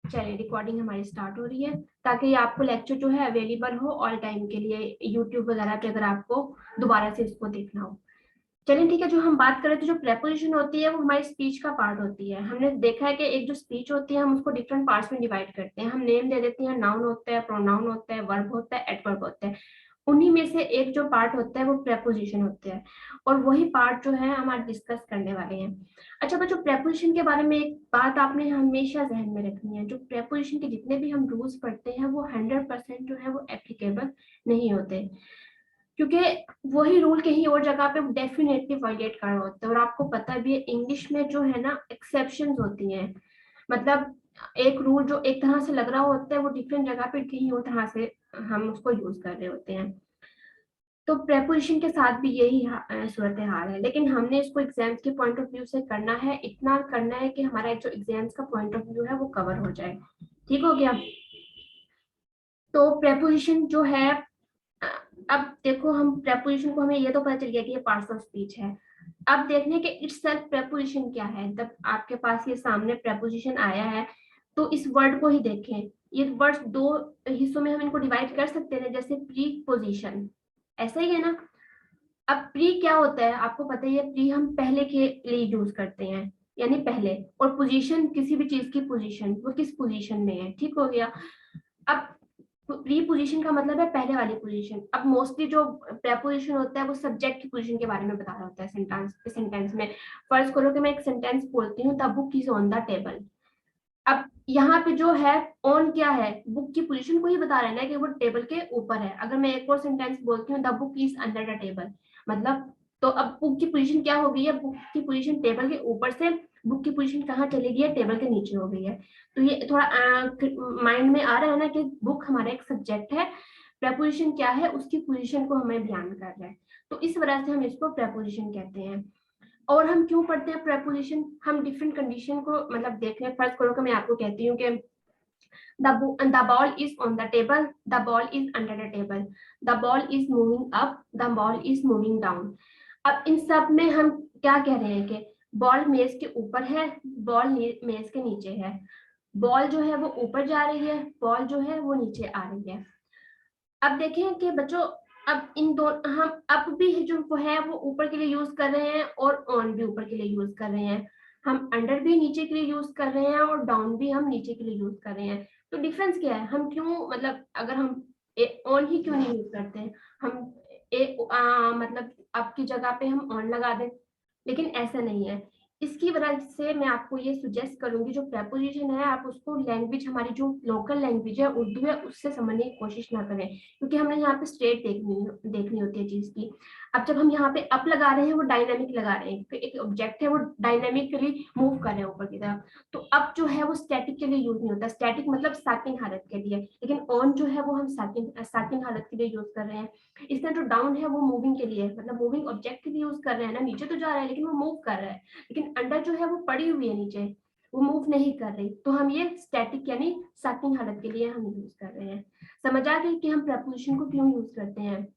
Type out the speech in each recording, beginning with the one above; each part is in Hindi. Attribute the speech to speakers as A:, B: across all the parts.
A: चलिए रिकॉर्डिंग हमारी स्टार्ट हो रही है ताकि ये आपको लेक्चर जो है अवेलेबल हो ऑल टाइम के लिए यूट्यूब वगैरह पे, अगर आपको दोबारा से इसको देखना हो। चलिए ठीक है, जो हम बात करें तो जो प्रेपोजिशन होती है वो हमारी स्पीच का पार्ट होती है। हमने देखा है कि एक जो स्पीच होती है हम उसको डिफरेंट पार्ट्स में डिवाइड करते हैं। हम नेम दे देते हैं, नाउन होता है, प्रोनाउन होता है, वर्ब होता है, एडवर्ब होता है। उन्हीं में से एक जो पार्ट होता है वो प्रेपोजिशन होते हैं, और वही पार्ट जो है हम आज डिस्कस करने वाले हैं। अच्छा बच्चों, प्रेपोजिशन के बारे में एक बात आपने हमेशा जहन में रखनी है, जो प्रेपोजिशन के जितने भी हम रूल्स पढ़ते हैं वो 100% जो है वो एप्लीकेबल नहीं होते, क्योंकि वही रूल कहीं और जगह पे डेफिनेटली वायलेट कर रहा होता है। और आपको पता भी है इंग्लिश में जो है ना एक्सेप्शंस होती हैं, मतलब एक रूल जो एक तरह से लग रहा होता है वो डिफरेंट जगह पे कहीं और तरह से हम उसको यूज कर रहे होते हैं। तो प्रेपोजिशन के साथ भी यही सूरत हाल है, लेकिन हमने इसको एग्जाम्स के पॉइंट ऑफ व्यू से करना है, इतना करना है कि हमारा जो एग्जाम्स का पॉइंट ऑफ व्यू है वो कवर हो जाए। ठीक हो गया। तो प्रेपोजिशन जो है, अब देखो हम प्रेपोजिशन को, हमें ये तो पता चल गया कि ये पार्ट्स ऑफ स्पीच है। अब देखने के इटसेल्फ प्रेपोजिशन क्या है। जब आपके पास ये सामने प्रेपोजिशन आया है तो इस वर्ड को ही देखें। ये वर्ड्स दो हिस्सों में हम इनको डिवाइड कर सकते हैं, जैसे प्री पोजिशन, ऐसा ही है ना। अब प्री क्या होता है आपको पता ही है, प्री हम पहले के लिए यूज करते हैं, यानी पहले, और पोजीशन किसी भी चीज की पोजीशन, वो किस पोजीशन में है। ठीक हो गया। अब प्री पोजीशन का मतलब है पहले वाली पोजीशन। अब मोस्टली जो प्रेपोजिशन होता है वो सब्जेक्ट की पोजीशन के बारे में बता रहा होता है सेंटेंस में। फर्ज करो कि मैं एक सेंटेंस बोलती हूँ, the book is on the table. अब यहाँ पे जो है ऑन क्या है, बुक की पोजीशन को ही बता रहा है ना कि वो टेबल के ऊपर है। अगर मैं एक और सेंटेंस बोलती हूँ, the book is under the table, मतलब तो अब बुक की पोजीशन क्या हो गई है, बुक की पोजीशन टेबल के ऊपर से बुक की पोजीशन कहाँ चली गई है, टेबल के नीचे हो गई है। तो ये थोड़ा माइंड में आ रहा है ना कि बुक हमारा एक सब्जेक्ट है, प्रेपोजिशन क्या है, उसकी पोजीशन को हमें ध्यान कर रहा है। तो इस वजह से हम इसको प्रेपोजिशन कहते हैं। और हम क्यों पढ़ते हैं प्रेपोजिशन, हम डिफरेंट कंडीशन को मतलब देख रहे हैं। फर्स्ट करो कि मैं आपको कहती हूँ कि the ball is on the table, the ball is under the table, the ball is moving up, the ball is moving down। अब इन सब में हम क्या कह रहे हैं कि बॉल मेज के ऊपर है, बॉल मेज के नीचे है। बॉल जो है वो ऊपर जा रही है, बॉल जो है वो नीचे आ रही है। अब देखें कि बच्चों, अब इन दो हम अप भी जो वो है वो ऊपर के लिए यूज कर रहे हैं, और ऑन भी ऊपर के लिए यूज कर रहे हैं। हम अंडर भी नीचे के लिए यूज कर रहे हैं, और डाउन भी हम नीचे के लिए यूज कर रहे हैं। तो डिफरेंस क्या है, हम क्यों, मतलब अगर हम ऑन ही क्यों नहीं यूज करते हैं, हम मतलब अप की जगह पे हम ऑन लगा दें, लेकिन ऐसा नहीं है। इसकी वजह से मैं आपको ये सुजेस्ट करूंगी, जो प्रेपोजिशन है आप उसको लैंग्वेज, हमारी जो लोकल लैंग्वेज है उर्दू है, उससे समझने की कोशिश ना करें, क्योंकि हमने यहाँ पे स्ट्रेट देखनी होती है चीज की। अब जब हम यहाँ पे अप लगा रहे हैं वो डायनामिक लगा रहे हैं, तो एक ऑब्जेक्ट है वो डायनामिकली मूव कर रहे हैं ऊपर की तरफ। तो अप जो है वो स्टैटिक के लिए यूज नहीं होता, स्टैटिक मतलब स्टार्टिंग हालत के लिए, लेकिन ऑन जो है वो हम स्टार्टिंग हालत के लिए यूज कर रहे हैं। इसमें जो डाउन है वो मूविंग के लिए, मतलब मूविंग ऑब्जेक्ट के लिए यूज कर रहे हैं ना, नीचे तो जा रहा है लेकिन वो मूव कर रहा है। लेकिन अंडर जो है वो पड़ी हुई है नीचे, वो मूव नहीं कर रही, तो हम ये स्टैटिक यानी स्टार्टिंग हालत के लिए हम यूज कर रहे हैं। समझ आ गई कि हम प्रेपोजिशन को क्यों यूज करते हैं।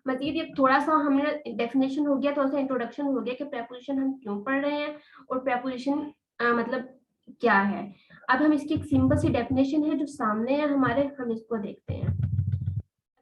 A: मजीद ये थोड़ा सा हमने डेफिनेशन हो गया, थोड़ा सा इंट्रोडक्शन हो गया कि प्रेपोजिशन हम क्यों पढ़ रहे हैं और प्रेपोजिशन मतलब क्या है। अब हम इसकी एक सिंपल सी डेफिनेशन है जो सामने है हमारे, हम इसको देखते हैं।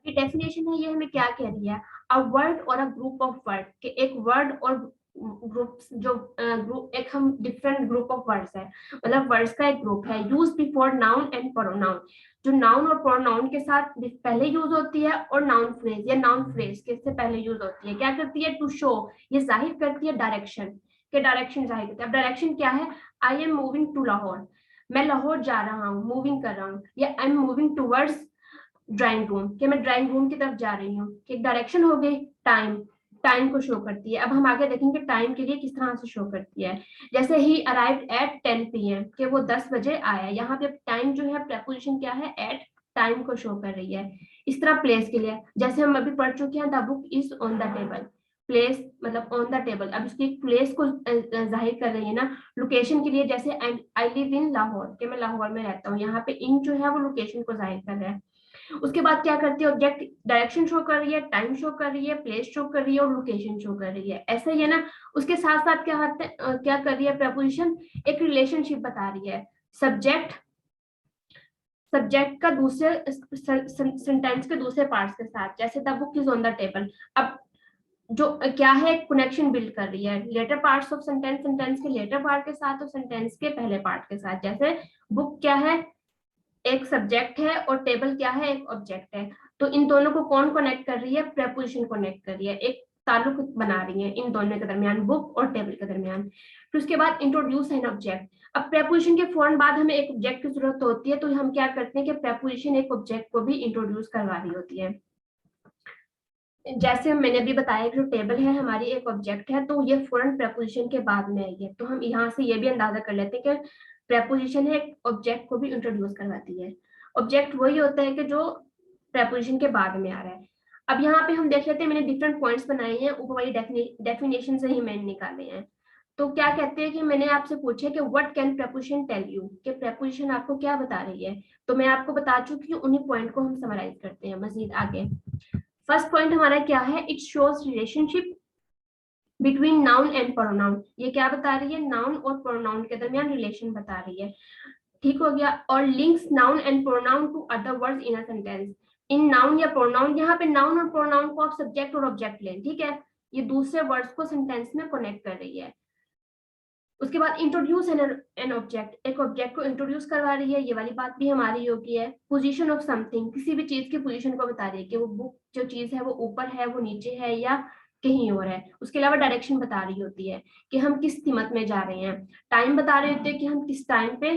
A: ये डेफिनेशन है, ये हमें क्या कह रही है, अ वर्ड और अ ग्रुप ऑफ वर्ड, के एक वर्ड और ग्रुप, जो ग्रुप, एक हम डिफरेंट ग्रुप ऑफ वर्ड्स है, मतलब वर्ड्स का एक ग्रुप है, use before noun and pronoun, जो नाउन और प्रोनाउन के साथ पहले यूज होती है, और नाउन फ्रेज या नाउन फ्रेज किससे पहले यूज होती है, क्या करती है, टू शो, ये जाहिर करती है डायरेक्शन, के डायरेक्शन जाहिर करती है। अब डायरेक्शन क्या है, I am moving to Lahore, मैं लाहौर जा रहा हूँ, मूविंग कर रहा हूँ, या आई am moving towards drawing room, कि मैं ड्राइंग रूम की तरफ जा रही हूँ, कि एक डायरेक्शन हो गई। टाइम, टाइम को शो करती है। अब हम आगे देखेंगे टाइम के लिए किस तरह से शो करती है। जैसे ही अराइव्ड एट 10 PM, कि वो 10 बजे आया, यहाँ पे टाइम जो है प्रेपोजिशन क्या है, एट, टाइम को शो कर रही है। इस तरह प्लेस के लिए, जैसे हम अभी पढ़ चुके हैं, the book is on the table, place मतलब ऑन द टेबल, अब इसकी प्लेस को जाहिर कर रही है ना। लोकेशन के लिए, जैसे आई लिव इन लाहौर, कि मैं लाहौर में रहता हूँ, यहाँ पे इन जो है वो लोकेशन को जाहिर कर रहा है। उसके बाद क्या करती है, ऑब्जेक्ट डायरेक्शन शो कर रही है, टाइम शो कर रही है, प्लेस शो कर रही है, और लोकेशन शो कर रही है, ऐसा ही है ना। उसके साथ साथ क्या कर रही है प्रेपोजिशन, एक रिलेशनशिप बता रही है, सब्जेक्ट सब्जेक्ट का दूसरे सेंटेंस के दूसरे पार्ट्स के साथ, जैसे the book is on the table. अब जो क्या है, कनेक्शन बिल्ड कर रही है later parts of sentence, sentence के लेटर पार्ट के साथ और सेंटेंस के पहले पार्ट के साथ। जैसे बुक क्या है, एक सब्जेक्ट है, और टेबल क्या है, एक ऑब्जेक्ट है। तो इन दोनों को कौन कनेक्ट कर रही है, प्रेपोजिशन कनेक्ट कर रही है, एक ताल्लुक बना रही है इन दोनों के दरमियान, बुक और टेबल के दरमियान। फिर उसके बाद इंट्रोड्यूस एन ऑब्जेक्ट। अब प्रेपोजिशन के फौरन बाद हमें एक ऑब्जेक्ट की जरूरत होती है, तो हम क्या करते हैं कि प्रेपोजिशन एक ऑब्जेक्ट को भी इंट्रोड्यूस करवा रही होती है। जैसे मैंने अभी बताया कि जो टेबल है हमारी एक ऑब्जेक्ट है, तो ये फौरन प्रेपोजिशन के बाद में आई है। तो हम यहाँ से ये भी अंदाजा कर लेते हैं कि प्रेपोजिशन है एक ऑब्जेक्ट को भी इंट्रोड्यूस करवाती है। ऑब्जेक्ट वही होता है कि जो प्रेपोजिशन के बाद में आ रहा है। अब यहाँ पे हम देख लेते हैं, मैंने डिफरेंट पॉइंट्स बनाए हैं, ऊपर वाली डेफिनेशन से ही मैंने निकाले हैं। तो क्या कहते हैं कि मैंने आपसे पूछा कि what can preposition tell you, कि प्रेपोजिशन आपको क्या बता रही है। तो मैं आपको बता चुकी हूँ, उन्हीं पॉइंट को हम समराइज करते हैं मजीद आगे। फर्स्ट पॉइंट हमारा क्या है, it shows relationship between noun and pronoun. ये क्या बता रही है, नाउन और प्रोनाउन के दरमियान रिलेशन बता रही है। ठीक हो गया। और links noun and pronoun to other words in a sentence. इन नाउन या प्रोनाउन, यहाँ पे नाउन और प्रोनाउन को आप सब्जेक्ट और ऑब्जेक्ट लें, ठीक है, ये दूसरे वर्ड्स को सेंटेंस में कनेक्ट कर रही है। उसके बाद इंट्रोड्यूस एन ऑब्जेक्ट, एक ऑब्जेक्ट को इंट्रोड्यूस करवा रही है, ये वाली बात भी हमारी होगी है। पोजीशन ऑफ समथिंग, किसी भी चीज की पोजीशन को बता रही है कि वो बुक जो चीज है वो ऊपर है, वो नीचे है, या कहीं और है। उसके अलावा डायरेक्शन बता रही होती है कि हम किस सिमत में जा रहे हैं। टाइम बता रहे होते हैं कि हम किस टाइम पे,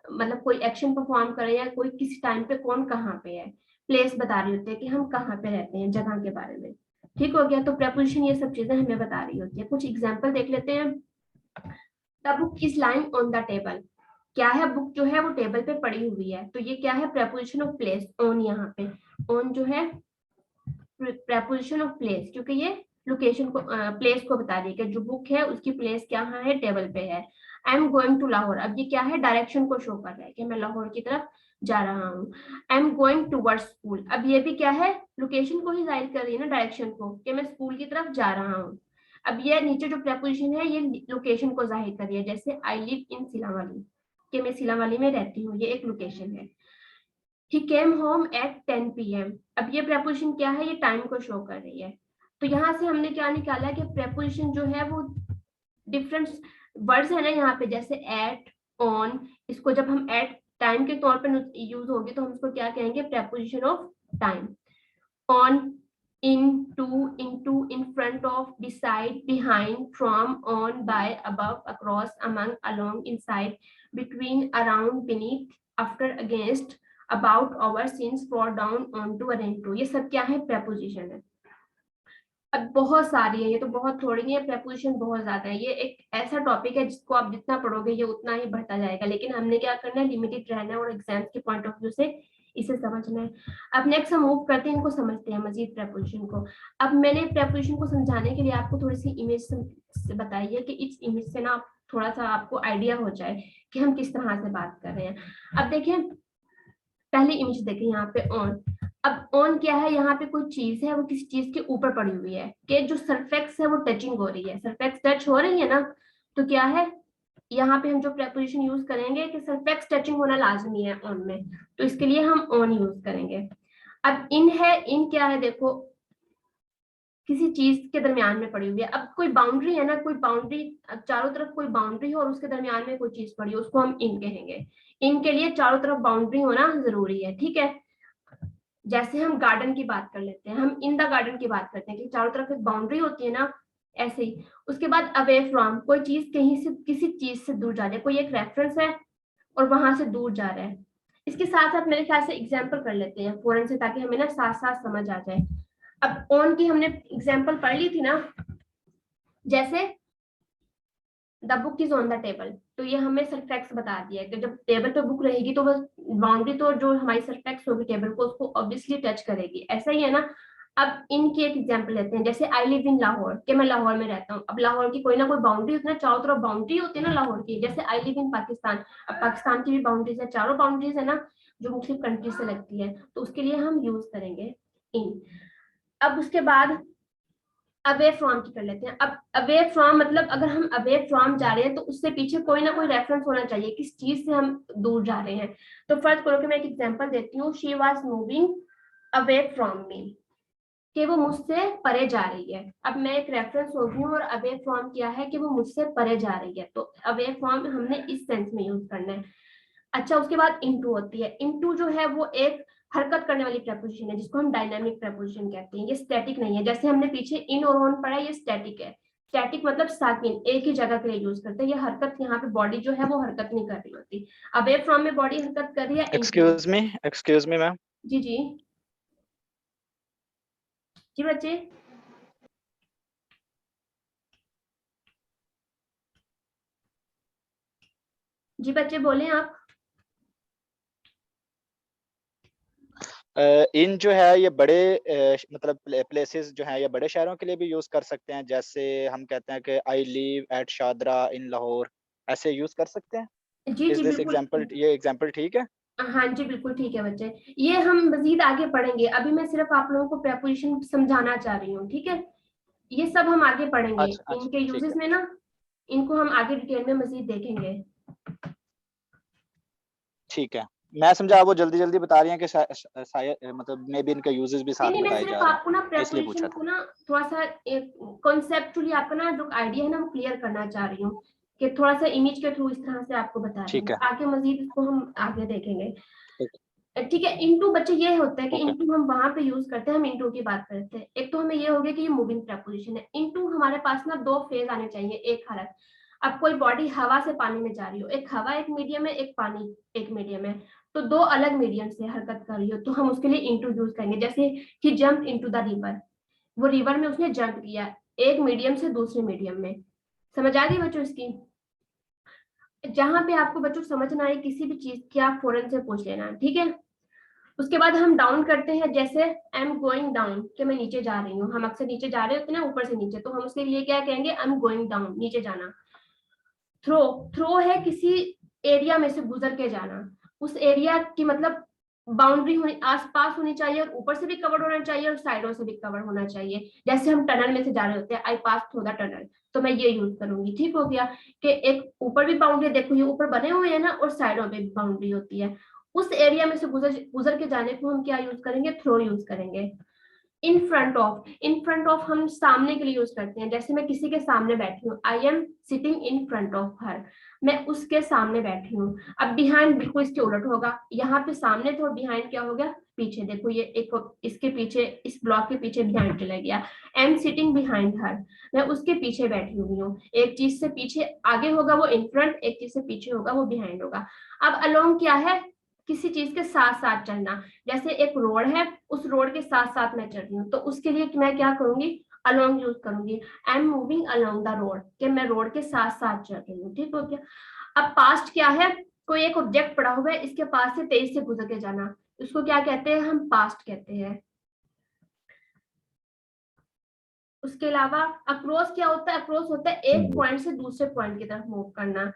A: मतलब कोई एक्शन परफॉर्म कर रहे हैं, कोई किस टाइम पे कौन कहाँ पे है। प्लेस बता रही होती है कि हम कहाँ पे रहते हैं, जगह के बारे में। ठीक हो गया। तो प्रेपोजिशन ये सब चीजें हमें बता रही होती है। कुछ एग्जाम्पल देख लेते हैं। The book is lying on the table, क्या है, बुक जो है वो टेबल पे पड़ी हुई है। तो ये क्या है, प्रेपोजिशन ऑफ प्लेस, ऑन। यहाँ पे ऑन जो है प्रेपोजिशन ऑफ प्लेस, क्योंकि ये लोकेशन को, प्लेस को बता रही है कि जो बुक है उसकी प्लेस क्या है, टेबल पे है। I am going to Lahore, अब ये क्या है, डायरेक्शन को शो कर रहा है कि मैं लाहौर की तरफ जा रहा हूँ। आई एम गोइंग टूवर्ड्स स्कूल, अब ये भी क्या है, लोकेशन को ही जाहिर कर रही है ना, डायरेक्शन को, कि मैं स्कूल की तरफ जा रहा हूँ। अब ये नीचे जो प्रेपोजिशन है ये लोकेशन को जाहिर कर रही है, जैसे आई लिव इन सिलावाली, कि मैं सिलावाली में रहती हूँ, ये एक लोकेशन है। He came home at 10 p.m. अब ये प्रेपोजिशन क्या है, ये टाइम को शो कर रही है। तो यहाँ से हमने क्या निकाला कि प्रेपोजिशन जो है वो डिफरेंट वर्ड्स है ना यहाँ पे, जैसे एट, ऑन, इसको जब हम एट टाइम के तौर पर यूज होगी तो हम इसको क्या कहेंगे, preposition of time. On, in, to, into, in front of, beside, behind, from, on, by, above, across, among, along, inside, between, around, beneath, after, against, about, over, since, for, down, on to, arrange to, ये सब क्या है, प्रेपोजिशन है। अब बहुत सारी है, ये तो बहुत थोड़ी है, प्रेपोजिशन बहुत ज्यादा है। ये एक ऐसा टॉपिक है जिसको आप जितना पढ़ोगे ये उतना ही बढ़ता जाएगा, लेकिन हमने क्या करना है, लिमिटेड रहना है और एग्जाम्स के पॉइंट ऑफ व्यू से इसे समझना है। अब नेक्स्ट हम मूव करते हैं, इनको समझते हैं मजीद प्रेपोजिशन को। अब मैंने प्रेपोजिशन को समझाने के लिए आपको थोड़ी सी इमेज से बताई है कि इस इमेज से ना थोड़ा सा आपको आइडिया हो जाए कि हम किस तरह से बात कर रहे हैं। अब देखें, पहली इमेज देखें यहाँ पे ऑन। अब ऑन क्या है, यहाँ पे कोई चीज है वो किसी चीज के ऊपर पड़ी हुई है, कि जो सरफेक्स है वो टचिंग हो रही है, सरफेक्स टच हो रही है ना, तो क्या है, यहाँ पे हम जो प्रेपोजिशन यूज करेंगे कि सरफेक्स टचिंग होना लाजमी है ऑन में, तो इसके लिए हम ऑन यूज करेंगे। अब इन है, इन क्या है, देखो किसी चीज के दरमियान में पड़ी हुई है। अब कोई बाउंड्री है ना, कोई बाउंड्री, चारों तरफ कोई बाउंड्री हो और उसके दरमियान में कोई चीज पड़ी हो, उसको हम इन कहेंगे। इनके लिए चारों तरफ बाउंड्री होना जरूरी है, ठीक है। जैसे हम गार्डन की बात कर लेते हैं, हम इन द गार्डन की बात करते हैं कि चारों तरफ एक बाउंड्री होती है ना, ऐसे ही। उसके बाद अवे फ्रॉम, कोई चीज कहीं से, किसी चीज से दूर जा रही है, कोई एक रेफरेंस है और वहां से दूर जा रहा है। इसके साथ साथ मेरे ख्याल से एग्जाम्पल कर लेते हैं फौरन से, ताकि हमें ना साथ साथ समझ आ जाए। अब ऑन की हमने एग्जाम्पल पढ़ ली थी ना, जैसे the book is on the table, तो ये हमें सरफेक्स बता दिया है कि जब टेबल पे बुक रहेगी तो बस बाउंड्री, तो जो हमारी सरफेक्स होगी टेबल को, उसको ऑब्वियसली टच करेगी, ऐसा ही है ना। अब इनकी एक एग्जांपल लेते हैं, जैसे आई लिव इन लाहौर, कि मैं लाहौर में रहता हूँ। अब लाहौर की कोई ना कोई बाउंड्री होती है ना, चारों तरफ बाउंड्री होती है ना लाहौर की। जैसे आई लिव इन पाकिस्तान, अब पाकिस्तान की भी बाउंड्रीज है, चारों बाउंड्रीज है ना जो मुख्तलिफ कंट्री से लगती है, तो उसके लिए हम यूज करेंगे इन। अब उसके बाद अवे फ्रॉम की कर लेते हैं। अब अवे फ्रॉम मतलब अगर हम अवे फ्रॉम जा रहे हैं तो उससे पीछे कोई ना कोई रेफरेंस होना चाहिए किस चीज से हम दूर जा रहे हैं। तो फर्स्ट करो कि मैं एक एग्जांपल देती हूँ, she was moving away from me, कि वो मुझसे परे जा रही है। अब मैं एक रेफरेंस हो गई हूँ और अवे फ्रॉम किया है कि वो मुझसे परे जा रही है, तो अवे फ्रॉम हमने इस सेंस में यूज करना है। अच्छा, उसके बाद इनटू होती है। इनटू जो है वो एक हरकत करने वाली प्रपोजिशन है जिसको हम डायनामिक प्रपोजिशन कहते हैं। ये स्टैटिक नहीं है, जैसे हमने पीछे इन और ऑन पढ़ा, ये स्टैटिक है। स्टैटिक मतलब साकिन, एक ही जगह के लिए यूज करते हैं। ये हरकत, यहाँ पे बॉडी जो है वो हरकत नहीं कर रही होती। अवे फ्रॉम में बॉडी हरकत कर रही है, इनटू।
B: Excuse me ma'am.
A: जी जी जी बच्चे। जी बच्चे बोले आप।
B: इन जो है ये बड़े मतलब प्लेसेस जो है ये बड़े शहरों के लिए भी यूज कर सकते हैं, जैसे हम कहते हैं कि आई लिव एट शादरा इन लाहौर, ऐसे यूज कर सकते हैं।
A: जी
B: इज
A: जी
B: दिस
A: बिल्कुल।
B: एग्जांपल, ये एग्जांपल ठीक है?
A: हाँ जी बिल्कुल ठीक है बच्चे, ये हम मजीद आगे पढ़ेंगे। अभी मैं सिर्फ आप लोगों को प्रेपोजिशन समझाना चाह रही हूँ, ठीक है। ये सब हम आगे पढ़ेंगे,
B: अच्छा अच्छा,
A: इनके
B: ठीक
A: यूजेस
B: है।
A: में ना, इनको हम आगे डिटेल में मजीद देखेंगे।
B: ठीक है, मैं समझा, वो जल्दी जल्दी बता रही हैं कि शायद मतलब मे भी इनके यूजेस भी
A: नहीं
B: साथ
A: नहीं, मैं
B: बताए
A: सिर्फ
B: जा रहे
A: आपको ना
B: हैं, इसलिए
A: प्रेपोजिशन
B: पूछा
A: को
B: था।
A: ना थोड़ा सा कॉन्सेप्चुअली आपका ना जो आइडिया है ना वो क्लियर करना चाह रही हूँ, कि थोड़ा सा इमेज के थ्रू इस तरह से आपको बता रही
B: ठीक
A: हूँ।
B: है।
A: आगे मजीद इसको हम आगे देखेंगे।
B: ओके।
A: ठीक है। इनटू बच्चे ये होता है कि
B: ओके।
A: इनटू हम वहां पे यूज करते हैं, हम इनटू की बात करते हैं। एक तो हमें ये हो गया कि ये मूविंग प्रपोजिशन है। इनटू हमारे पास ना दो फेज आने चाहिए, एक हालत। अब कोई बॉडी हवा से पानी में जा रही हो, एक हवा एक मीडियम है, एक पानी एक मीडियम है, तो दो अलग मीडियम से हरकत कर रही हो, तो हम उसके लिए इनटू यूज करेंगे। जैसे ही जंप इनटू द रिवर, वो रिवर में उसने जंप किया एक मीडियम से दूसरे मीडियम में। समझ आ गई बच्चों इसकी? जहां पे आपको बच्चों समझ ना आए किसी भी चीज की, आप फौरन से पूछ लेना, ठीक है। उसके बाद हम डाउन करते हैं, जैसे आई एम गोइंग डाउन, कि मैं नीचे जा रही हूँ। हम अक्सर नीचे जा रहे होते हैं ना, ऊपर से नीचे, तो हम उसके लिए क्या कहेंगे, आई एम गोइंग डाउन, नीचे जाना। थ्रो, थ्रो है किसी एरिया में से गुजर के जाना। उस एरिया की मतलब बाउंड्री होनी, आसपास होनी चाहिए, और ऊपर से भी कवर होना चाहिए और साइडों से भी कवर होना चाहिए। जैसे हम टनल में से जा रहे होते हैं, आई पास थ्रू द टनल, तो मैं ये यूज करूंगी। ठीक हो गया कि एक ऊपर भी बाउंड्री, देखो ये ऊपर बने हुए हैं ना, और साइडों पे भी बाउंड्री होती है। उस एरिया में से गुजर गुजर के जाने को हम क्या यूज करेंगे, थ्रो यूज करेंगे। इन front of, in front of हम सामने के लिए यूज करते हैं। जैसे मैं किसी के सामने बैठी हूँ, आई am sitting in front of her, मैं उसके सामने बैठी हूँ। अब बिहाइंड बिल्कुल इसके उलट होगा, यहाँ पे सामने था और बिहाइंड क्या हो गया, पीछे। देखो ये एक इसके पीछे, इस ब्लॉक के पीछे बिहाइंड चला गया। आई एम सिटिंग बिहाइंड हर, मैं उसके पीछे बैठी हुई हूँ। एक चीज से पीछे आगे होगा वो इन फ्रंट, एक चीज से पीछे होगा वो बिहाइंड होगा। अब अलोंग क्या है, किसी चीज के साथ साथ चलना। जैसे एक रोड है, उस रोड के साथ साथ मैं चल रही हूँ, तो उसके लिए मैं क्या करूंगी, अलोंग यूज करूंगी। आई am moving along the road, कि मैं रोड के साथ साथ चल रही हूँ। ठीक हो गया। अब पास्ट क्या है, कोई एक ऑब्जेक्ट पड़ा हुआ है, इसके पास से तेज से गुजर के जाना, उसको क्या कहते हैं, हम पास्ट कहते हैं। उसके अलावा अक्रॉस क्या होता है, अक्रॉस होता है एक पॉइंट से दूसरे पॉइंट की तरफ मूव करना।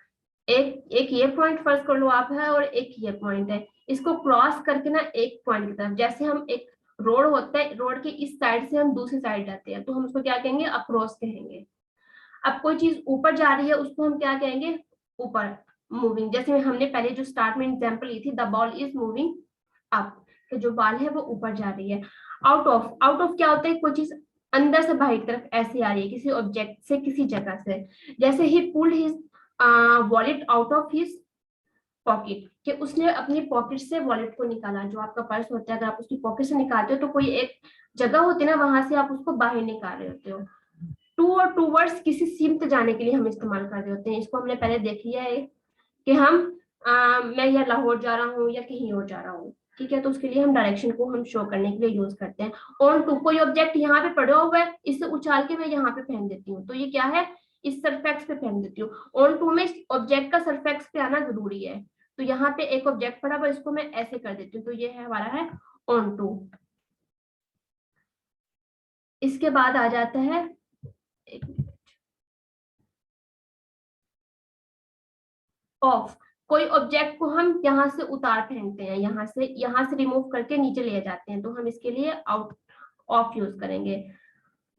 A: एक एक ये पॉइंट फर्स्ट कर लो आप है, और एक ये पॉइंट है, इसको क्रॉस करके ना एक पॉइंट की तरफ। जैसे हम एक रोड होता है, रोड के इस साइड से हम दूसरी साइड जाते हैं, तो हम उसको क्या कहेंगे, अक्रॉस कहेंगे। अब कोई चीज ऊपर जा रही है, उसको हम क्या कहेंगे, ऊपर मूविंग। जैसे हमने पहले जो स्टार्ट में एग्जांपल ली थी, the ball is moving up, तो जो बॉल है वो ऊपर जा रही है। आउट ऑफ, आउट ऑफ क्या होता है, कोई चीज अंदर से बाहर की तरफ ऐसे आ रही है, किसी ऑब्जेक्ट से, किसी जगह से। जैसे ही pulled his wallet out of his pocket, कि उसने अपनी पॉकेट से वॉलेट को निकाला। जो आपका पर्स होता है, अगर आप उसकी पॉकेट से निकालते हो, तो कोई एक जगह होती है ना, वहां से आप उसको बाहर निकाल रहे होते हो। टू और टू वर्ड्स किसी सीमित जाने के लिए हम इस्तेमाल कर रहे होते हैं। इसको हमने पहले देख लिया है कि हम मैं या लाहौर जा रहा हूँ या कहीं और जा रहा हूँ, ठीक है। तो उसके लिए हम डायरेक्शन को हम शो करने के लिए यूज करते हैं। ऑन टू, कोई ऑब्जेक्ट यहाँ पे पड़ा हुआ है, इससे उछाल के मैं यहाँ पे पहन देती हूँ, तो ये क्या है, इस सरफेक्स पे पहन देती हूँ। ऑन टू में ऑब्जेक्ट का सरफेक्स पे आना जरूरी है, तो यहाँ पे एक ऑब्जेक्ट पड़ा हुआ, इसको मैं ऐसे कर देती हूँ, तो ये है हमारा है ऑन टू। इसके बाद आ जाता है, ऑफ। कोई ऑब्जेक्ट को हम यहाँ से उतार फेंकते हैं, यहाँ से रिमूव करके नीचे ले जाते हैं, तो हम इसके लिए आउट ऑफ यूज करेंगे।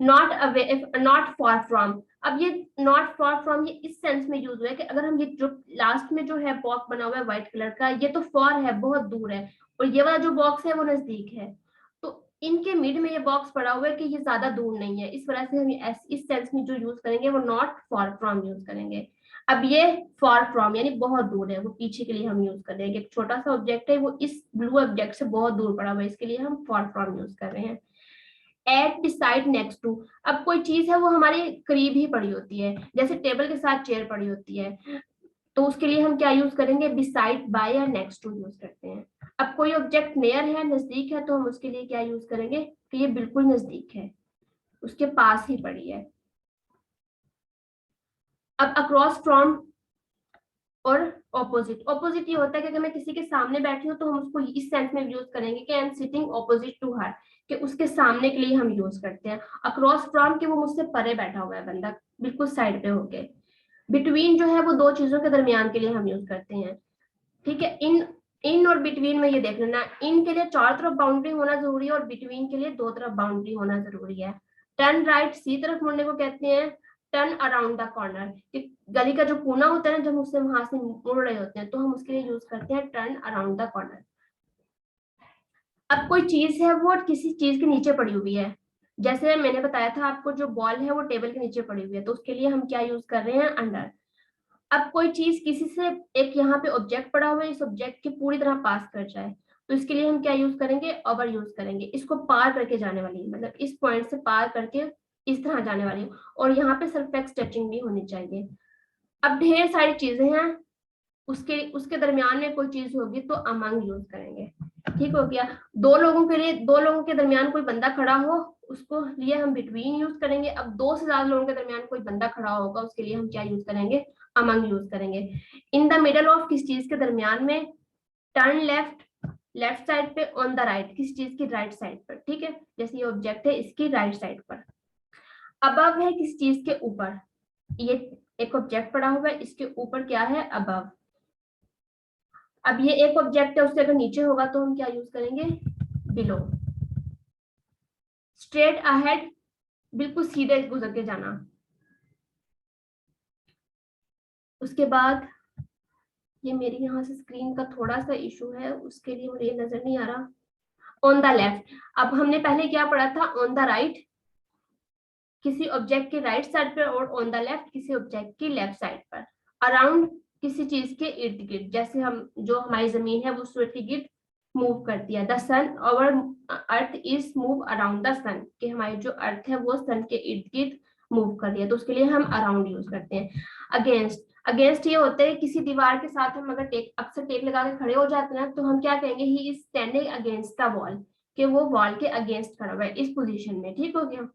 A: Not for from. अब ये नॉट फॉर फ्रॉम ये इस सेंस में यूज हुआ है कि अगर हम ये जो लास्ट में जो है बॉक्स बना हुआ है व्हाइट कलर का, ये तो फॉर है, बहुत दूर है, और ये वाला जो बॉक्स है वो नजदीक है। तो इनके मिड में ये बॉक्स पड़ा हुआ है कि ये ज्यादा दूर नहीं है, इस वजह से हम इस सेंस में जो यूज करेंगे वो नॉट फॉर फ्रॉम यूज करेंगे। अब ये फॉर फ्रॉम यानी बहुत दूर है, वो पीछे के लिए हम यूज कर रहे हैं। एक छोटा सा ऑब्जेक्ट है, वो इस ब्लू ऑब्जेक्ट से बहुत दूर पड़ा हुआ है, इसके लिए हम फॉर फ्रॉम यूज कर रहे हैं। At, beside, next to. अब कोई चीज है वो हमारे करीब ही पड़ी होती है, जैसे टेबल के साथ चेयर पड़ी होती है, तो उसके लिए हम क्या यूज करेंगे, बिसाइड, बाय या नेक्स्ट टू यूज करते हैं। अब कोई ऑब्जेक्ट नियर है, नजदीक है, तो हम उसके लिए क्या यूज करेंगे कि ये बिल्कुल नजदीक है, उसके पास ही पड़ी है। अब अक्रॉस फ्रॉम और ऑपोजिट। ऑपोजिट ये होता है कि अगर मैं किसी के सामने बैठी हूँ तो हम उसको इस सेंस में यूज करेंगे कि I am sitting opposite to her, कि उसके सामने के लिए हम यूज करते हैं। अक्रॉस फ्रॉम कि वो मुझसे परे बैठा हुआ है बंदा, बिल्कुल साइड पे होके। बिटवीन जो है वो दो चीजों के दरमियान के लिए हम यूज करते हैं, ठीक है। इन और बिटवीन में ये देख लेना, इन के लिए चार तरफ बाउंड्री होना जरूरी है और बिटवीन के लिए दो तरफ बाउंड्री होना जरूरी है। टर्न राइट, सी तरफ मुड़ने को कहते हैं। टर्न अराउंड द कॉर्नर, गली का जो कोना होता है ना, जब उससे वहां से मुड़ रहे होते हैं तो हम उसके लिए यूज करते हैं टर्न अराउंड द कॉर्नर। अब कोई चीज है वो किसी चीज के नीचे पड़ी हुई है, जैसे मैंने बताया था आपको, जो बॉल है वो टेबल के नीचे पड़ी हुई है, तो उसके लिए हम क्या यूज कर रहे हैं, अंडर। अब कोई चीज किसी से, एक यहाँ पे ऑब्जेक्ट पड़ा हुआ है, इस ऑब्जेक्ट के पूरी तरह पास कर जाए, तो इसके लिए हम क्या यूज करेंगे, ओवर यूज करेंगे। इसको पार करके जाने वाली, मतलब इस पॉइंट से पार करके इस तरह जाने वाली, और यहाँ पे सरफेक्स टचिंग भी होनी चाहिए। अब ढेर सारी चीजें हैं, उसके उसके दरमियान में कोई चीज होगी तो अमंग यूज करेंगे, ठीक हो गया। दो लोगों के लिए, दो लोगों के दरमियान कोई बंदा खड़ा हो, उसको लिए हम बिटवीन यूज करेंगे। अब दो से ज्यादा लोगों के दरमियान कोई बंदा खड़ा होगा, उसके लिए हम क्या यूज करेंगे, अमंग यूज करेंगे। इन द मिडल ऑफ, किस चीज के दरमियान में। टर्न लेफ्ट, लेफ्ट साइड पे। ऑन द राइट, किस चीज की राइट साइड पर, ठीक है, जैसे ये ऑब्जेक्ट है इसकी राइट साइड पर। अबव है किस चीज के ऊपर, ये एक ऑब्जेक्ट पड़ा हुआ है, इसके ऊपर क्या है, अबव। अब ये एक ऑब्जेक्ट है, उससे अगर नीचे होगा तो हम क्या यूज करेंगे, बिलो। स्ट्रेट अहेड, बिल्कुल सीधे गुजर के जाना। उसके बाद ये मेरी यहाँ से स्क्रीन का थोड़ा सा इशू है, उसके लिए मुझे नजर नहीं आ रहा। ऑन द लेफ्ट, अब हमने पहले क्या पढ़ा था, ऑन द राइट किसी ऑब्जेक्ट के राइट साइड पर, और ऑन द लेफ्ट किसी ऑब्जेक्ट की लेफ्ट साइड पर। अराउंड किसी चीज के इर्द गिर्द, जैसे हम, जो हमारी जमीन है वो सूरज के गिर्द मूव करती है। द सन, और earth is move around the sun, कि हमारी जो अर्थ है वो सन के इर्द गिर्द मूव कर रही है, तो उसके लिए हम अराउंड यूज करते हैं। अगेंस्ट, अगेंस्ट ये होता है किसी दीवार के साथ हम अगर टेक, अक्सर टेक लगा के खड़े हो जाते हैं तो हम क्या कहेंगे, he is standing against the wall, कि वो वॉल के अगेंस्ट खड़ा हुआ है इस पोजीशन में, ठीक हो गया।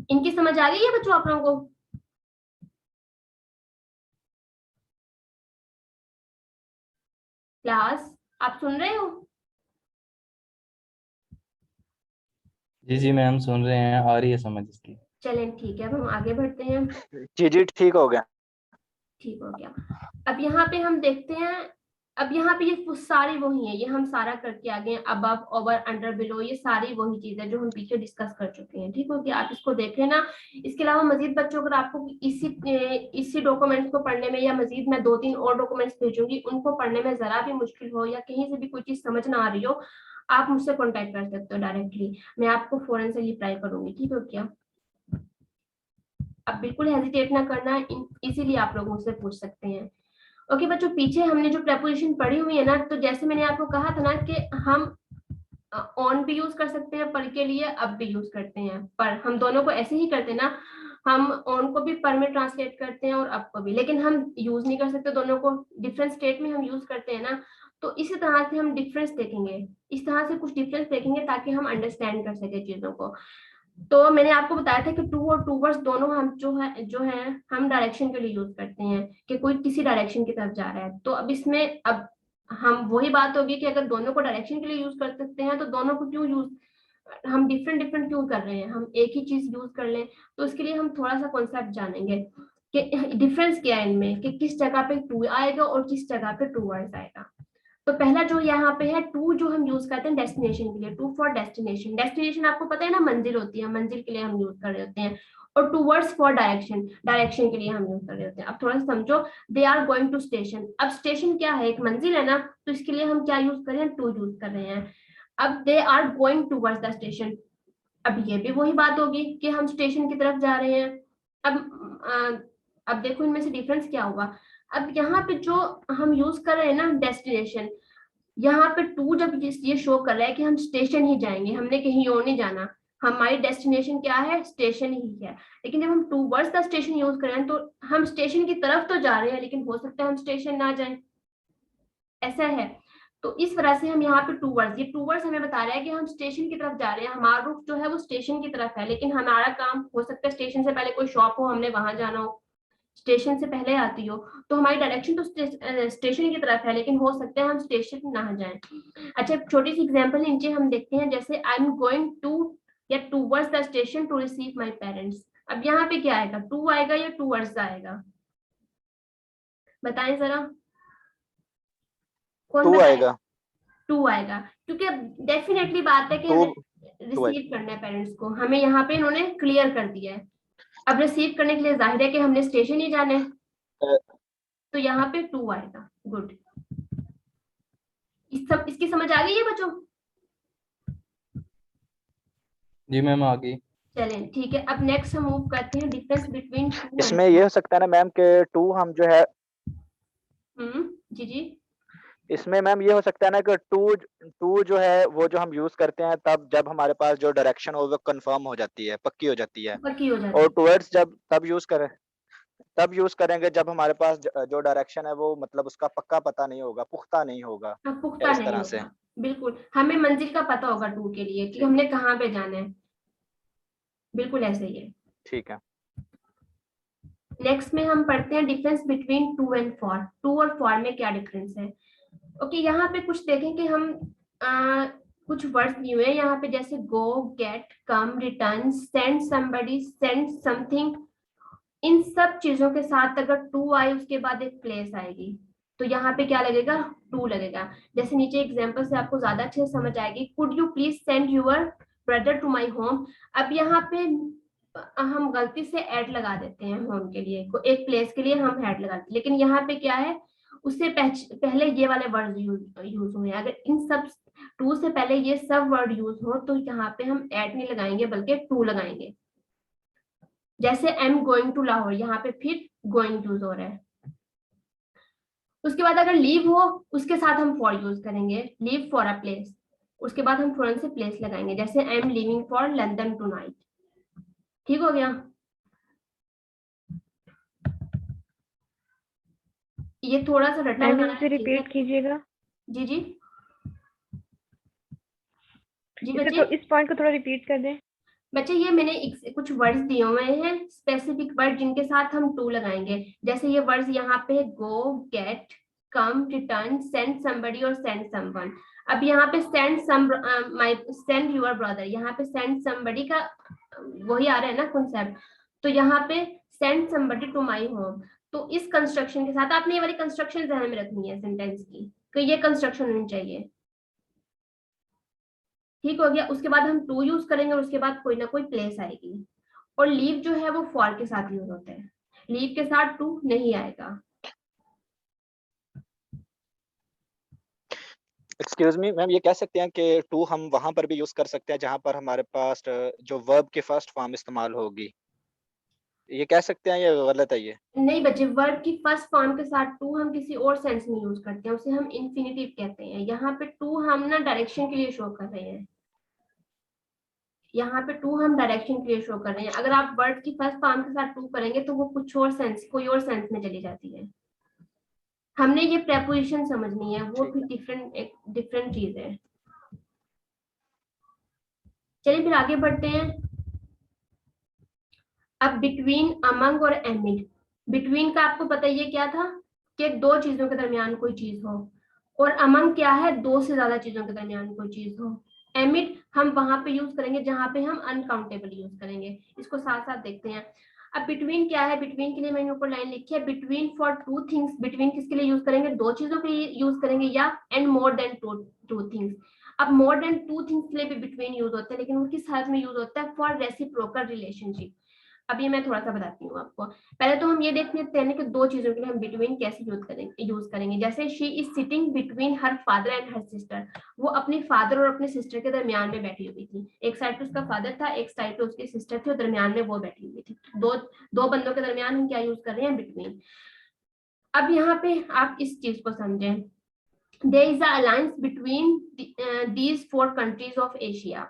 A: इनकी समझ आ गई है बच्चों आप लोगों को। क्लास, आप सुन रहे हो।
C: जी जी मैम सुन रहे हैं, आ रही है समझ इसकी।
A: चलें ठीक है, अब हम आगे बढ़ते हैं।
B: जी ठीक हो गया।
A: ठीक हो गया। अब यहाँ पे हम देखते हैं, अब यहाँ पे ये सारी वही है, ये हम सारा करके आ गए हैं, अबव, ओवर, अंडर, बिलो, ये सारी वही चीज है जो हम पीछे डिस्कस कर चुके हैं, ठीक हो गया। आप इसको देख लेना। इसके अलावा मजीद बच्चों, अगर आपको इसी डॉक्यूमेंट्स को पढ़ने में, या मजीद मैं 2-3 और डॉक्यूमेंट्स भेजूंगी, उनको पढ़ने में जरा भी मुश्किल हो या कहीं से भी कोई चीज समझ ना आ रही हो, आप मुझसे कॉन्टेक्ट कर सकते हो डायरेक्टली, मैं आपको फौरन से रिप्लाई करूंगी, ठीक हो क्या। अब बिल्कुल हेजिटेट ना करना, इसीलिए आप लोग मुझसे पूछ सकते हैं। ओके बच्चों, पीछे हमने जो प्रेपोजिशन पढ़ी हुई है ना, तो जैसे मैंने आपको कहा था ना कि हम ऑन भी यूज कर सकते हैं पर के लिए, अब भी यूज करते हैं पर, हम दोनों को ऐसे ही करते हैं ना, हम ऑन को भी पर में ट्रांसलेट करते हैं और अब को भी, लेकिन हम यूज नहीं कर सकते दोनों को, डिफरेंट स्टेट में हम यूज करते हैं ना। तो इसी तरह से हम डिफरेंस देखेंगे, इस तरह से कुछ डिफरेंस देखेंगे ताकि हम अंडरस्टैंड कर सके चीजों को। तो मैंने आपको बताया था कि टू और टूवर्ड्स दोनों हम जो है हम डायरेक्शन के लिए यूज करते हैं, कि कोई किसी डायरेक्शन की तरफ जा रहा है। तो अब इसमें, अब हम वही बात होगी कि अगर दोनों को डायरेक्शन के लिए यूज कर सकते हैं तो दोनों को क्यों यूज, हम डिफरेंट डिफरेंट क्यों कर रहे हैं, हम एक ही चीज यूज कर लें। तो इसके लिए हम थोड़ा सा कॉन्सेप्ट जानेंगे कि डिफरेंस क्या है इनमें, कि किस जगह पे टू आएगा और किस जगह पे टूवर्ड्स आएगा। तो पहला जो यहाँ पे है टू, जो हम यूज करते हैं डेस्टिनेशन के लिए, टू फॉर डेस्टिनेशन। डेस्टिनेशन आपको पता है ना, मंजिल होती है, मंजिल के लिए हम यूज कर रहे होते हैं। और टूवर्ड्स फॉर डायरेक्शन, डायरेक्शन के लिए हम यूज कर रहे होते हैं। अब थोड़ा सा समझो, they are going to station. अब स्टेशन क्या है, एक मंजिल है ना, तो इसके लिए हम क्या यूज कर रहे हैं, टू यूज कर रहे हैं। अब they are going towards the station, अब ये भी वही बात होगी कि हम स्टेशन की तरफ जा रहे हैं। अब देखो इनमें से डिफरेंस क्या हुआ। अब यहाँ पे जो हम यूज कर रहे हैं ना डेस्टिनेशन, यहाँ पे टू जब ये शो कर रहा है कि हम स्टेशन ही जाएंगे, हमने कहीं और नहीं जाना, हमारी डेस्टिनेशन क्या है, स्टेशन ही है। लेकिन जब हम टूवर्ड्स द स्टेशन यूज कर रहे हैं तो हम स्टेशन की तरफ तो जा रहे हैं, लेकिन हो सकता है हम स्टेशन ना जाएं, ऐसा है। तो इस वजह से हम यहाँ पे टूवर्ड्स, ये टूवर्ड्स हमें बता रहा है कि हम स्टेशन की तरफ जा रहे हैं, हमारा रुख जो है वो स्टेशन की तरफ है। लेकिन हमारा काम हो सकता है स्टेशन से पहले कोई शॉप हो, हमने वहां जाना हो, स्टेशन से पहले आती हो, तो हमारी डायरेक्शन तो स्टेशन की तरफ है, लेकिन हो सकता है हम स्टेशन ना जाएं। अच्छा, छोटी सी एग्जांपल नीचे हम देखते हैं, जैसे आई एम गोइंग टू या towards the station to receive my parents. अब यहाँ पे क्या आएगा, टू आएगा या टूवर्ड्स आएगा, बताएं जरा, कौन
B: टू
A: बताएगा?
B: आएगा।
A: टू आएगा, क्योंकि डेफिनेटली बात है कि
B: टू
A: हमें रिसीव करना है पेरेंट्स को, हमें यहाँ पे इन्होंने क्लियर कर दिया है। अब रिसीव करने के लिए जाहिर है कि हमने स्टेशन ही जाना है, तो यहाँ पे टू आएगा। गुड, इसकी समझ आ गई है बच्चों?
C: जी मैम आ गई।
A: चलें ठीक है, अब नेक्स्ट हम मूव करते हैं डिफरेंस बिटवीन टू एंड
B: इसमें ये हो सकता है ना मैम कि टू हम जो है,
A: जी जी,
B: इसमें मैम ये हो सकता है ना कि टू टू जो है वो जो हम यूज करते हैं तब जब हमारे पास जो डायरेक्शन हो वो कंफर्म हो जाती है, पक्की हो जाती है।
A: पक्की हो जाती
B: और
A: है।
B: टुवर्ड्स जब तब यूज करेंगे जब हमारे पास जो डायरेक्शन है वो मतलब उसका पक्का पता नहीं होगा, पुख्ता नहीं होगा,
A: अब
B: या
A: पुख्ता
B: इस
A: नहीं
B: तरह से।
A: होगा, बिल्कुल हमें मंजिल का पता होगा टू के लिए कि
B: ठीक
A: हमने कहाँ पे जाना है, बिल्कुल ऐसे ही है।
B: ठीक है।
A: नेक्स्ट में हम पढ़ते हैं difference between to and for. To और फॉर में क्या डिफरेंस है? ओके, यहाँ पे कुछ देखें कि हम कुछ वर्ड्स दिए हुए हैं यहाँ पे, जैसे go, get, come, return, send somebody, send something. इन सब चीजों के साथ अगर टू आए उसके बाद एक प्लेस आएगी, तो यहाँ पे क्या लगेगा, टू लगेगा। जैसे नीचे एग्जांपल से आपको ज्यादा अच्छे से समझ आएगी। Could you please send your brother to my home. अब यहाँ पे हम गलती से ऐड लगा देते हैं होम के लिए, एक प्लेस के लिए हम ऐड लगाते हैं, लेकिन यहाँ पे क्या है, उससे पहले ये वाले वर्ड यूज हुए हैं। अगर इन सब टू से पहले ये सब वर्ड यूज हो तो यहाँ पे हम ऐड नहीं लगाएंगे बल्कि टू लगाएंगे। जैसे I am going to Lahore, यहाँ पे फिर गोइंग यूज हो रहा है। उसके बाद अगर लीव हो उसके साथ हम फॉर यूज करेंगे, लीव फॉर अ प्लेस, उसके बाद हम फौरन से प्लेस लगाएंगे, जैसे I am leaving for London tonight. ठीक हो गया? ये थोड़ा सा रटना
D: मैम
A: बनाना
D: इसे रिपीट कीजिएगा।
A: जी जी जी
D: इसे
A: बच्चे,
D: तो इस पॉइंट को थोड़ा रिपीट कर दें।
A: बच्चे ये मैंने कुछ वर्ड्स दिए हुए हैं, स्पेसिफिक वर्ड जिनके साथ हम टू लगाएंगे। जैसे ये वर्ड्स यहाँ पे गो, get, come, return, send somebody और सेंड समवन। अब यहाँ पे सेंड योर ब्रदर, यहाँ पे सेंड समबडी का वही आ रहा है ना कॉन्सेप्ट, तो यहाँ पे send somebody to my home. तो इस कंस्ट्रक्शन के साथ आपने ये वाली कंस्ट्रक्शन ध्यान में रखनी है सेंटेंस की, तो ये कंस्ट्रक्शन होनी चाहिए। ठीक हो गया? उसके बाद हम टू यूज करेंगे और उसके बाद कोई ना कोई प्लेस आएगी। और लीव जो है वो फॉर के साथ यूज होता है, लीव के साथ टू नहीं आएगा।
B: एक्सक्यूज मी मैम, ये कह सकते हैं कि टू हम वहां पर भी यूज कर सकते हैं जहां पर हमारे पास जो वर्ब की फर्स्ट फॉर्म इस्तेमाल होगी, ये कह सकते हैं, ये गलत है ये?
A: नहीं बच्चे, वर्ब की फर्स्ट फॉर्म के साथ टू हम किसी और सेंस में यूज करते हैं, उसे हम इंफिनिटिव कहते हैं। यहाँ पे टू हम ना डायरेक्शन के लिए शो कर रहे हैं, यहाँ पे टू हम डायरेक्शन के लिए शो कर रहे हैं। अगर आप वर्ड की फर्स्ट फॉर्म के साथ टू करेंगे तो वो कुछ और सेंस, कोई और सेंस में चली जाती है। हमने ये प्रेपोजिशन समझनी है, वो फिर एक डिफरेंट चीज है। चलिए फिर आगे बढ़ते हैं। अब बिटवीन, अमंग और एमिड। बिटवीन का आपको पता ये क्या था कि दो चीजों के दरमियान कोई चीज हो, और अमंग क्या है, दो से ज्यादा चीजों के दरमियान कोई चीज हो। एमिड हम वहां पे यूज करेंगे जहां पे हम अनकाउंटेबल यूज करेंगे। इसको साथ साथ देखते हैं। अब बिटवीन क्या है, बिटवीन के लिए मैंने ऊपर लाइन लिखी है, between for two things, between किसके लिए यूज करेंगे, दो चीजों के लिए यूज करेंगे, या and more than two things. अब मोर देन टू थिंग्स के लिए भी बिटवीन यूज होता है, लेकिन वो किस हालत में यूज होता है, फॉर रेसिप्रोकल रिलेशनशिप। अब ये मैं थोड़ा सा बताती हूँ आपको। पहले तो हम ये देख लेते हैं कि दो चीजों के लिए हम बिटवीन कैसे यूज करेंगे। जैसे she is sitting between her father and her sister, वो अपने फादर और अपने सिस्टर के दरमियान में बैठी हुई थी। एक साइड पे उसका फादर था, एक साइड पे उसकी सिस्टर थी, और दरमियान में वो बैठी हुई थी। दो बंदों के दरमियान हम क्या यूज कर रहे हैं, बिटवीन। अब यहाँ पे आप इस चीज को समझें, there is an alliance between these four countries of Asia.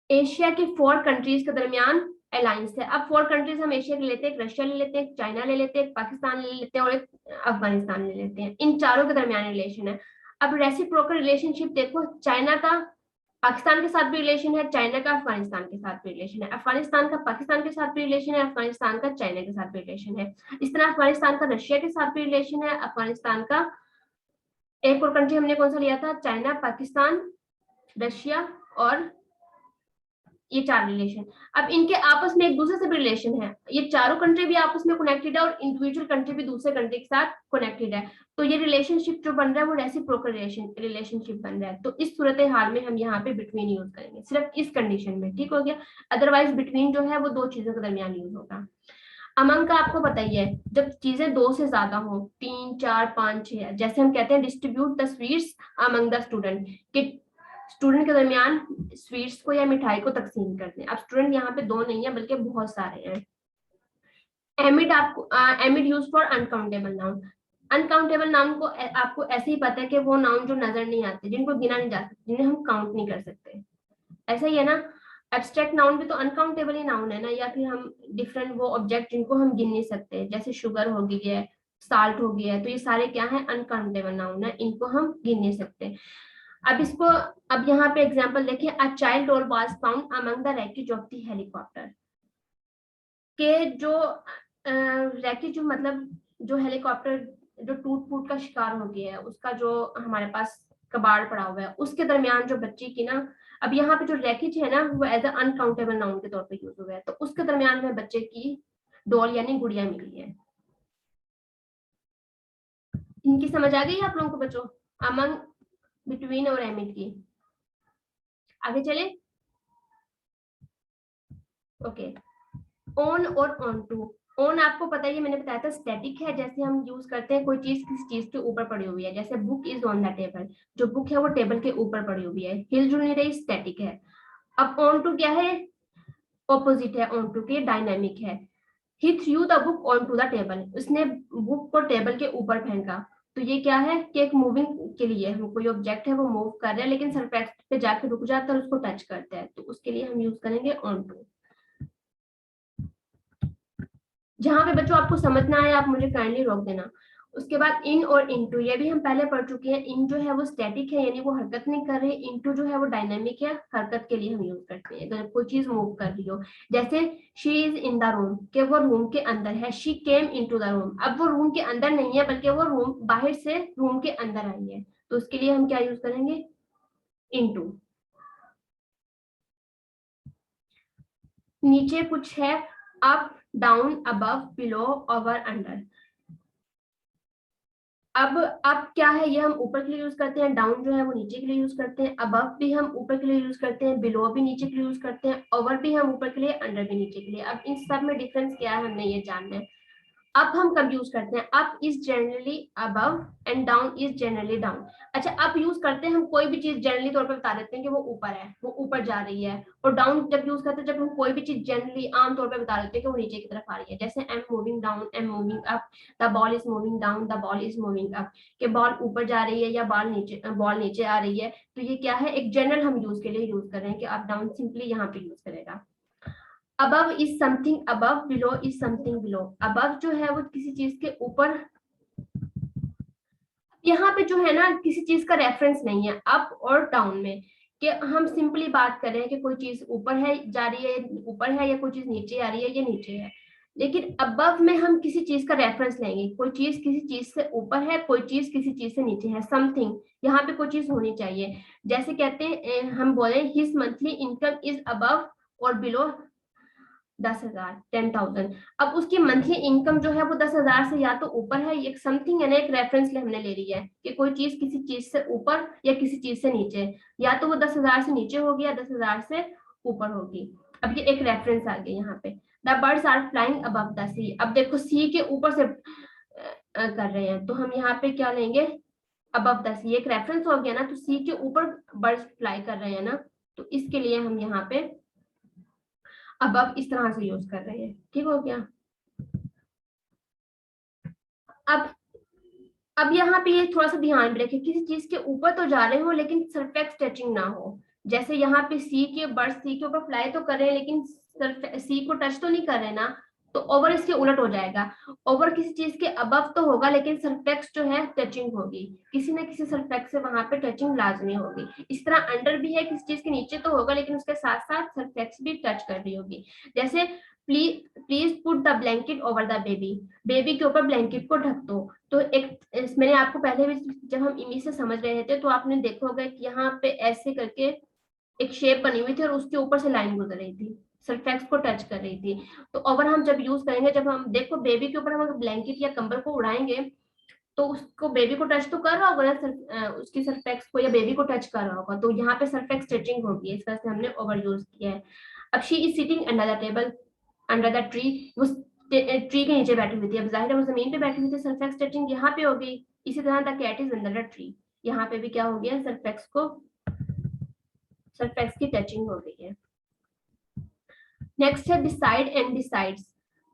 A: Asia के 4 कंट्रीज के दरमियान अलायंस है। अब 4 कंट्रीज हम एशिया के लेते हैं, एक रशिया ले लेते हैं, एक चाइना ले लेते हैं, एक पाकिस्तान ले लेते हैं, और एक अफगानिस्तान ले लेते हैं। इन चारों के दरमियान रिलेशन है। अब रेसिप्रोकल रिलेशनशिप देखो, चाइना का पाकिस्तान के साथ भी रिलेशन है, चाइना का अफगानिस्तान के साथ भी रिलेशन है, अफगानिस्तान का पाकिस्तान के साथ भी रिलेशन है, अफगानिस्तान का चाइना के साथ भी रिलेशन है। इस तरह अफगानिस्तान का रशिया के साथ भी रिलेशन है, अफगानिस्तान का एक और कंट्री हमने कौन सा लिया था, चाइना, पाकिस्तान, रशिया और ये 4 रिलेशन। अब इनके आपस में एक दूसरे से भी रिलेशन है, ये चारों कंट्री भी आपस में कनेक्टेड है, और इंडिविजुअल कंट्री भी दूसरे कंट्री के साथ कनेक्टेड है। तो ये रिलेशनशिप जो बन रहा है वो रेसिप्रोकल रिलेशनशिप बन रहा है। तो इस सूरत हाल में हम यहाँ पे बिटवीन यूज करेंगे, सिर्फ इस कंडीशन में, ठीक हो गया। अदरवाइज बिटवीन जो है वो दो चीजों के दरमियान यूज होगा। अमंग का आपको पता ही है, जब चीजें 2 से ज्यादा हो, 3, 4, 5, 6, जैसे हम कहते हैं distribute the sweets among the student, कि स्टूडेंट के दरमियान स्वीट्स को या मिठाई को तकसीम करते हैं। अब स्टूडेंट यहाँ पे 2 नहीं है बल्कि बहुत सारे हैं। एमिड आपको एमिड use for uncountable noun. Uncountable noun को आपको ऐसे ही पता है कि वो नाउन जो नजर नहीं आते, जिनको गिना नहीं जा सकते, जिन्हें हम काउंट नहीं कर सकते, ऐसा ही है ना। एब्स्ट्रैक्ट नाउन भी तो अनकाउंटेबल ही नाउन है ना, या फिर हम डिफरेंट वो ऑब्जेक्ट जिनको हम गिन नहीं सकते, जैसे शुगर हो गई है, साल्ट हो गया है, तो ये सारे क्या है, अनकाउंटेबल नाउन है, इनको हम गिन नहीं सकते। अब यहाँ पे एग्जांपल देखिए, a child doll was found among the wreckage of the helicopter, के जो रैकेज जो मतलब जो हेलीकॉप्टर जो टूट फूट का शिकार हो गया है, उसका जो हमारे पास कबाड़ पड़ा हुआ है, उसके दरमियान जो बच्ची की ना, अब यहाँ पे जो रैकेज है ना वो एज अ अनकाउंटेबल नाउन के तौर पे यूज हुआ है, तो उसके दरमियान में बच्चे की डॉल यानी गुड़िया मिली है। इनकी समझ आ गई आप लोगों को बच्चों, अमंग, बिटवीन और एमिड की। आगे चले, ओके। ऑन और ऑन टू। ऑन आपको पता ही है, मैंने बताया था स्टैटिक है, जैसे हम यूज करते हैं कोई चीज किसी चीज के ऊपर पड़ी हुई है, जैसे book is on the table, जो बुक है वो टेबल के ऊपर पड़ी हुई है। हिल जुल नहीं रही, स्टैटिक है। अब ऑन टू क्या है, ऑपोजिट है ऑन टू के, डायनामिक है। He threw the book on to the table, उसने बुक को टेबल के ऊपर फेंका, तो ये क्या है कि एक मूविंग के लिए हम कोई ऑब्जेक्ट है वो मूव कर रहा है, लेकिन सरफेस पे जाके रुक जाता है और उसको टच करता है, तो उसके लिए हम यूज करेंगे ऑन टू। जहां पे बच्चों आपको समझ ना आए आप मुझे काइंडली रोक देना। उसके बाद इन और इनटू, ये भी हम पहले पढ़ चुके हैं। इन जो है वो स्टैटिक है यानी वो हरकत नहीं कर रहे, इनटू जो है वो डायनामिक है, हरकत के लिए हम यूज करते हैं अगर कोई चीज मूव कर रही हो। जैसे she is in the room, के वो रूम के अंदर है, she came into the room, अब वो रूम के अंदर नहीं है बल्कि वो रूम बाहर से रूम के अंदर आई है, तो उसके लिए हम क्या यूज करेंगे, इनटू। नीचे कुछ है, up, down, above, below, over, under. अब क्या है, ये हम ऊपर के लिए यूज करते हैं, डाउन जो है वो नीचे के लिए यूज करते हैं, अबव भी हम ऊपर के लिए यूज करते हैं, बिलो भी नीचे के लिए यूज करते हैं, ओवर भी हम ऊपर के लिए, अंडर भी नीचे के लिए। अब इन सब में डिफरेंस क्या है हमने ये जानना है। अप हम कब यूज करते हैं, up is generally above and down is generally down. अच्छा, अप यूज करते हैं हम कोई भी चीज जनरली तौर पे बता देते हैं कि वो ऊपर है, वो ऊपर जा रही है, और डाउन जब यूज करते हैं जब हम कोई भी चीज जनरली आम तौर पे बता देते हैं कि वो नीचे की तरफ आ रही है। जैसे I am moving down, I am moving up, the ball is moving down, the ball is moving up, कि बॉल ऊपर जा रही है या बॉल नीचे आ रही है। तो ये क्या है, एक जनरल हम यूज के लिए यूज कर रहे हैं कि अप डाउन सिंपली यहाँ पे यूज करेगा। above is something above, below is something below। above जो है वो किसी चीज के ऊपर, यहाँ पे जो है ना किसी चीज का रेफरेंस नहीं है अप और डाउन में, कि हम सिंपली बात कर रहे हैं कि कोई चीज ऊपर है जा रही है, ऊपर है, या कोई चीज नीचे आ रही है या नीचे है। लेकिन अबव में हम किसी चीज का रेफरेंस लेंगे, कोई चीज किसी चीज से ऊपर है, कोई चीज किसी चीज से नीचे है, समथिंग, यहाँ पे कोई चीज होनी चाहिए। जैसे कहते हैं हम बोले his monthly income is above और बिलो 10,000 10,000। अब उसकी मंथली इनकम जो है वो 10,000 से या तो ऊपर है, एक समथिंग है ना, एक रेफरेंस हमने ले लिया है कि कोई चीज किसी चीज से ऊपर या किसी चीज से नीचे, या तो वो 10,000 से नीचे होगी या 10,000 से ऊपर होगी। अब ये एक रेफरेंस आ गया यहाँ पे। The birds are flying above the sea. अब देखो सी के ऊपर से कर रहे हैं तो हम यहाँ पे क्या लेंगे, अबव द सी। एक रेफरेंस हो गया ना, तो सी के ऊपर बर्ड्स फ्लाई कर रहे हैं ना, तो इसके लिए हम यहाँ पे अबव इस तरह से यूज कर रहे हैं। ठीक हो गया। अब यहाँ पे ये थोड़ा सा ध्यान में रखें, किसी चीज के ऊपर तो जा रहे हो लेकिन सरफेक्स टचिंग ना हो। जैसे यहाँ पे सी के बर्ड सी के ऊपर फ्लाई तो कर रहे हैं लेकिन सी को टच तो नहीं कर रहे ना, तो ओवर इसके उलट हो जाएगा। ओवर किसी चीज के अबव तो होगा लेकिन सरफेक्स जो है टचिंग होगी, किसी ना किसी सरफेक्स से वहां पे टचिंग लाजमी होगी। इस तरह अंडर भी है, किसी चीज के नीचे तो होगा लेकिन उसके साथ साथ सरफेक्स भी टच कर रही होगी। जैसे please put the blanket over the baby, baby के ऊपर ब्लैंकेट को ढक दो। तो एक मैंने आपको पहले भी जब हम इमेज से समझ रहे थे तो आपने देखा होगा कि यहाँ पे ऐसे करके एक शेप बनी हुई थी और उसके ऊपर से लाइन गुजर रही थी, सरफेक्स को टच कर रही थी। तो ओवर हम जब यूज करेंगे, जब हम देखो बेबी के ऊपर हम ब्लैंकेट या कंबल को उड़ाएंगे तो उसको बेबी को टच तो कर रहा होगा ना, उसकी सरफेक्स को या बेबी को टच कर रहा होगा, तो यहाँ पे सरफेक्स टचिंग होगी। इस तरह से हमने ओवर यूज किया है। अब she is sitting under the table under the tree, वो ट्री के नीचे बैठी हुई थी। अब जाहिर है वो जमीन पे बैठी हुई थी, सरफेक्स टचिंग यहाँ पे हो गई। इसी तरह the cat is under the tree, यहाँ पे भी क्या हो गया, सरफेक्स की टचिंग हो गई है। नेक्स्ट है बिसाइड एंड बिसाइड्स।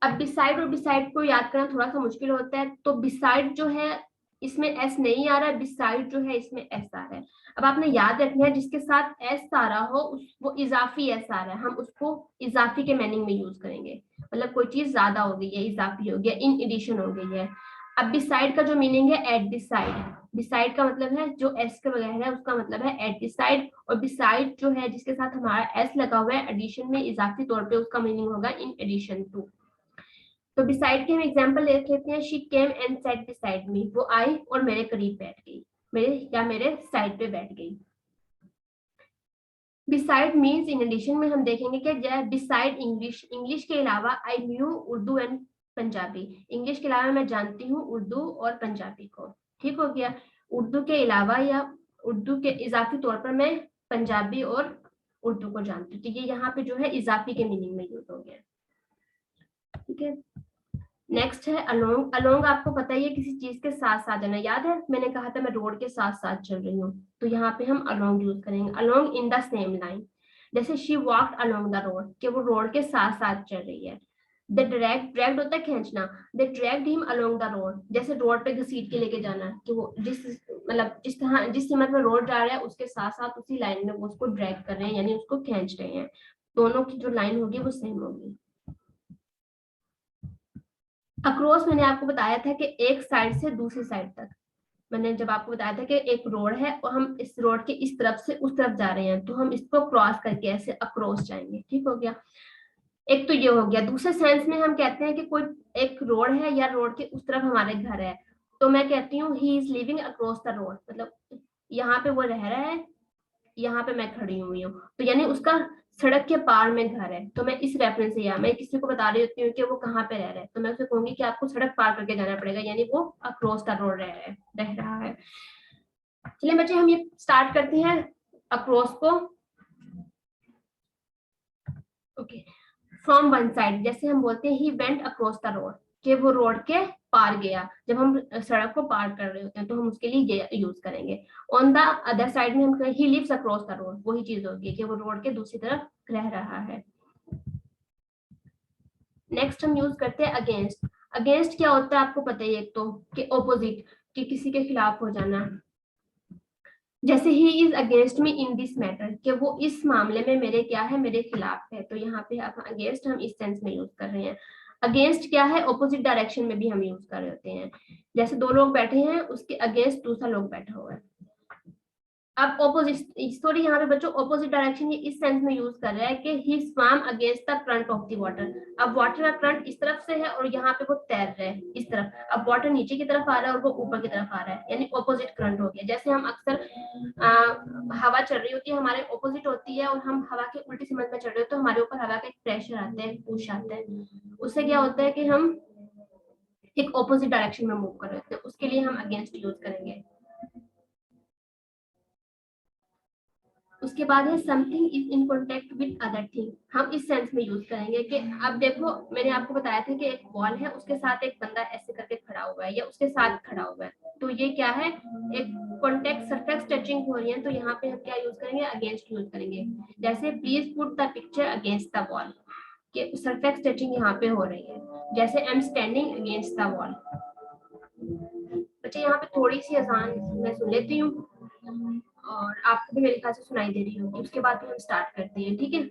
A: अब बिसाइड और बिसाइड को याद करना थोड़ा सा मुश्किल होता है, तो बिसाइड जो है इसमें एस नहीं आ रहा है, बिसाइड जो है इसमें एस आ रहा है। अब आपने याद रखना है जिसके साथ एस आ रहा हो वो इजाफी एस आ रहा है, हम उसको इजाफी के मीनिंग में यूज करेंगे। मतलब कोई चीज ज्यादा हो गई है, इजाफी हो गया, इन एडिशन हो गई है। अब बिसाइड का जो मीनिंग है एट दिस साइड, बिसाइड का मतलब है जो एस के बगैर है उसका मतलब है एट दिस साइड, और बिसाइड जो है जिसके साथ हमारा एस लगा हुआ है एडिशन में इजाफी तौर पे, उसका मीनिंग होगा इन एडिशन टू। तो बिसाइड के हम एग्जांपल देख लेते हैं। She came and set beside me, वो आई और मेरे करीब बैठ गई, मेरे साइड पे बैठ गई। बिसाइड मीन्स इन एडिशन में हम देखेंगे कि बिसाइड इंग्लिश के अलावा I knew Urdu and Punjabi, English के अलावा मैं जानती हूँ उर्दू और पंजाबी को। ठीक हो गया। उर्दू के अलावा या उर्दू के इजाफी तौर पर मैं पंजाबी और उर्दू को जानती हूँ, तो ये यहाँ पे जो है इजाफी के मीनिंग में यूज हो गया। ठीक है। नेक्स्ट है अलोंग। अलोंग आपको पता ही है किसी चीज के साथ साथ जाना। याद है मैंने कहा था मैं रोड के साथ साथ चल रही हूँ, तो यहाँ पे हम अलोंग यूज करेंगे। Along in the same line, जैसे she walked along the road, कि वो रोड के साथ साथ चल रही है। द ड्रैग्ड होता है खींचना, the dragged him along the road, जैसे रोड पे घसीट के लेके जाना, कि वो जिस सीमत में रोड जा रहा है उसके साथ साथ उसी लाइन में वो उसको ड्रैग कर रहे हैं, यानी उसको खींच रहे हैं। दोनों की जो लाइन होगी वो सेम होगी। अक्रॉस मैंने आपको बताया था कि एक साइड से दूसरी साइड तक, मैंने जब आपको बताया था कि एक रोड है और हम इस रोड के इस तरफ से उस तरफ जा रहे हैं, तो हम इसको क्रॉस करके ऐसे अक्रॉस जाएंगे। ठीक हो गया। एक तो ये हो गया। दूसरे सेंस में हम कहते हैं कि कोई एक रोड है या रोड के उस तरफ हमारे घर है, तो मैं कहती हूँ he is living across the road, मतलब यहाँ पे वो रह रहा है, यहाँ पे मैं खड़ी हुई हूँ, तो यानी उसका सड़क के पार में घर है। तो मैं इस रेफरेंस से, या मैं किसी को बता रही होती हूँ कि वो कहाँ पे रह रहा है, तो मैं उसे कहूंगी कि आपको सड़क पार करके जाना पड़ेगा, यानी वो अक्रॉस द रोड रह रहा है। चलिए बच्चे हम ये स्टार्ट करते हैं अक्रॉस को। ओके, फ्रॉम वन साइड, जैसे हम बोलते हैं he went across the road, कि वो रोड के पार गया। जब हम सड़क को पार कर रहे होते हैं तो हम उसके लिए यूज करेंगे। ऑन द अदर साइड में हम he lives across the road, वही चीज होगी कि वो रोड के दूसरी तरफ रह रहा है। नेक्स्ट हम यूज करते हैं अगेंस्ट। अगेंस्ट क्या होता है आपको पता ही, एक तो कि ऑपोजिट, कि किसी के खिलाफ हो जाना। जैसे he is against me in this matter, कि वो इस मामले में मेरे क्या है, मेरे खिलाफ है। तो यहाँ पे अगेंस्ट हम इस सेंस में यूज कर रहे हैं। अगेंस्ट क्या है, ऑपोजिट डायरेक्शन में भी हम यूज कर रहे होते हैं। जैसे दो लोग बैठे हैं, उसके अगेंस्ट दूसरा लोग बैठा हुआ है। अब ऑपोजिट, सॉरी यहाँ पे बच्चों ऑपोजिट डायरेक्शन ये इस सेंस में यूज कर रहा है कि he swam against the current of the water. अब वाटर का करंट इस तरफ से है और यहाँ पे वो तैर रहे हैं इस तरफ। अब वाटर नीचे की तरफ आ रहा है और वो ऊपर की तरफ आ रहा है, यानी ऑपोजिट करंट हो गया। जैसे हम अक्सर हवा चल रही होती है हमारे ऑपोजिट होती है और हम हवा के उल्टी समझ में चल रहे हो तो हमारे ऊपर हवा का एक प्रेशर आता है, पुश आता है। उससे क्या होता है कि हम एक ऑपोजिट डायरेक्शन में मूव कर रहे होते हैं, उसके लिए हम अगेंस्ट यूज करेंगे। उसके बाद है something is in contact with other thing. हम इस सेंस में यूज करेंगे कि अब देखो मैंने आपको बताया था कि एक वॉल है, उसके साथ एक बंदा ऐसे करके खड़ा हुआ है या उसके साथ खड़ा हुआ है, तो ये क्या है, एक कॉन्टेक्ट सरफेस टचिंग हो रही है, तो यहाँ पे हम क्या यूज करेंगे, अगेंस्ट यूज करेंगे। जैसे please put the picture against the wall, कि सरफेस टचिंग यहाँ पे हो रही है। जैसे I am standing against the wall. बच्चे यहाँ पे थोड़ी सी आसान मैं सुन लेती हूँ और आपको भी मेरे ख्याल से सुनाई दे रही होगी, उसके बाद हम स्टार्ट करते हैं, ठीक है।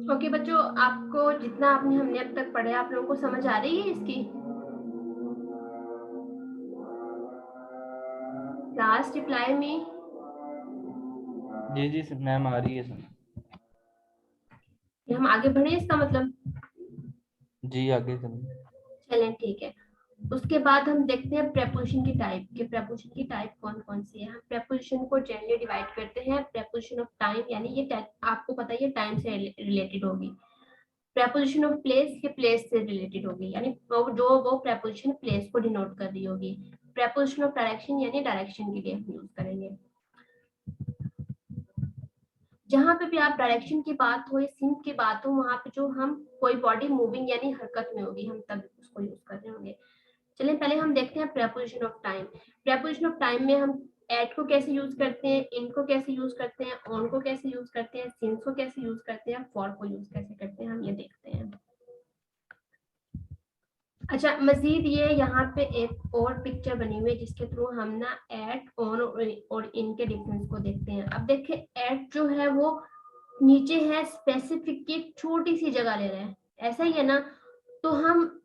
A: ओके बच्चों, आपको जितना आपने हमने अब तक पढ़ा आप लोगों को समझ आ रही है इसकी? लास्ट रिप्लाई में
C: जी जी मैम आ रही है सर।
A: हम आगे बढ़े इसका मतलब?
C: जी आगे चलिए।
A: चलें ठीक है। उसके बाद हम देखते हैं प्रेपोजिशन की टाइप के। प्रेपोजिशन की टाइप कौन कौन सी है? हम प्रेपोजिशन को जनरली डिवाइड करते हैं। प्रेपोजिशन ऑफ टाइम, यानी ये आपको पता है टाइम से रिलेटेड होगी। प्रेपोजिशन ऑफ प्लेस, ये प्लेस से रिलेटेड होगी, यानी वो प्रेपोजिशन प्लेस को डिनोट कर रही होगी। प्रेपोजिशन ऑफ डायरेक्शन, यानी डायरेक्शन के लिए हम यूज करेंगे। जहां पे भी आप डायरेक्शन की बात हो या सीन की बात हो, वहां पे जो हम कोई बॉडी मूविंग यानी हरकत में होगी, हम तब उसको यूज कर रहे होंगे। चलिए पहले हम देखते हैं preposition of time. Preposition of time में हम एट को कैसे यूज करते हैं, इन को कैसे यूज करते हैं, ऑन को कैसे यूज करते हैं, सिंस को कैसे यूज करते हैं, फॉर को यूज कैसे करते हैं, हम ये देखते हैं। अच्छा, मजीद ये यहाँ पे एक और पिक्चर बनी हुई है जिसके थ्रू हम ना एट, ऑन और इन के डिफरेंस को देखते हैं। अब देखिए एट जो है वो नीचे है, स्पेसिफिक की छोटी सी जगह ले रहे हैं, ऐसा ही है ना। तो हम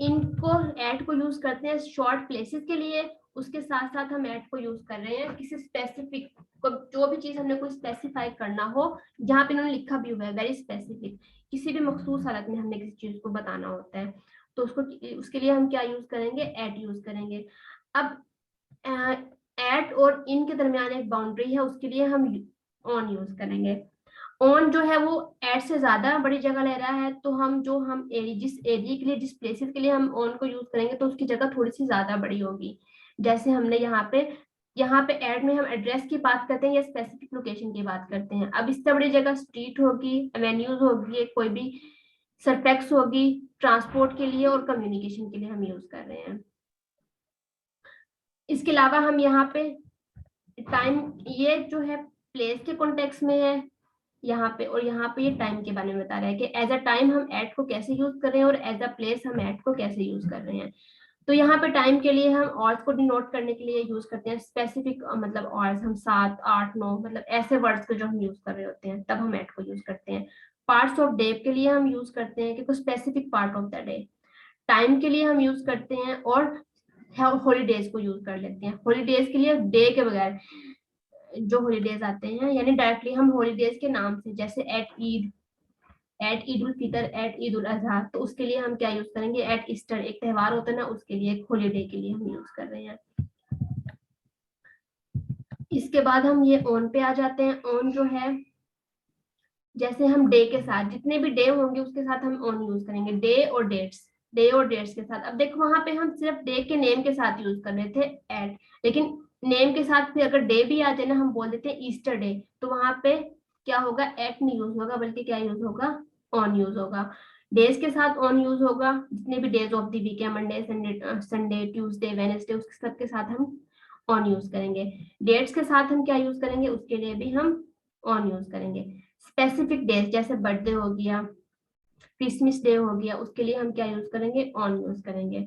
A: इनको ऐड को यूज करते हैं शॉर्ट प्लेसेस के लिए, उसके साथ साथ हम ऐड को यूज कर रहे हैं किसी स्पेसिफिक को, जो भी चीज हमने कोई स्पेसिफाई करना हो, जहाँ पे इन्होंने लिखा भी हुआ है वेरी स्पेसिफिक, किसी भी मखसूस हालत में हमने किसी चीज को बताना होता है, तो उसके लिए हम क्या यूज करेंगे, ऐड यूज करेंगे। अब ऐड और इन के दरमियान एक बाउंड्री है, उसके लिए हम ऑन यूज करेंगे। ऑन जो है वो एट से ज्यादा बड़ी जगह ले रहा है, तो हम जिस एरिया के लिए, जिस प्लेसेस के लिए हम ऑन को यूज करेंगे तो उसकी जगह थोड़ी सी ज्यादा बड़ी होगी। जैसे हमने यहाँ पे एड में हम एड्रेस की बात करते हैं या स्पेसिफिक लोकेशन की बात करते हैं। अब इससे बड़ी जगह स्ट्रीट होगी, एवेन्यूज होगी, कोई भी सरफेक्स होगी, ट्रांसपोर्ट के लिए और कम्युनिकेशन के लिए हम यूज कर रहे हैं। इसके अलावा हम यहाँ पे टाइम, ये जो है प्लेस के कॉन्टेक्स्ट में है यहाँ पे, और यहाँ पे ये टाइम के बारे में बता रहा है कि एज अ टाइम हम एट को कैसे यूज कर रहे हैं और एज अ प्लेस हम एट को कैसे यूज कर रहे हैं। तो यहाँ पे टाइम के लिए हम ऑर्स को डिनोट करने के लिए यूज करते हैं स्पेसिफिक, मतलब ऑर्स हम 7, 8, 9 मतलब ऐसे वर्ड्स को जो हम यूज कर रहे होते हैं तब हम एट को यूज करते हैं। पार्ट्स ऑफ डे के लिए हम यूज करते हैं कि कोई specific part of the day. Time के लिए हम यूज करते हैं और हॉलीडेज को यूज कर लेते हैं। हॉलीडेज के लिए डे के बगैर जो हॉलीडेज आते हैं, यानी डायरेक्टली हम हॉलीडेज के नाम से, जैसे at Eid, eight Eid ul Fitr, eight Eid ul Azha, तो उसके लिए हम क्या यूज करेंगे, एट ईस्टर, एक त्योहार होता है ना, उसके लिए, एक हॉलीडे के लिए हम यूज कर रहे हैं। इसके बाद हम ये ऑन पे आ जाते हैं। ऑन जो है, जैसे हम डे के साथ, जितने भी डे होंगे उसके साथ हम ऑन यूज करेंगे, डे और डेट्स के साथ। अब देखो वहां पे हम सिर्फ डे के नेम के साथ यूज कर रहे थे एट, लेकिन नेम के साथ फिर अगर डे भी आ जाए ना, हम बोल देते हैं ईस्टर डे, तो वहां पे क्या होगा, एट नहीं यूज होगा, बल्कि क्या यूज होगा, ऑन यूज होगा। डेज के साथ ऑन यूज होगा, जितने भी डेज ऑफ द वीक है, मंडे, संडे, ट्यूसडे, वेडनेसडे, उसके सबके साथ हम ऑन यूज करेंगे। डेट्स के साथ हम क्या यूज करेंगे, उसके लिए भी हम ऑन यूज करेंगे। स्पेसिफिक डेज जैसे बर्थडे हो गया, क्रिसमस डे हो गया, उसके लिए हम क्या यूज करेंगे, ऑन यूज करेंगे।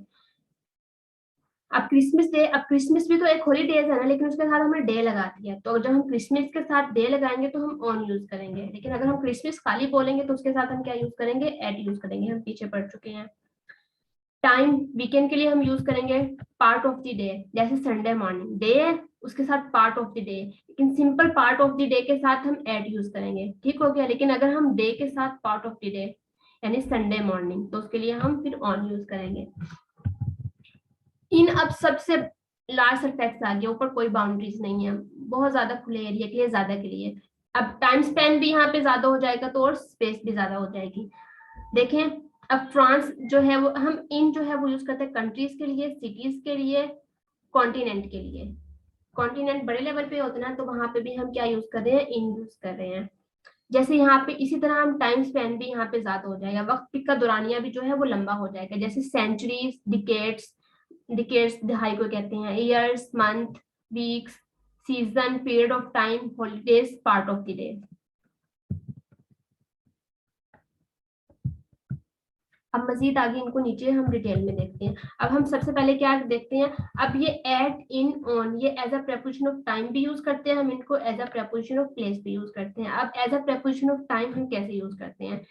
A: अब क्रिसमस भी तो एक हॉलीडे है ना, लेकिन उसके साथ हमने डे लगा दिया, तो जब हम क्रिसमस के साथ डे लगाएंगे तो हम ऑन यूज करेंगे। लेकिन अगर हम क्रिसमस खाली बोलेंगे तो उसके साथ हम क्या यूज करेंगे, एट यूज करेंगे, हम पीछे पड़ चुके हैं। टाइम, वीकेंड के लिए हम यूज करेंगे पार्ट ऑफ द डे, जैसे संडे मॉर्निंग डे है, उसके साथ पार्ट ऑफ द डे, लेकिन simple part of the day के साथ हम एट यूज करेंगे, ठीक हो गया। लेकिन अगर हम डे के साथ पार्ट ऑफ द डे यानी संडे मॉर्निंग, तो उसके लिए हम फिर ऑन यूज करेंगे। इन अब सबसे लार्ज सरफेक्स आ गया, ऊपर कोई बाउंड्रीज नहीं है, बहुत ज्यादा खुले एरिया के लिए, ज्यादा के लिए। अब टाइम स्पेन भी यहाँ पे ज्यादा हो जाएगा, तो और स्पेस भी ज्यादा हो जाएगी। देखें, अब फ्रांस जो है वो हम इन जो है वो यूज करते हैं कंट्रीज के लिए, सिटीज के लिए, कॉन्टिनेंट के लिए। कॉन्टिनेंट बड़े लेवल पे होते ना, तो वहां पे भी हम क्या यूज कर रहे हैं, इन यूज कर रहे हैं। जैसे यहाँ पे इसी तरह हम टाइम स्पेन भी यहाँ पे ज्यादा हो जाएगा, वक्त का दौरानिया भी जो है वो लंबा हो जाएगा। जैसे सेंचुरीज, डिकेड्स दहाई को कहते हैं, years, month, weeks, season, period of time, holidays, part of the day. अब मजीद आगे इनको नीचे हम डिटेल में देखते हैं। अब हम सबसे पहले क्या देखते हैं, अब ये एट, इन, ऑन, ये as a preposition of time भी यूज करते हैं हम इनको, as a preposition of place भी यूज करते हैं। अब as a preposition of time हम कैसे यूज करते हैं,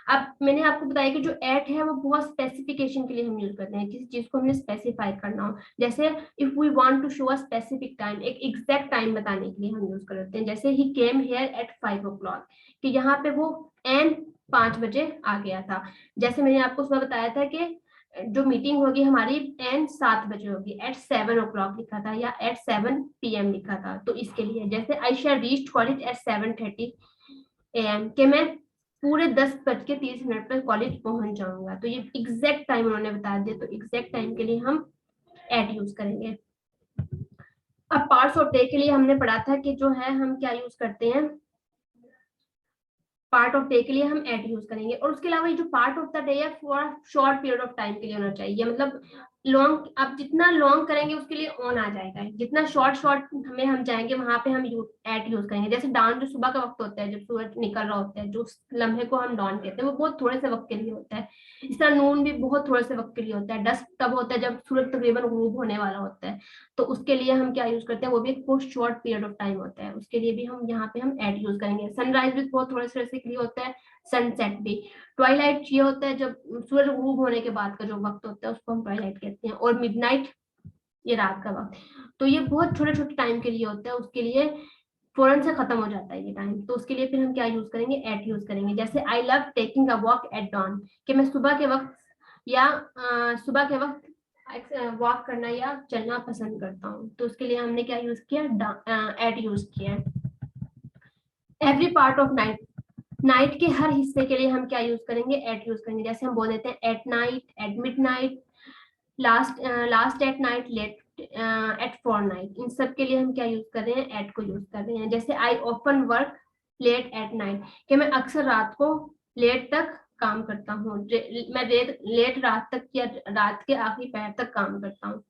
A: अब मैंने आपको बताया कि जो एट है वो बहुत स्पेसिफिकेशन के लिए हम यूज करते हैं, किसी चीज को हमने स्पेसिफाई करना हो। जैसे if we want to show a specific time, एक एग्जैक्ट टाइम बताने के लिए हम यूज करते हैं। जैसे he came here eight 5 o'clock, कि यहाँ पे वो एन 5 बजे आ गया था। जैसे मैंने आपको उसमें बताया था कि जो मीटिंग होगी हमारी एन 7 बजे होगी, एट 7 o'clock लिखा था या एट 7 PM लिखा था। तो इसके लिए जैसे आई शैल रीच कॉलेज एट 7:30 AM, कि मैं पूरे 10:30 पर कॉलेज पहुंच जाऊंगा। तो ये एग्जैक्ट टाइम उन्होंने बता दिया, तो एग्जैक्ट टाइम के लिए हम एट यूज करेंगे। अब पार्ट्स ऑफ डे के लिए हमने पढ़ा था कि जो है हम क्या यूज करते हैं, पार्ट ऑफ डे के लिए हम एट यूज करेंगे। और उसके अलावा ये जो पार्ट ऑफ द डे है for short period of time के लिए होना चाहिए, मतलब लॉन्ग, आप जितना लॉन्ग करेंगे उसके लिए ऑन आ जाएगा, जितना शॉर्ट हमें हम जाएंगे वहां पे हम एट यूज करेंगे। जैसे डाउन जो सुबह का वक्त होता है, जब सूरज निकल रहा होता है, जो लम्हे को हम डाउन कहते हैं, वो बहुत थोड़े से वक्त के लिए होता है। इस तरह नून भी बहुत थोड़े से वक्त के लिए होता है। डस्क तब होता है जब सूरज तकरीबन गुरूब होने वाला होता है, तो उसके लिए हम क्या यूज करते हैं, वो भी एक बहुत शॉर्ट पीरियड ऑफ टाइम होता है, उसके लिए भी हम यहाँ पे हम एट यूज करेंगे। सनराइज भी बहुत थोड़े से के लिए होता है, सनसेट भी। ट्वाइलाइट ये होता है जब सूरज गुरूब होने के बाद का जो वक्त होता है, उसको हम ट्वाइलाइट कहते हैं। और मिडनाइट ये रात का वक्त। तो ये बहुत छोटे छोटे टाइम के लिए होता है, उसके लिए फौरन से खत्म हो जाता है ये टाइम, तो उसके लिए फिर हम क्या यूज करेंगे, एट यूज करेंगे। जैसे I love taking a walk at dawn, कि मैं सुबह के वक्त या सुबह के वक्त वॉक करना या चलना पसंद करता हूँ, तो उसके लिए हमने क्या यूज किया, एट यूज किया। Every part of night, night के हर हिस्से के लिए हम क्या यूज करेंगे, एट यूज करेंगे। जैसे हम बोल देते हैं at night, at midnight, last at night, late at for night, इन सब के लिए हम क्या यूज कर रहे हैं, एट को यूज कर रहे हैं। जैसे I often work late at night, कि मैं अक्सर रात को लेट तक काम करता हूँ, मैं लेट रात तक या रात के आखिरी पहर तक काम करता हूँ।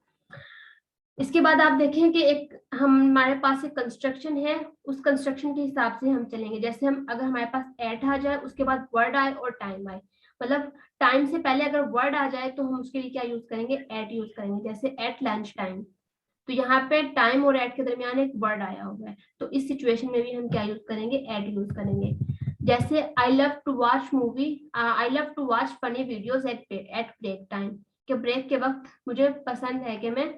A: इसके बाद आप देखें कि एक हमारे पास एक कंस्ट्रक्शन है, उस कंस्ट्रक्शन के हिसाब से हम चलेंगे। जैसे हम अगर हमारे पास एट आ जाए, उसके बाद वर्ड आए और टाइम आए, मतलब टाइम से पहले अगर वर्ड आ जाए तो हम उसके लिए क्या यूज करेंगे, एट यूज करेंगे। जैसे एट लंच टाइम, तो यहाँ पे टाइम और एट के दरमियान एक वर्ड आया हुआ है, तो इस सिचुएशन में भी हम क्या यूज करेंगे, एट यूज करेंगे। जैसे I love to watch movie, I love to watch funny videos at break time, कि ब्रेक के वक्त मुझे पसंद है कि मैं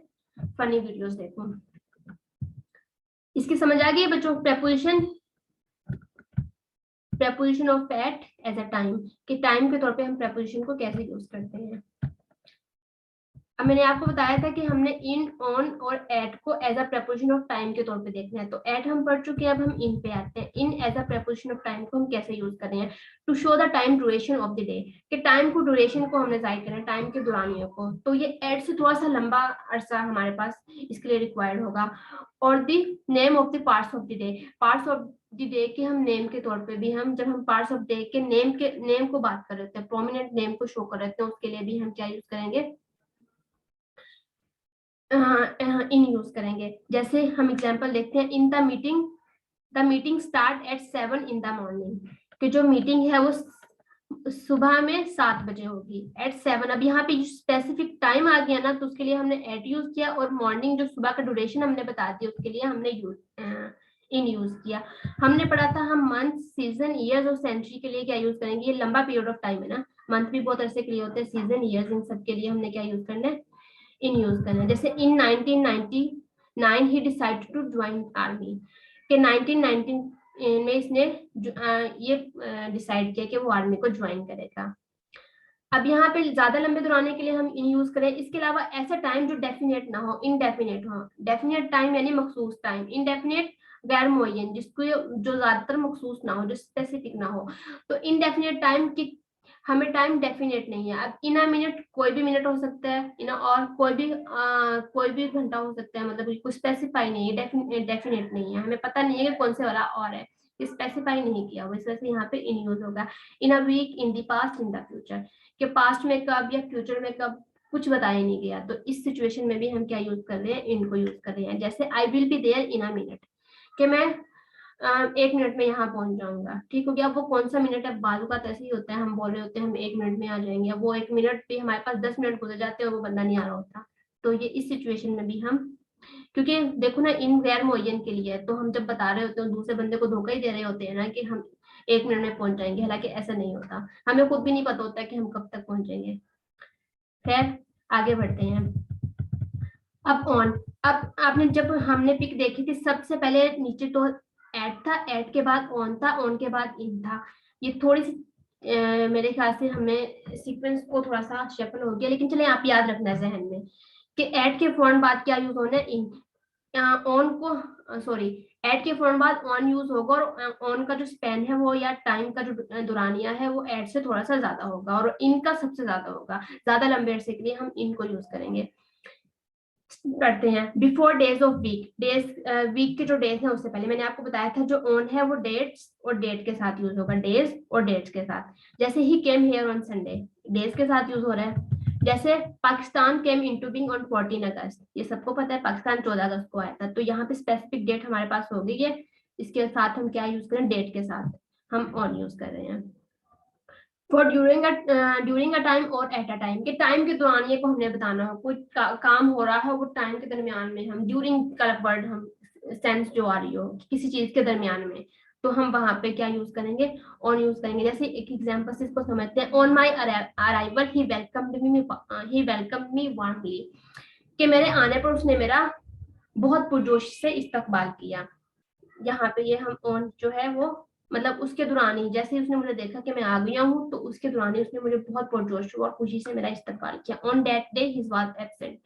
A: फनी वीडियोस देखूं। इसकी समझ आ गई बच्चों, preposition of at as a time, कि टाइम के तौर पे हम प्रेपोजिशन को कैसे यूज करते हैं। अब मैंने आपको बताया था कि हमने इन, ऑन और एट को as a preposition of time के तौर पे देखना है। तो एट हम पढ़ चुके हैं, अब हम इन पे आते हैं। In as a preposition of time को हम कैसे यूज कर रहे हैं, to show the time duration of the day, कि टाइम को, ड्यूरेशन को हमने जाहिर करना है, टाइम के दौरानियों को। तो ये एट से थोड़ा सा लंबा अरसा हमारे पास इसके लिए रिक्वायर्ड होगा। और the name of the parts of the day, parts of the day के हम नेम के तौर पे भी, हम जब हम पार्ट्स ऑफ डे के नेम को बात कर रहे थे, प्रोमिनेंट नेम को शो कर रहे थे, उसके लिए भी हम क्या यूज करेंगे, इन यूज करेंगे। जैसे हम एग्जांपल देखते हैं, in the meeting start at 7 in the morning, कि जो मीटिंग है वो सुबह में 7 बजे होगी, एट 7। अब यहाँ पे स्पेसिफिक टाइम आ गया ना, तो उसके लिए हमने एट यूज किया, और मॉर्निंग जो सुबह का ड्यूरेशन हमने बता दिया, उसके लिए हमने इन यूज किया। हमने पढ़ा था हम मंथ, सीजन, ईयर्स और सेंचुरी के लिए क्या यूज करेंगे, ये लंबा पीरियड ऑफ टाइम है ना, मंथ भी बहुत अरसे के लिए होते हैं, सीजन, ईयर्स, इन सब के लिए हमने क्या यूज करना है, इन यूज करना है। जैसे in 1999 he decided to join army, के 1919 में इसने ये डिसाइड किया कि वो आर्मी को ज्वाइन करेगा। अब यहाँ पे ज्यादा लंबे दौराने के लिए हम इन यूज करें। इसके अलावा ऐसा टाइम जो डेफिनेट ना हो, इनडेफिनेट हो। डेफिनेट टाइम यानी मखसूस टाइम, इनडेफिनेट गैर मुअय्यन, जिसको जो ज्यादातर मखसूस ना हो, जो स्पेसिफिक ना हो। तो इनडेफिनेट टाइम की हमें टाइम डेफिनेट नहीं है। अब इन अ मिनट कोई भी मिनट हो सकता है, इन और कोई भी घंटा हो सकता है, मतलब कुछ स्पेसिफाई नहीं है, डेफिनेट नहीं है, हमें पता नहीं है कि कौन से वाला और है, स्पेसिफाई नहीं किया हुआ, इस वजह से यहाँ पे इन यूज होगा। In a week, in the past, in the future, कि पास्ट में कब या फ्यूचर में कब कुछ बताया नहीं गया। तो इस सिचुएशन में भी हम क्या यूज कर रहे हैं, इनको यूज कर रहे हैं। जैसे I will be there in a minute, कि मैं 1 मिनट में यहाँ पहुंच जाऊंगा, ठीक हो गया। अब वो कौन सा मिनट है, बाजू का ऐसे ही होता है, हम बोल रहे होते हैं हम 1 मिनट में आ जाएंगे, अब वो 1 मिनट भी हमारे पास 10 मिनट गुजर जाते हैं और वो बंदा नहीं आ रहा होता। तो ये इस सिचुएशन में भी हम, क्योंकि देखो ना, इन गैर मुअय्यन के लिए है, तो हम जब बता रहे होते हैं दूसरे बंदे को धोखा ही दे रहे होते हैं ना, कि हम 1 मिनट में पहुंच जाएंगे, हालांकि ऐसा नहीं होता, हमें खुद भी नहीं पता होता कि हम कब तक पहुंचेंगे। खैर आगे बढ़ते हैं। अब ऑन, अब आपने जब हमने पिक देखी थी, सबसे पहले नीचे तो एट था, एट के बाद ऑन था, ऑन के बाद इन था। ये थोड़ी सी मेरे ख्याल से हमें सीक्वेंस को थोड़ा सा शफल हो गया, लेकिन चले आप याद रखना है जहन में कि एट के फौरन बाद क्या यूज होना है, इन। ऑन को सॉरी, एट के फौरन बाद ऑन यूज होगा, और ऑन का जो स्पैन है वो, या टाइम का जो दुरानिया है वो एट से थोड़ा सा ज्यादा होगा, और इनका सबसे ज्यादा होगा। ज्यादा लंबे अरसे के लिए हम इनको यूज करेंगे। करते हैं before days of week, days वीक के जो डेज हैं उससे पहले। मैंने आपको बताया था जो ऑन है वो डेट्स और डेट के साथ यूज होगा, डेज और डेट्स के साथ। जैसे he came here on Sunday, days के साथ यूज हो रहा है। जैसे Pakistan came into being on 14 August, ये सबको पता है पाकिस्तान 14 अगस्त को आया था, तो यहाँ पे स्पेसिफिक डेट हमारे पास हो गई है। इसके साथ हम क्या यूज करें, डेट के साथ हम ऑन यूज कर रहे हैं। फॉर ड्यूरिंग अ टाइम और एट अ टाइम, के टाइम के दौरान ये को हमने बताना हो, कोई काम हो रहा है वो टाइम के दरमियान में, हम ड्यूरिंग का वर्ड हम सेंस जो आ रही हो किसी चीज के दरमियान में, तो हम वहां पे क्या यूज करेंगे, ऑन यूज करेंगे। जैसे एक एग्जांपल से इसको समझते हैं। On my arrival he welcomed me warmly, कि मेरे आने पर उसने मेरा बहुत पुरजोश से इस्तकबाल किया। यहाँ पे ये हम ऑन जो है वो मतलब उसके दौरान ही जैसे ही उसने मुझे देखा कि मैं आ गया हूँ, तो उसके दौरान ही उसने मुझे बहुत पुरजोश और खुशी से मेरा इस्तकबाल किया। On that day he was absent,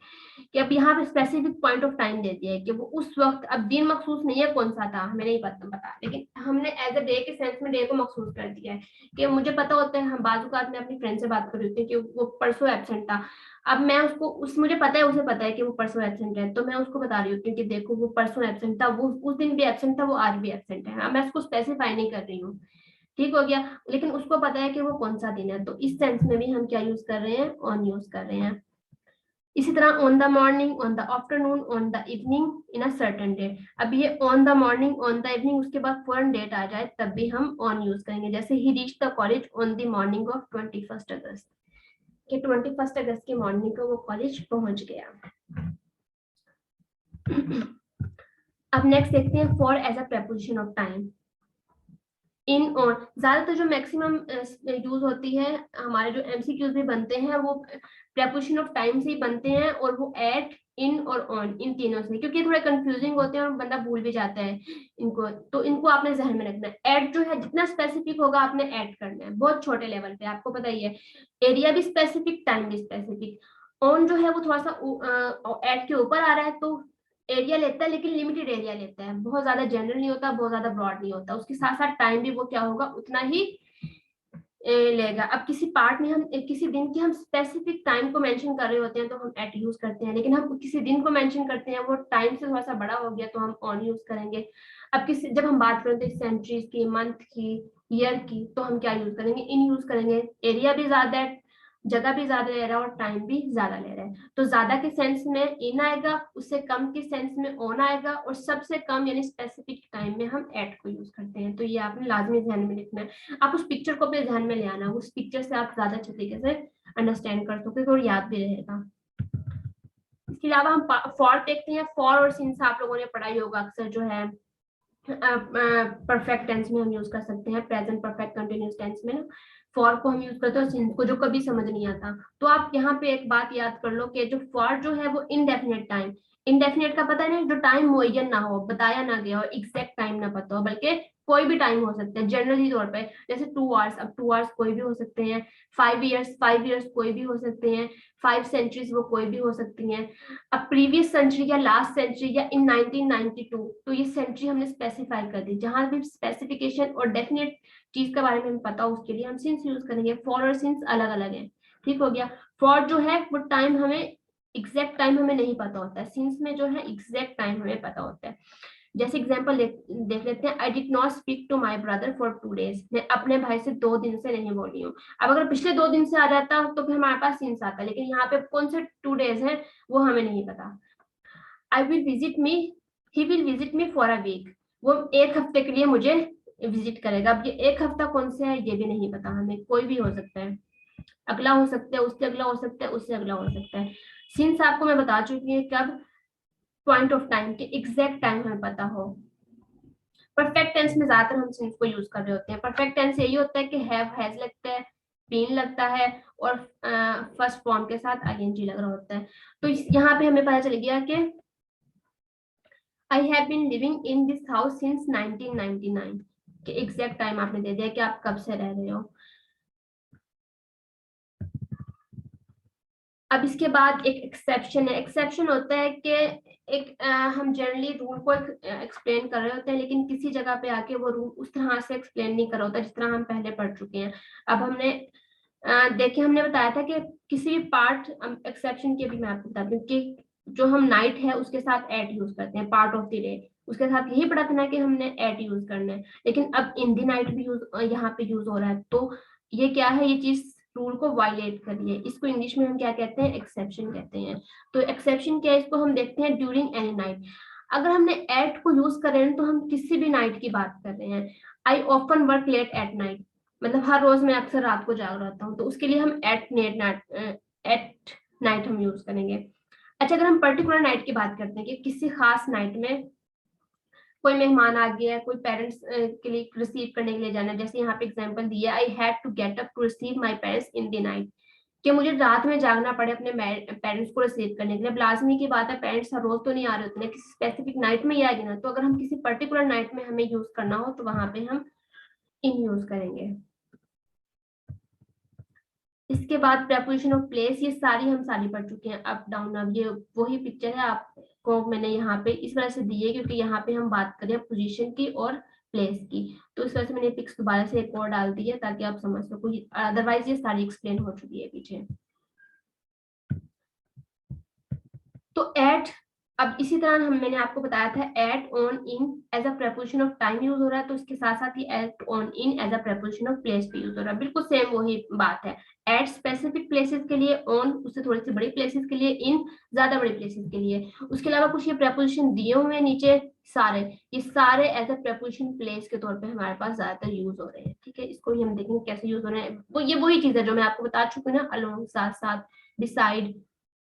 A: कि अब यहाँ पे स्पेसिफिक पॉइंट ऑफ टाइम दे दिया है कि वो उस वक्त, अब दिन मखसूस नहीं है कौन सा था, हमें नहीं पता, लेकिन हमने एज अ डे के सेंस में डे को मखसूस कर दिया है। कि मुझे पता होता है, हम बाजुकात में अपनी फ्रेंड से बात कर रही होती है कि वो परसों एब्सेंट था, अब मैं उसको मुझे पता है, उसे पता है कि वो परसों एब्सेंट है, तो मैं उसको बता रही होती हूँ कि देखो वो परसों एब्सेंट था, वो उस दिन भी एब्सेंट था, वो आज भी एब्सेंट है। मैं उसको स्पेसिफाई नहीं कर रही हूँ, ठीक हो गया, लेकिन उसको पता है कि वो कौन सा दिन है। तो इस सेंस में भी हम क्या यूज कर रहे हैं, ऑन यूज कर रहे हैं। इसी तरह on the morning, on the afternoon, on the evening in a certain day. अब ये on the morning, on the evening, उसके बाद फॉरन डेट आ जाए तब भी हम ऑन यूज करेंगे। जैसे he reach the college on the morning of 21 August, कि 21 अगस्त की मॉर्निंग को वो कॉलेज पहुंच गया। अब नेक्स्ट देखते हैं for as a preposition of time. In on ज्यादातर जो मैक्सिमम यूज होती है, हमारे जो एमसीक्यूज भी बनते हैं वो प्रेपोजिशन ऑफ टाइम से ही बनते हैं, और वो एट, इन और ऑन, इन तीनों से, क्योंकि थोड़े कंफ्यूजिंग होते हैं और बंदा भूल भी जाता है इनको, तो इनको आपने जहन में रखना है। एट जो है जितना स्पेसिफिक होगा आपने ऐड करना है, बहुत छोटे लेवल पे, आपको पता ही है, एरिया भी स्पेसिफिक, टाइम भी स्पेसिफिक। ऑन जो है वो थोड़ा सा एट के ऊपर आ रहा है, तो एरिया लेता है, लेकिन लिमिटेड एरिया लेता है, बहुत ज्यादा जनरल नहीं होता, बहुत ज्यादा ब्रॉड नहीं होता। उसके साथ साथ टाइम भी वो क्या होगा, उतना ही लेगा। अब किसी पार्ट में हम किसी दिन की हम स्पेसिफिक टाइम को मेंशन कर रहे होते हैं तो हम एट यूज करते हैं, लेकिन हम किसी दिन को मेंशन करते हैं वो टाइम से थोड़ा सा बड़ा हो गया तो हम ऑन यूज करेंगे। अब किसी जब हम बात करते हैं सेंचुरीज की, मंथ की, ईयर की, तो हम क्या यूज करेंगे, इन यूज करेंगे। एरिया भी ज्यादा है, जगह भी ज्यादा ले रहा है और टाइम भी ज्यादा ले रहा है, तो ज्यादा के सेंस में इन आएगा, उससे कम के सेंस में ऑन आएगा, और सबसे कम यानी स्पेसिफिक टाइम में हम एट को यूज करते हैं। तो ये आपने लाजमी ध्यान में लिखना है। आप उस पिक्चर को अपने ध्यान में ले आना, उस पिक्चर से आप ज्यादा अच्छे तरीके से अंडरस्टैंड कर सकते हो और याद भी रहेगा। इसके अलावा हम फॉर देखते हैं। फॉर और सिंस आप लोगों ने पढ़ाई होगा अक्सर, जो है परफेक्ट टेंस में हम यूज कर सकते हैं, प्रेजेंट परफेक्ट कंटिन्यूस टेंस में ना फॉर को हम यूज करते हैं, और सिंस को जो कभी समझ नहीं आता। तो आप यहाँ पे एक बात याद कर लो कि जो फॉर जो है वो इनडेफिनेट टाइम, इनडेफिनेट का पता है ना, जो टाइम मुअय्यन ना हो, बताया ना गया हो, एग्जैक्ट टाइम ना पता हो, बल्कि कोई भी टाइम हो सकता है जनरली तौर पे, जैसे 2 आवर्स, अब 2 आवर्स कोई भी हो सकते हैं, 5 इयर्स कोई भी हो सकते हैं, 5 सेंचुरीज वो कोई भी हो सकती हैं। अब प्रीवियस सेंचुरी या लास्ट सेंचुरी या इन 1992, तो ये सेंचुरी हमने स्पेसिफाई कर दी। जहां भी स्पेसिफिकेशन और डेफिनेट चीज के बारे में हमें पता हो उसके लिए हम सिंस यूज करेंगे। फॉर और सिंस अलग अलग है, ठीक हो गया। फॉर जो है वो टाइम हमें, एग्जैक्ट टाइम हमें नहीं पता होता है, सिंस में जो है एग्जैक्ट टाइम हमें पता होता है। जैसे एग्जांपल देख लेते हैं, I did not speak to my brother for 2 days, मैं अपने भाई से 2 दिन से नहीं बोली हूँ। अब अगर पिछले 2 दिन से आ जाता तो फिर हमारे पास सिंस आता, लेकिन यहाँ पे कौन से 2 days है वो हमें नहीं पता। I will visit me, he will visit me for a week, वो 1 हफ्ते के लिए मुझे विजिट करेगा। अब ये 1 हफ्ता कौन से है ये भी नहीं पता हमें, कोई भी हो सकता है, अगला हो सकता है, उससे अगला हो सकता है, उससे अगला हो सकता है। सिंस आपको मैं बता चुकी हूँ कब, पॉइंट ऑफ टाइम के एग्जैक्ट टाइम हमें पता हो। परफेक्ट टेंस में ज्यादातर हम सिंस को यूज कर रहे होते हैं। परफेक्ट टेंस यही होता है कि हैव, हैज लगता है, बीन लगता है, और फर्स्ट फॉर्म के साथ आईएनजी लग रहा होता है। तो यहाँ पे हमें पता चल गया कि I have been living in this house since 1999, कि एग्जैक्ट टाइम आपने दे दिया कि आप कब से रह रहे हो। अब इसके बाद एक एक्सेप्शन है। एक्सेप्शन होता है कि हम जनरली रूल को एक्सप्लेन कर रहे होते हैं, लेकिन किसी जगह पे आके वो रूल उस तरह से एक्सप्लेन नहीं कर रहा होता जिस तरह हम पहले पढ़ चुके हैं। अब हमने देखिए, हमने बताया था कि किसी भी पार्ट, एक्सेप्शन के भी मैं आपको बताती हूँ कि जो हम नाइट है उसके साथ एट यूज करते हैं, पार्ट ऑफ द डे, उसके साथ यही पढ़ा था ना कि हमने एट यूज करना है, लेकिन अब इन द नाइट भी यूज यहाँ पे यूज हो रहा है, तो ये क्या है, ये चीज रूल को वायलेट कर रही है। इसको इंग्लिश में हम क्या कहते हैं, एक्सेप्शन कहते हैं। तो एक्सेप्शन क्या है, इसको हम देखते हैं ड्यूरिंग एनी नाइट। अगर हमने एट को यूज कर रहे हैं तो हम किसी भी नाइट की बात कर रहे हैं। I often work late at night, मतलब हर रोज मैं अक्सर रात को जाग रहता हूँ, तो उसके लिए हम एट नाइट हम यूज करेंगे। अच्छा, अगर हम पर्टिकुलर नाइट की बात करते हैं कि किसी खास नाइट में कोई मेहमान आ गया है, कोई पेरेंट्स के लिए रिसीव करने के लिए जाना है, जैसे यहाँ पे एग्जांपल दिया, I had to get up to receive my parents in the night, कि मुझे रात में जागना पड़े अपने पेरेंट्स को रिसीव करने के लिए। लाजमी की बात है, पेरेंट्स हर रोज तो नहीं आ रहे होते ना, किसी स्पेसिफिक नाइट में ही आएगी ना, तो अगर हम किसी पर्टिकुलर नाइट में हमें यूज करना हो तो वहां पे हम इन यूज करेंगे। इसके बाद प्रेपोजिशन ऑफ प्लेस, ये सारी पढ़ चुके हैं, अप डाउन। अब ये वही पिक्चर है, आपको मैंने यहाँ पे इस वजह से दी है क्योंकि यहाँ पे हम बात करें पोजीशन की और प्लेस की, तो इस वजह से मैंने पिक्स दोबारा से एक और डाल दी है ताकि आप समझ सको, अदरवाइज ये सारी एक्सप्लेन हो चुकी है पीछे। तो एट, अब इसी तरह मैंने आपको बताया था at, on, in as a preposition of time use हो रहा है, तो इसके साथ साथ ही at, on, in as a preposition of place भी यूज हो रहा है, बिल्कुल सेम वही बात है। एट स्पेसिफिक प्लेसेस के लिए, ऑन उससे थोड़ी सी बड़ी प्लेसेस के लिए, इन ज्यादा बड़ी प्लेसेस के लिए। उसके अलावा कुछ ये प्रेपोजिशन दिए हुए हैं नीचे सारे, ये सारे एज अ प्रेपोजिशन प्लेस के तौर पे हमारे पास ज्यादातर यूज हो रहे हैं। ठीक है, इसको ही हम देखेंगे कैसे यूज हो रहे हैं। वो ये वही चीज है जो मैं आपको बता चुकी हूँ ना, अलोंग साथ साथ, बिसाइड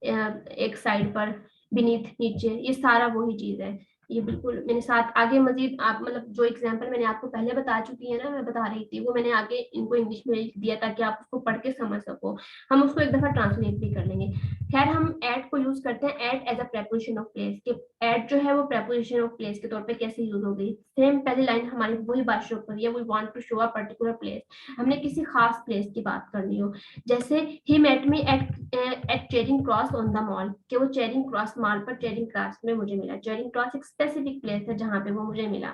A: एक साइड पर, बीनीथ नीचे, ये सारा वही चीज है। ये बिल्कुल मैंने साथ आगे मजीद आप मतलब जो एग्जांपल मैंने आपको पहले बता चुकी है ना, मैं बता रही थी, वो मैंने आगे इनको इंग्लिश में लिख दिया ताकि आप उसको पढ़ के समझ सको। हम उसको एक दफा ट्रांसलेट भी कर लेंगे। खैर, हम एट को यूज करते हैं at as a preposition of place के। एट जो है वो प्रेपोजिशन ऑफ प्लेस के तौर पे कैसे यूज हो गई, सेम पहली लाइन हमारी वही बात शो करी है, we want to show a particular place. हमने किसी खास प्लेस की बात करनी हो, जैसे he met me at Charing Cross on the mall, कि वो चेरिंग क्रॉस मॉल पर चेरिंग क्रॉस में मुझे मिला। चेरिंग क्रॉस एक स्पेसिफिक प्लेस है जहां पे वो मुझे मिला।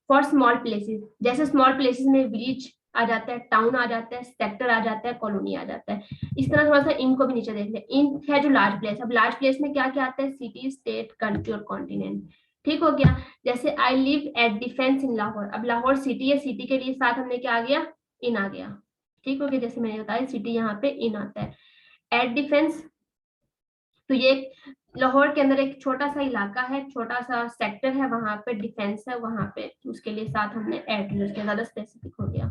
A: फॉर स्मॉल प्लेसेस, जैसे स्मॉल प्लेसेस में विलेज आ जाता है, टाउन आ जाता है, सेक्टर आ जाता है, कॉलोनी आ जाता है। इस तरह थोड़ा सा इन को भी नीचे देख ले। इन है जो लार्ज प्लेस, अब लार्ज प्लेस में क्या क्या आता है, सिटी, स्टेट, कंट्री और कॉन्टिनेंट। ठीक हो गया। जैसे I live at defence in Lahore, अब लाहौर सिटी है, सिटी के लिए साथ हमने क्या आ गया, इन आ गया। ठीक हो गया, जैसे मैंने बताया सिटी यहाँ पे इन आता है। एट डिफेंस, तो ये लाहौर के अंदर एक छोटा सा इलाका है, छोटा सा सेक्टर है, वहां पे डिफेंस है, वहां पे उसके लिए साथ हमने एट यूज किया, ज्यादा स्पेसिफिक हो गया।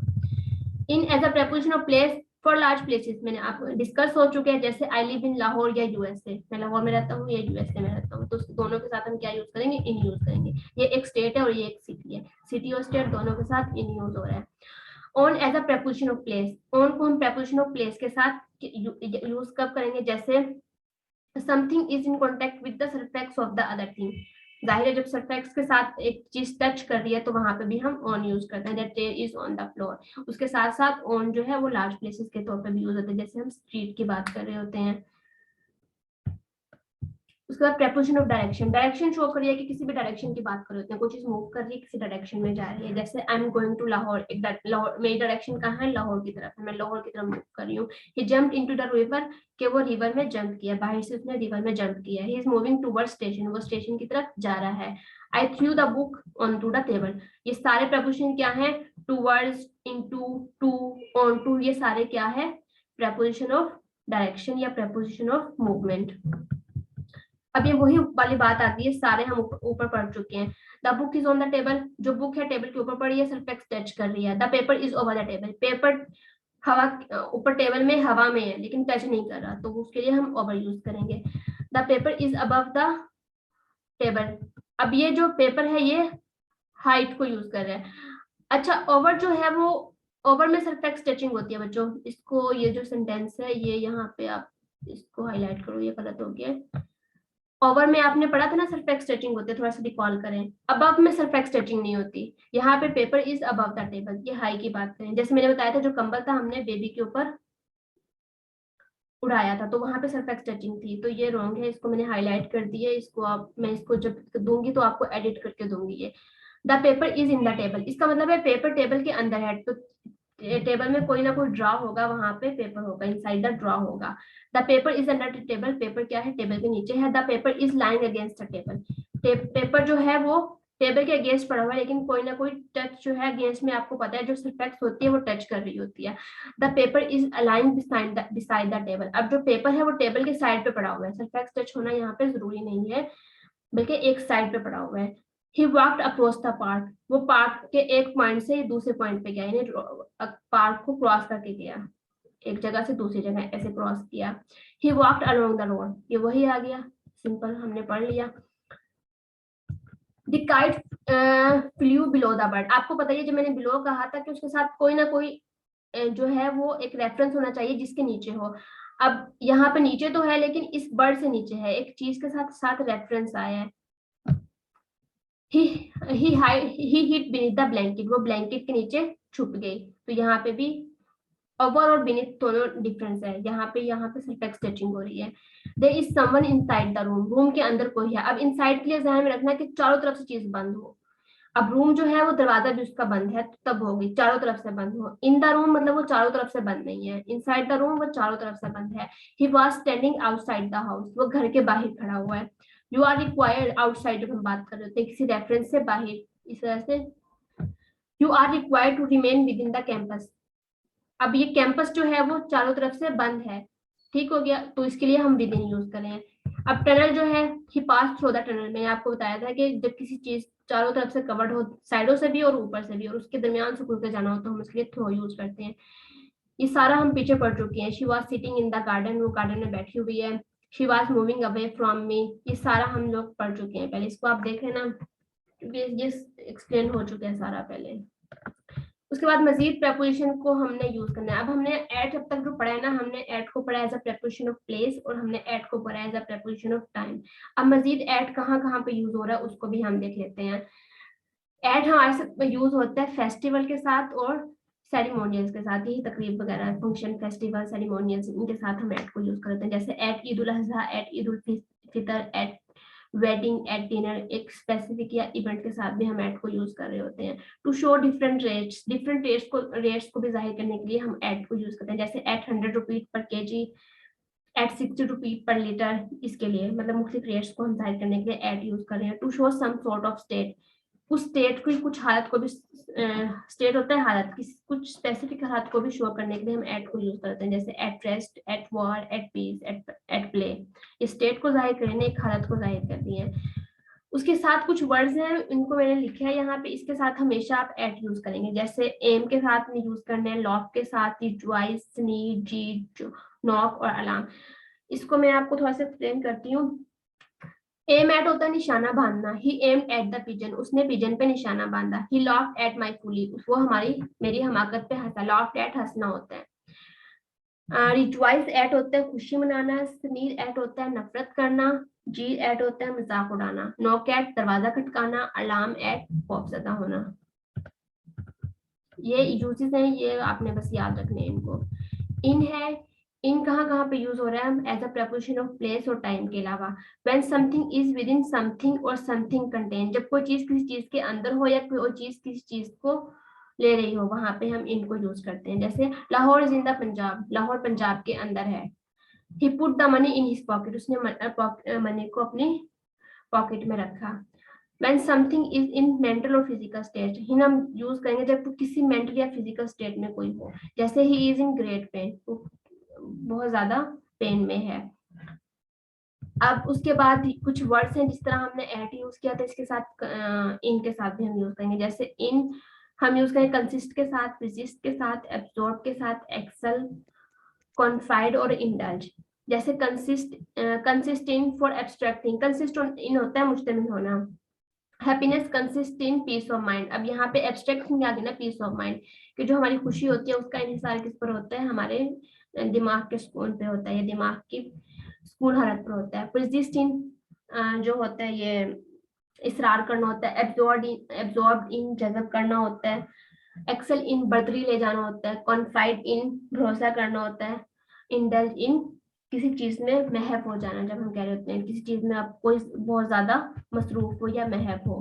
A: In as a preposition of place for large places, मैंने आप डिस्कस हो चुके हैं, जैसे आई लिव इन लाहौर या यूएसए, मैं लाहौर में रहता हूँ या यूएसए में रहता हूँ, तो दोनों के साथ हम क्या यूज करेंगे, इन यूज करेंगे। ये एक स्टेट है और ये एक सिटी है, सिटी और स्टेट दोनों के साथ इन यूज हो रहा है। On as a preposition of place, on को हम प्रेपोजिशन ऑफ प्लेस के साथ यूज कब करेंगे, जैसे something is in contact with the surface of the other thing. जाहिर है जब सरफेक्स के साथ एक चीज टच कर रही है तो वहां पे भी हम ऑन यूज करते हैं, that chair is on the floor. उसके साथ साथ ऑन जो है वो लार्ज प्लेसेस के तौर पे भी यूज होता है, जैसे हम स्ट्रीट की बात कर रहे होते हैं। उसके बाद preposition of direction, direction show करिए कि किसी भी डायरेक्शन की बात कर रहे होते हैं, कोई चीज मूव कर रही है, किसी डायरेक्शन में जा रही है। जैसे I am going to Lahore, एक लाहौर मेरी डायरेक्शन कहाँ है, लाहौर की तरफ है, मैं लाहौर की तरफ मूव कर रही हूँ। ही जंप्ड इनटू द रिवर, कि वो रिवर में जंप किया, बाहर से उसने रिवर में जंप किया। He is moving towards station, वो स्टेशन की तरफ जा रहा है। I threw the book on to the table, ये सारे प्रेपोजिशन क्या है, towards, into, to, on to, ये सारे क्या है, प्रेपोजिशन ऑफ डायरेक्शन या प्रेपोजिशन ऑफ मूवमेंट। अब ये वही वाली बात आती है, सारे हम ऊपर पढ़ चुके हैं। The book is on the table, जो बुक है टेबल के ऊपर पड़ी है, सरफेक्स टच कर रही है। The paper is over the table, paper हवा ऊपर टेबल में हवा में है लेकिन टच नहीं कर रहा, तो उसके लिए हम ओवर यूज करेंगे। The paper is above the table, अब ये जो पेपर है ये हाइट को यूज कर रहा है। अच्छा, ओवर जो है वो, ओवर में सरफेक्स टचिंग होती है बच्चों, इसको ये जो सेंटेंस है ये यहाँ पे आप इसको हाईलाइट करो, ये गलत हो गया। ओवर में आपने पढ़ा था ना सरफेक्स टचिंग होती है, थोड़ा सा रिकॉल करें। अबव में सरफेक्स टचिंग नहीं होती, यहाँ पे paper is above the table, ये हाई की बात करें। जैसे मैंने बताया था जो कंबल था हमने बेबी के ऊपर उड़ाया था, तो वहां पे सरफेक्स टचिंग थी, तो ये रॉन्ग है, इसको मैंने हाईलाइट कर दिया। इसको आप, मैं इसको जब दूंगी तो आपको एडिट करके दूंगी। ये the paper is in the table, इसका मतलब है पेपर टेबल के अंदर है, तो टेबल में कोई ना कोई ड्रॉ होगा, वहां पे पेपर होगा, इनसाइड द ड्रॉ होगा। The paper is under the table, paper क्या है, टेबल के नीचे है। The paper is lying against the table, paper जो है वो टेबल के अगेंस्ट पड़ा हुआ है, लेकिन कोई ना कोई टच जो है अगेंस्ट में, आपको पता है जो सरफेक्स होती है वो टच कर रही होती है। The paper is lying beside the table, अब जो पेपर है वो टेबल के साइड पे पड़ा हुआ है, सरफेक्स टच होना यहाँ पे जरूरी नहीं है, बल्कि एक साइड पे पड़ा हुआ है। He walked across the park, वो पार्क के एक पॉइंट से दूसरे पॉइंट पे गया, यानी पार्क को क्रॉस करके गया, एक जगह से दूसरी जगह ऐसे क्रॉस किया। He walked along the road, ये वही आ गया, सिंपल हमने पढ़ लिया। The kite flew below the bird, आपको पता है जब मैंने below कहा था कि उसके साथ कोई ना कोई जो है वो एक रेफरेंस होना चाहिए जिसके नीचे हो। अब यहाँ पे नीचे तो है लेकिन इस बर्ड से नीचे है, एक चीज के साथ साथ रेफरेंस आया है। ही हिट बीनीथ द ब्लैंकेट, वो ब्लैंकेट के नीचे छुप गई। तो यहाँ पे भी ओवर और बीनीथ दोनों डिफरेंस है, यहाँ पे सिर्फ टचिंग हो रही है। There is someone inside the room, room के अंदर कोई है। अब इनसाइड के लिए ध्यान में रखना है कि चारों तरफ से चीज बंद हो। अब रूम जो है वो दरवाजा भी उसका बंद है, तो तब होगी चारों तरफ से बंद हो। इन द रूम मतलब वो चारों तरफ से बंद नहीं है, इनसाइड द रूम वो चारों तरफ से बंद है। He was standing outside the house, वो घर के बाहर खड़ा हुआ है। यू आर रिक्वायर्ड आउटसाइड, जब हम बात कर रहे थे किसी रेफरेंस से बाहर, इस तरह से you are required to remain within the campus. अब ये कैंपस जो है वो चारों तरफ से बंद है, ठीक हो गया, तो इसके लिए हम विद इन यूज करें। अब टनल जो है, ही पास थ्रू द टनल, मैंने आपको बताया था कि जब किसी चीज चारों तरफ से कवर्ड हो, साइडों से भी और ऊपर से भी, और उसके दरमियान से गुजर जाना हो, तो हम इसके लिए थ्रो यूज करते हैं। ये सारा हम पीछे पढ़ चुके हैं। She was sitting in the garden, वो गार्डन में बैठी हुई है। She was moving away from me, ये सारा हम लोग पढ़ चुके हैं पहले। इसको आप देख लेना, ये एक्सप्लेन हो चुका है सारा पहले। उसके बाद मजीद प्रेपोजिशन को हमने यूज करना है। अब हमने एट अब तक जो पढ़ा है ना, हमने एट को पढ़ा as a preposition of place, और हमने एट को पढ़ा as a preposition of time. अब मजीद एट कहाँ कहाँ पे यूज हो रहा है उसको भी हम देख लेते हैं। एट हमारे साथ यूज होता है फेस्टिवल के साथ और सेरेमोनियल्स के साथ, यही तकरीब वगैरह, फंक्शन, फेस्टिवल, सेरेमोनियल्स, इनके साथ हम एट को यूज करते हैं। जैसे at Eid ul Azha, at Eid ul Fitr, at wedding, at dinner, एक स्पेसिफिक या इवेंट के साथ भी हम एट को यूज कर रहे होते हैं। टू शो डिफरेंट रेट्स को भी जाहिर करने के लिए हम एट को यूज करते हैं। जैसे at 100 rupees per KG, at 60 rupees per litre, इसके लिए मतलब मुख्तलिफ रेट्स को हम जाहिर करने के लिए एट यूज कर रहे हैं। To show some sort of state, उस स्टेट की कुछ हालत को भी, स्टेट होता है हालत, कुछ स्पेसिफिक हालत को भी शो करने के लिए हम एट को यूज करते हैं। जैसे at rest, at war, at peace, at play, state को जाहिर करने, एक हालत को जाहिर करती है। उसके साथ कुछ वर्ड्स हैं, इनको मैंने लिखा है यहाँ पे, इसके साथ हमेशा आप एट यूज करेंगे। जैसे एम के साथ यूज करने हैं, लॉक के साथ रिजॉइस, स्नीज, जीत, नॉक और अलार्म। इसको मैं आपको थोड़ा सा एक्सप्लेन करती हूँ। एम एट होता है निशाना बांधना। ही एम्ड एट द पिजन, उसने पिजन पे निशाना बांधा। ही लॉफ्ड एट माई फुली, वो मेरी हमाकत पे हंसा। लॉफ्ड एट हंसना होता है। रिजॉइस एट होता है खुशी मनाना। स्नीज एट होता है नफरत करना। जी एट होता है मजाक उड़ाना। नॉक एट दरवाजा खटकाना। अलार्म एट खौफजदा होना। ये यूजेस हैं, ये आपने बस याद रखने हैं इनको। इन है, इन कहाँ पे यूज हो रहा है as a preposition of place और टाइम के अलावा। When something is within something और समथिंग कंटेन, जब कोई चीज किसी चीज के अंदर हो या कोई और चीज किसी चीज को ले रही हो, वहां पे हम इनको यूज करते हैं। जैसे Lahore is in the Punjab, Lahore Punjab के अंदर है। He put the money in his pocket, उसने मनी को अपनी पॉकेट में रखा। When something is in mental or physical state, हिन हम यूज करेंगे जब किसी मेंटल या फिजिकल स्टेट में कोई हो। जैसे he is in great pain, बहुत ज्यादा पेन में है। अब उसके बाद कुछ वर्ड्स हैं, जिस तरह हमने एट यूज किया था, इसके साथ इन के साथ भी हम यूज करेंगे। जैसे इन हम यूज करेंगे कंसिस्ट के साथ, रेजिस्ट के साथ, एब्सॉर्ब के साथ, एक्सेल, कॉन्फाइड और इंडल्ज। जैसे consist in for abstract thing, consist in होता है मुश्तमिल होना। Happiness consist in peace of mind, अब यहाँ पे एब्स्ट्रैक्ट थिंग आ गई ना, पीस ऑफ माइंड, कि जो हमारी खुशी होती है उसका इंहिसार किस पर होता है, हमारे दिमाग के सुकून पे होता है, या दिमाग की सुकून हालत पर होता है। परसिस्ट इन जो होता है ये इसरार करना होता है। एब्जॉर्ब इन जज़ब करना होता है। एक्सेल इन बढ़तरी ले जाना होता है। कॉन्फाइड इन भरोसा करना होता है। इंडल्ज इन किसी चीज में महफ हो जाना, जब हम कह रहे होते हैं किसी चीज में आप कोई बहुत ज्यादा मसरूफ हो या महफ हो।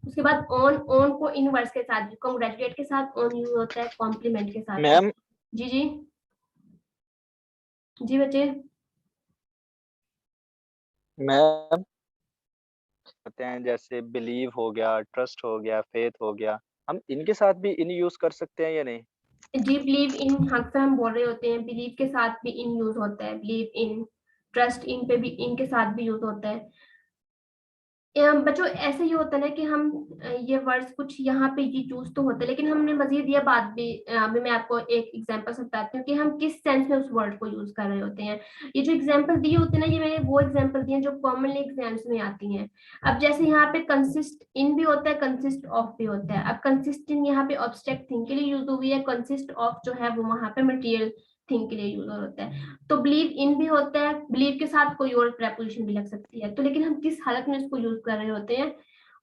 A: उसके बाद ऑन को इन वर्ड्स के साथ, कांग्रेचुलेट के साथ ऑन यूज होता है, कॉम्प्लीमेंट के साथ।
B: मैम
A: जी जी जी बच्चे।
B: मैम कहते हैं जैसे बिलीव हो गया, ट्रस्ट हो गया, फेथ हो गया, हम इनके साथ भी इन यूज कर सकते हैं या नहीं?
A: जी बिलीव इन अक्सर हम बोल रहे होते हैं, बिलीव के साथ भी इन यूज होता है। बिलीव इन, ट्रस्ट इन पे भी इन के साथ भी यूज होता है। बच्चों ऐसे ही होता है ना कि हम ये वर्ड्स कुछ यहाँ पे ये चूज तो होते हैं, लेकिन हमने मजीद ये बात भी, अभी मैं आपको एक एग्जांपल से बताती हूँ कि हम किस सेंस में उस वर्ड को यूज कर रहे होते हैं। ये जो एग्जांपल दिए होते हैं ना, ये मैंने वो एग्जांपल दिए जो कॉमनली एग्जाम्स में आती हैं। अब जैसे यहाँ पे कंसिस्ट इन भी होता है, कंसिस्ट ऑफ भी होता है। अब कंसिस्ट इन यहाँ पे ऑब्स्ट्रैक्ट थिंग के लिए यूज हुई है, कंसिस्ट ऑफ जो है वो वहां पे मटेरियल थिंग के लिए यूज होता है। तो बिलीव इन भी होता है, बिलीव के साथ कोई और प्रेपोजिशन भी लग सकती है। तो लेकिन हम किस हालत में इसको यूज कर रहे होते हैं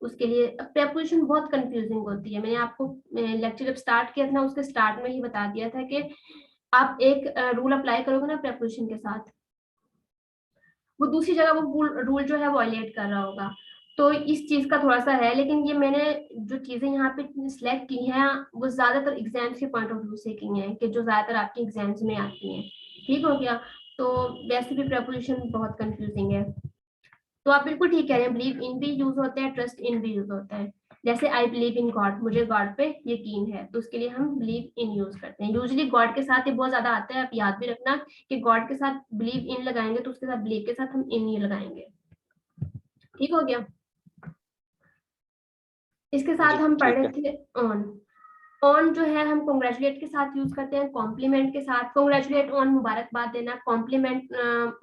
A: उसके लिए प्रेपोजिशन बहुत कंफ्यूजिंग होती है। मैंने आपको लेक्चर जब स्टार्ट किया था ना, उसके स्टार्ट में ही बता दिया था कि आप एक रूल अप्लाई करोगे ना प्रेपोजिशन के साथ, वो दूसरी जगह वो रूल जो है वायलेट कर रहा होगा। तो इस चीज का थोड़ा सा है, लेकिन ये मैंने जो चीजें यहाँ पे सिलेक्ट की हैं वो ज्यादातर एग्जाम्स के पॉइंट ऑफ व्यू से की हैं, कि जो ज्यादातर आपके एग्जाम्स में आती हैं। ठीक हो गया। तो वैसे भी प्रेपोजिशन बहुत कंफ्यूजिंग है। तो आप बिल्कुल ठीक कह रहे हैं, बिलीव इन भी यूज होता है, ट्रस्ट इन भी यूज होता है। जैसे आई बिलीव इन गॉड, मुझे गॉड पे यकीन है, तो उसके लिए हम बिलीव इन यूज करते हैं। यूजुअली गॉड के साथ ये बहुत ज्यादा आता है, आप याद भी रखना कि गॉड के साथ बिलीव इन लगाएंगे तो उसके साथ बिलीव के साथ हम इन ही लगाएंगे। ठीक हो गया। इसके साथ
B: जी
A: हम पढ़
B: ठीक
A: रहे
B: है।
A: थे ऑन। ऑन जो है हम कॉन्ग्रेचुलेट के साथ यूज करते हैं, कॉम्प्लीमेंट के साथ। कॉन्ग्रेचुलेट ऑन मुबारकबाद देना, कॉम्प्लीमेंट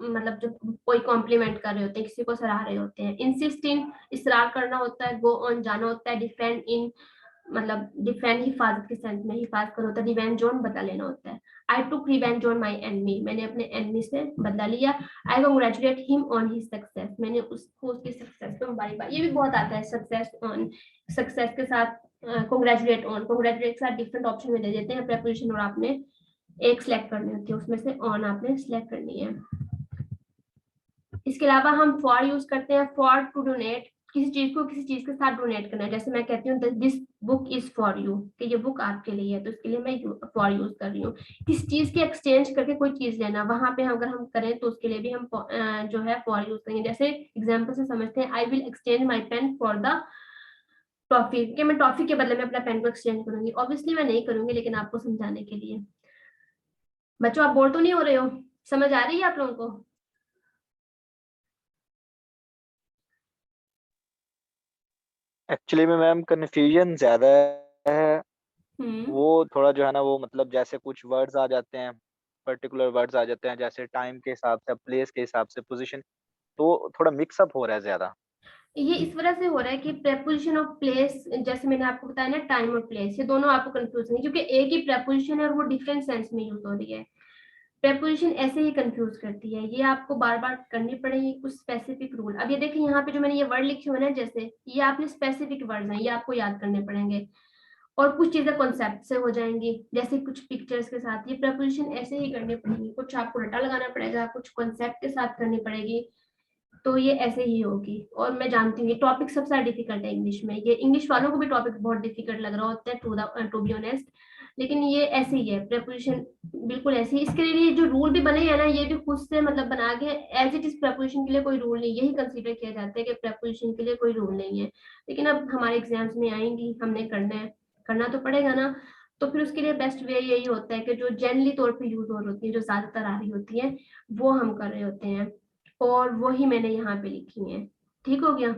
A: मतलब जब कोई कॉम्प्लीमेंट कर रहे होते हैं, किसी को सराह रहे होते हैं। इंसिस्ट इन, इसरार करना होता है। गो ऑन, जाना होता है। डिफेंड इन, मतलब डिफेंड हिफाजत के सेंस में हिफाजत कर होता है। रिवेंज ऑन, बदला लेना होता है। आई टुक रिवेंज ऑन माई एनिमी, मैंने अपने एनिमी से बदला लिया। I congratulate him on his success, मैंने उसको उसकी सक्सेस पे मुबारकबाद। ये भी बहुत आता है, सक्सेस ऑन, सक्सेस के साथ कॉन्ग्रेचुलेट ऑन। कॉन्ग्रेचुलेट के साथ डिफरेंट ऑप्शन में दे देते हैं प्रेपोजिशन, और आपने एक सिलेक्ट करनी होती है, उसमें से ऑन आपने सिलेक्ट करनी है। इसके अलावा हम फॉर यूज करते हैं। फॉर टू डोनेट, किसी चीज को किसी चीज के साथ डोनेट करना है। जैसे मैं कहती हूँ this book is for you, कि ये बुक आपके लिए है, तो इसके लिए मैं फॉर यूज कर रही हूँ। किसी चीज की एक्सचेंज करके कोई चीज लेना, वहां पे अगर हम करें तो उसके लिए भी हम जो है फॉर यूज करेंगे। जैसे एग्जाम्पल से समझते हैं, I will exchange my pen for the toffee, कि मैं टॉफी के बदले में अपना पेन को एक्सचेंज करूंगी। ऑब्वियसली मैं नहीं करूंगी, लेकिन आपको समझाने के लिए। बच्चों आप बोर तो नहीं हो रहे हो? समझ आ रही है आप लोगों को?
B: एक्चुअली में मैम कंफ्यूजन ज्यादा है।
A: हम्म।
B: वो थोड़ा जो है ना, वो मतलब जैसे कुछ वर्ड्स आ जाते हैं, पर्टिकुलर वर्ड्स आ जाते हैं, जैसे टाइम के हिसाब से, प्लेस के हिसाब से, पोजीशन, तो थोड़ा मिक्सअप हो रहा है ज्यादा।
A: ये इस वजह से हो रहा है कि प्रेपोजिशन ऑफ प्लेस, जैसे मैंने आपको बताया ना, टाइम और प्लेस, ये दोनों आपको कंफ्यूज नहीं, क्योंकि एक ही प्रेपोजिशन है और वो डिफरेंट सेंस में यूज हो रही है। प्रेपोजिशन ऐसे ही कंफ्यूज करती है, ये आपको बार बार करनी पड़ेगी कुछ स्पेसिफिक रूल। अब ये देखिए यहाँ पे जो मैंने ये वर्ड लिखे हुए ना, जैसे ये आपने स्पेसिफिक वर्ड हैं, ये आपको याद करने पड़ेंगे। और कुछ चीजें कॉन्सेप्ट से हो जाएंगी, जैसे कुछ पिक्चर्स के साथ ये प्रेपोजिशन ऐसे ही करनी पड़ेगी। कुछ आपको रटा लगाना पड़ेगा, कुछ कॉन्सेप्ट के साथ करनी पड़ेगी। तो ये ऐसे ही होगी। और मैं जानती हूँ ये टॉपिक सबसे ज्यादा डिफिकल्ट है इंग्लिश में, ये इंग्लिश वालों को भी टॉपिक बहुत डिफिकल्ट लग रहा होता है टू बी ऑनेस्ट, लेकिन ये ऐसे ही है प्रेपोजिशन, बिल्कुल ऐसे ही। इसके लिए जो रूल भी बने हैं ना, ये भी खुद से मतलब बना के, एज इट इज प्रेपोजिशन के लिए कोई रूल नहीं, यही कंसीडर किया जाता है कि प्रेपोजिशन के लिए कोई रूल नहीं है। लेकिन अब हमारे एग्जाम्स में आएंगी, हमने करना है, करना तो पड़ेगा ना। तो फिर उसके लिए बेस्ट वे यही होता है कि जो जनरली तौर पे यूज हो रही होती है, जो ज्यादातर आ रही होती है, वो हम कर रहे होते हैं, और वही मैंने यहाँ पे लिखी है। ठीक हो गया।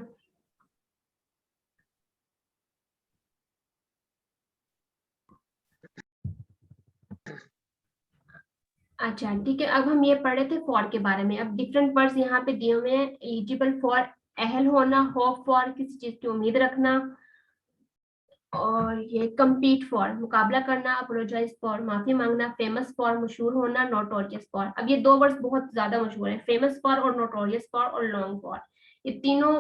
A: अच्छा ठीक है, अब हम ये पढ़ रहे थे फॉर के बारे में। अब डिफरेंट वर्ड्स यहाँ पे दिए हुए हैं। एलिजिबल फॉर, अहल होना। होप फॉर, किसी चीज की उम्मीद रखना। और ये कम्पीट फॉर, मुकाबला करना। अपोलोजाइज फॉर, माफी मांगना। फेमस फॉर, मशहूर होना। नोटोरियस फॉर, अब ये दो वर्ड्स बहुत ज्यादा मशहूर है, फेमस फॉर और नोटोरियस फॉर और लॉन्ग फॉर। ये तीनों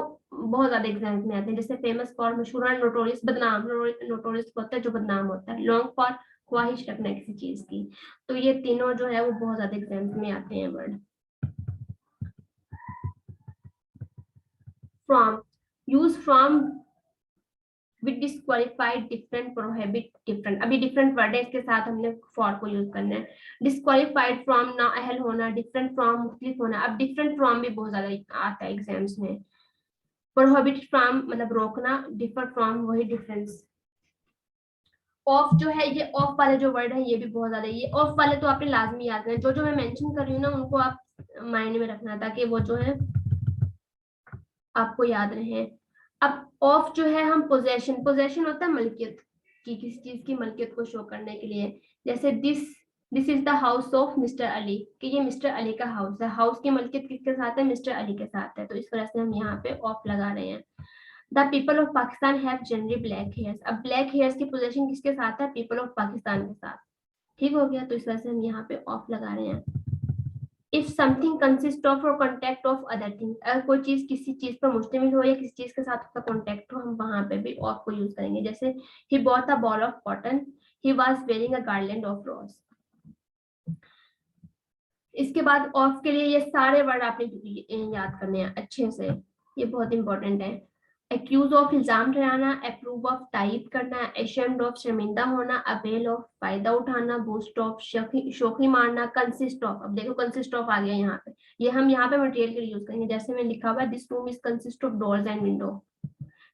A: बहुत ज्यादा एग्जाम्स में आते हैं। जैसे फेमस फॉर, मशहूर होना। नोटोरियस, बदनाम। नोटोरियस होता है जो बदनाम होता है। लॉन्ग फॉर, ख्वाहिश रखना किसी चीज की। तो ये तीनों जो है वो बहुत ज्यादा एग्जाम्स में आते हैं word. From, use from with disqualified, different, prohibit, different. अभी डिफरेंट वर्ड है, इसके साथ हमने फॉर को यूज करना है। डिस्क्वालिफाइड फ्रॉम, नाअहल होना। डिफरेंट फ्रॉम, मुख्तलिफ होना। अब डिफरेंट फ्रॉम भी बहुत ज्यादा आता है एग्जाम्स में। प्रोहिबिट फ्रॉम मतलब रोकना। डिफर फ्रॉम वही डिफरेंस। ऑफ जो है, ये ऑफ वाले जो वर्ड है ये भी बहुत ज्यादा, ये ऑफ वाले तो आपने लाजमी याद करना, जो जो मैं मेंशन कर रही हूँ ना उनको आप माइंड में रखना, ताकि वो जो है आपको याद रहे। अब ऑफ जो है, हम पोजेशन, पोजेशन होता है मलकियत की, किसी चीज की मलकियत को शो करने के लिए। जैसे this is the house of mister Ali, कि ये मिस्टर अली का हाउस है। हाउस की मलकियत किसके साथ है? मिस्टर अली के साथ है, तो इस वजह से हम यहाँ पे ऑफ लगा रहे हैं। The people of Pakistan have generally black hairs, अब ब्लैक हेयर्स की पोजेशन किसके साथ है? पीपल ऑफ पाकिस्तान के साथ। ठीक हो गया, तो इस वजह से हम यहाँ पे ऑफ लगा रहे हैं। इफ समथिंग कंसिस्ट ऑफ और कॉन्टेक्ट ऑफ अदर थिंग, अगर कोई चीज किसी चीज पर मुश्तमिल हो या किसी चीज के साथ उसका कॉन्टेक्ट हो, हम वहां पे भी ऑफ को यूज करेंगे। जैसे he bought a ball of cotton, he was wearing a garland of रोज। इसके बाद ऑफ के लिए ये सारे वर्ड आपने याद करने हैं अच्छे से, ये बहुत इंपॉर्टेंट है। एक्यूज ऑफ इल्जाम लगाना, अप्रूव ऑफ तायद करना, एशेम्ड ऑफ शर्मिंदा होना, अवेल ऑफ फायदा उठाना, बूस्ट ऑफ शोखी मारना, कंसिस्ट ऑफ। अब देखो कंसिस्ट ऑफ आ गया यहाँ पे, ये हम यहाँ पे मटेरियल के लिए यूज करेंगे। जैसे में लिखा हुआ है this room is consist of doors and window,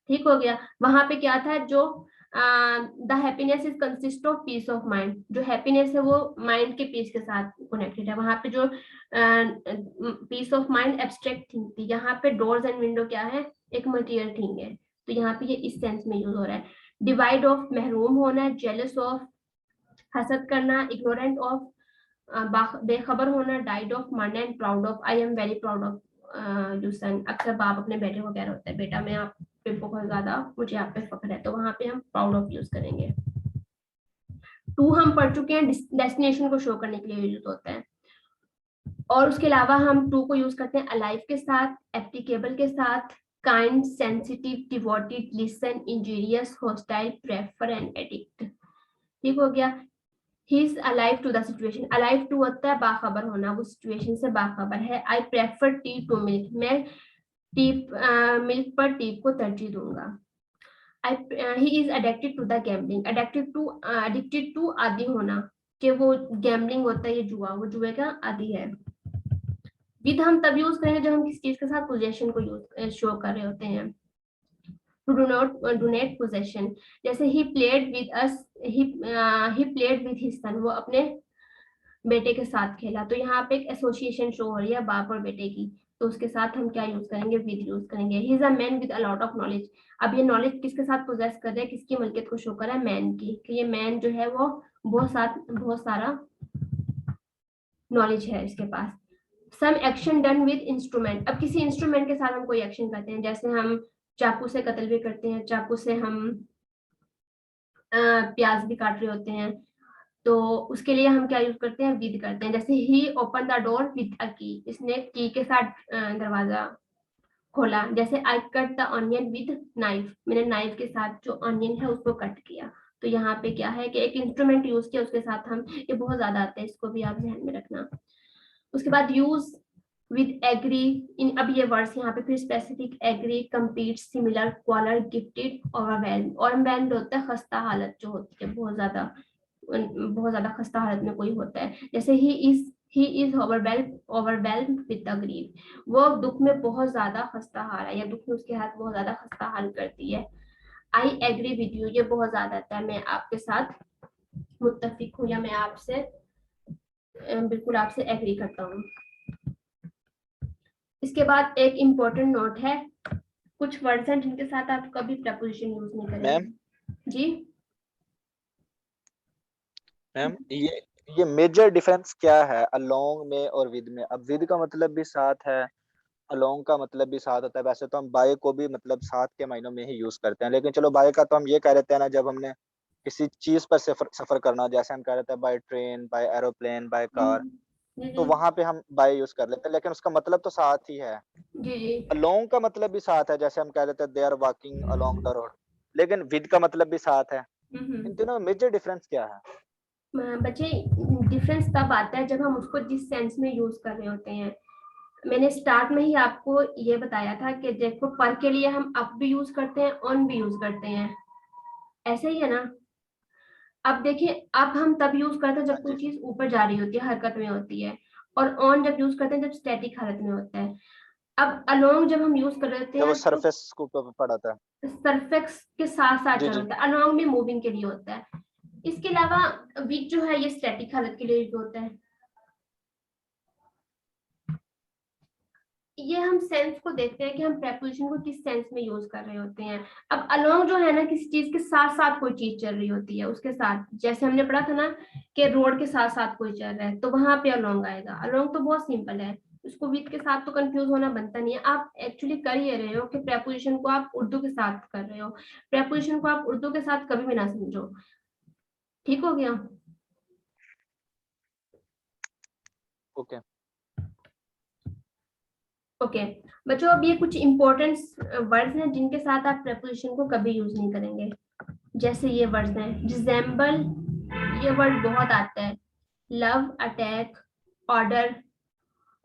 A: ठीक हो गया। वहां पे क्या था, जो the happiness is consist of peace of mind, जो हैप्पीनेस है वो माइंड के पीस के साथ कनेक्टेड है। वहां पे जो piece of mind abstract thing थी, यहाँ पे डोर्स एंड विंडो क्या है, एक मटेरियल थिंग है। तो यहाँ पे ये इस सेंस में यूज हो रहा है। डिवाइड ऑफ महरूम होना, जेलस ऑफ हसद करना, इग्नोरेंट ऑफ बेखबर होना, डाइड ऑफ मरना and proud of. I am very proud of you son. अक्सर बाप अपने बेटे को कह रहा होता है बेटा मैं आप पे बहुत ज्यादा, मुझे आप पे फख्र है, तो वहां पे हम प्राउड ऑफ यूज करेंगे। टू हम पढ़ चुके हैं, डेस्टिनेशन को शो करने के लिए यूज होता है। और उसके अलावा हम टू को यूज करते हैं अलाइव के साथ, एप्लीकेबल के साथ, kind, sensitive, devoted, listen, injurious, hostile, prefer and addict, ठीक हो गया। He is alive to the situation, alive to होता है बाखबर होना, वो सिचुएशन से बाखबर है। I prefer tea to milk, मैं टीप मिल्क पर टीप को तरजीह दूंगा। He is addicted to the gambling, addicted to आदी होना, कि वो गैम्बलिंग होता है ये जुआ, वो जुए का आदी है। विद हम तब यूज करेंगे जब हम किसी चीज के साथ पोजेशन को यूज शो कर रहे होते हैं। टू डोनेट पोजेशन, जैसे he played with us, he played with his son, वो अपने बेटे के साथ खेला। तो यहाँ पे एक एसोसिएशन शो हो रही है बाप और बेटे की, तो उसके साथ हम क्या यूज करेंगे, विद यूज करेंगे। He is a man with a lot of knowledge, अब ये नॉलेज किसके साथ पोजेस कर रहे हैं, किसकी मलकियत को शो कर रहा है, मैन की, कि ये मैन जो है वो बहुत सारा नॉलेज है इसके पास। Some action done with instrument, अब किसी इंस्ट्रूमेंट के साथ हम कोई एक्शन करते हैं, जैसे हम चाकू से कत्ल भी करते हैं, चाकू से हम प्याज भी काट रहे होते हैं, तो उसके लिए हम क्या यूज करते हैं, विद करते हैं। जैसे he open the door with a key, इसने की के साथ दरवाजा खोला। जैसे I cut the onion with knife, मैंने नाइफ के साथ जो ऑनियन है उसको कट किया। तो यहाँ पे क्या है कि एक इंस्ट्रूमेंट यूज किया, उसके साथ हम, ये बहुत ज्यादा आता है, इसको भी आप ध्यान में रखना। उसके बाद यूज विद एग्री इन, अब ये वर्ड्स यहाँ पे फिर specific, agree, compete, similar, quarrel, gifted, overwhelm. Overwhelm होता है खस्ता हालत जो होती है, बहुत ज्यादा खस्ता हालत में कोई होता है। जैसे he is overwhelmed with the grief, वो दुख में बहुत ज्यादा खस्ता हाल है, या दुख में उसके हाथ बहुत ज्यादा खस्ता हाल करती है। आई एग्री विद यू, ये बहुत ज्यादा आता है, मैं आपके साथ मुत्तफिक हूँ, या मैं आपसे बिल्कुल आपसे एग्री करता हूँ। इसके बाद एक इम्पोर्टेंट नोट है, कुछ वर्ड्स हैं जिनके साथ आप कभी प्रपोजिशन यूज नहीं करेंगे। जी
B: मैम, ये मेजर डिफरेंस क्या है अलोंग में और विद में? अब विद का मतलब भी साथ है, अलोंग का मतलब भी साथ होता है। वैसे तो हम बाय को भी मतलब साथ के मायनों में ही यूज करते हैं, लेकिन चलो बाय का तो हम ये कह रहे थे ना, जब हमने किसी चीज पर सफर करना, जैसे हम कह रहे थे by train, by aeroplane, by car, तो वहां पे हम बाय यूज कर लेते हैं, लेकिन उसका मतलब तो साथ ही है।
A: जी
B: अलोंग का मतलब भी साथ है, जैसे हम कह रहे थे they are walking along the road, लेकिन विद का मतलब भी साथ है। इन तीनों में मेजर डिफरेंस क्या है?
A: बच्चे, डिफरेंस तब आता है जब हम उसको जिस सेंस में यूज कर रहे होते हैं। मैंने स्टार्ट में ही आपको ये बताया था कि देखो पर के लिए हम अप भी यूज करते हैं, ऑन भी यूज करते हैं, ऐसे ही है ना। अब देखिए अब हम तब यूज करते हैं जब कोई चीज ऊपर जा रही होती है, हरकत में होती है, और ऑन जब यूज करते हैं जब स्टैटिक हालत में होता है। अब अलोंग जब हम यूज कर रहे होते
B: जब वो
A: हैं तो
B: सरफेस को पड़ा था।
A: सरफेक्स के साथ साथ
B: जी
A: चल
B: जी।
A: होता है, अलोंग भी मूविंग के लिए होता है। इसके अलावा विद जो है ये स्टैटिक हालत के लिए यूज होता है। ये हम सेंस को देखते हैं कि हम प्रेपोजिशन को किस सेंस में यूज कर रहे होते हैं। अब अलोंग जो है ना, किसी चीज के साथ साथ कोई चीज चल रही होती है, उसके साथ, जैसे हमने पढ़ा था ना कि रोड के साथ साथ कोई चल रहा है, तो वहां पे अलोंग आएगा। अलोंग तो बहुत सिंपल है, उसको विद के साथ तो कंफ्यूज होना बनता नहीं है। आप एक्चुअली कर ही रहे हो कि प्रेपोजिशन को आप उर्दू के साथ कर रहे हो, प्रेपोजिशन को आप उर्दू के साथ कभी भी ना समझो, ठीक हो गया।
B: ओके।
A: ओके बच्चों, अब ये कुछ इंपॉर्टेंट वर्ड्स हैं जिनके साथ आप प्रेपोजिशन को कभी यूज नहीं करेंगे। जैसे ये वर्ड्स हैं रिजेंबल, ये वर्ड बहुत आता है। Love, attack, order,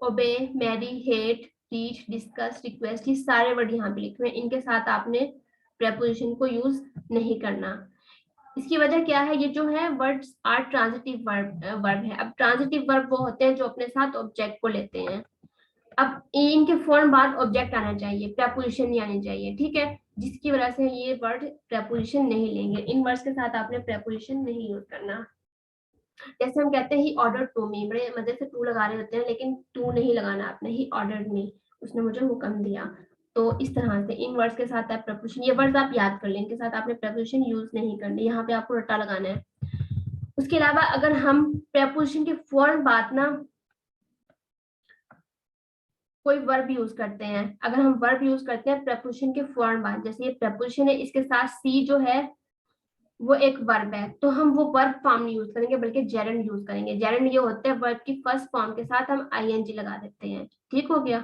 A: obey, marry, hate, teach, discuss, request, ये सारे वर्ड यहाँ पे लिखे हुए हैं। इनके साथ आपने प्रेपोजिशन को यूज नहीं करना। इसकी वजह क्या है, ये जो है वर्ड्स आर ट्रांजिटिव वर्ब है। अब ट्रांजिटिव वर्ब वो होते हैं जो अपने साथ ऑब्जेक्ट को लेते हैं। अब इनके फौरन बाद ऑब्जेक्ट आना चाहिए, प्रेपोजिशन नहीं आनी चाहिए, ठीक है, जिसकी वजह से ये वर्ड प्रेपोजिशन नहीं लेंगे। इन वर्ड्स के साथ आपने प्रेपोजिशन नहीं यूज करना। जैसे हम कहते हैं ही ऑर्डर टू मी, बड़े मजे से टू लगा रहे होते हैं, लेकिन टू नहीं लगाना आपने, ही ऑर्डर मी, उसने मुझे हुक्म दिया। तो इस तरह से इन वर्ड्स के साथ आप प्रेपोजिशन, ये वर्ड्स आप याद कर लें, इनके साथ आपने प्रेपोजिशन यूज नहीं करनी, यहाँ पे आपको रट्टा लगाना है। उसके अलावा अगर हम प्रेपोजिशन के फौरन बाद ना कोई वर्ब यूज करते हैं, अगर हम वर्ब यूज करते हैं प्रेपोजिशन के फौरन बाद, जैसे ये प्रेपोजिशन है, इसके साथ सी जो है वो एक वर्ब है, तो हम वो वर्ब फॉर्म नहीं यूज करेंगे बल्कि जेरेंड यूज करेंगे। जेरेंड ये होते हैं वर्ब की फर्स्ट फॉर्म के साथ हम आईएनजी लगा देते हैं, ठीक हो गया,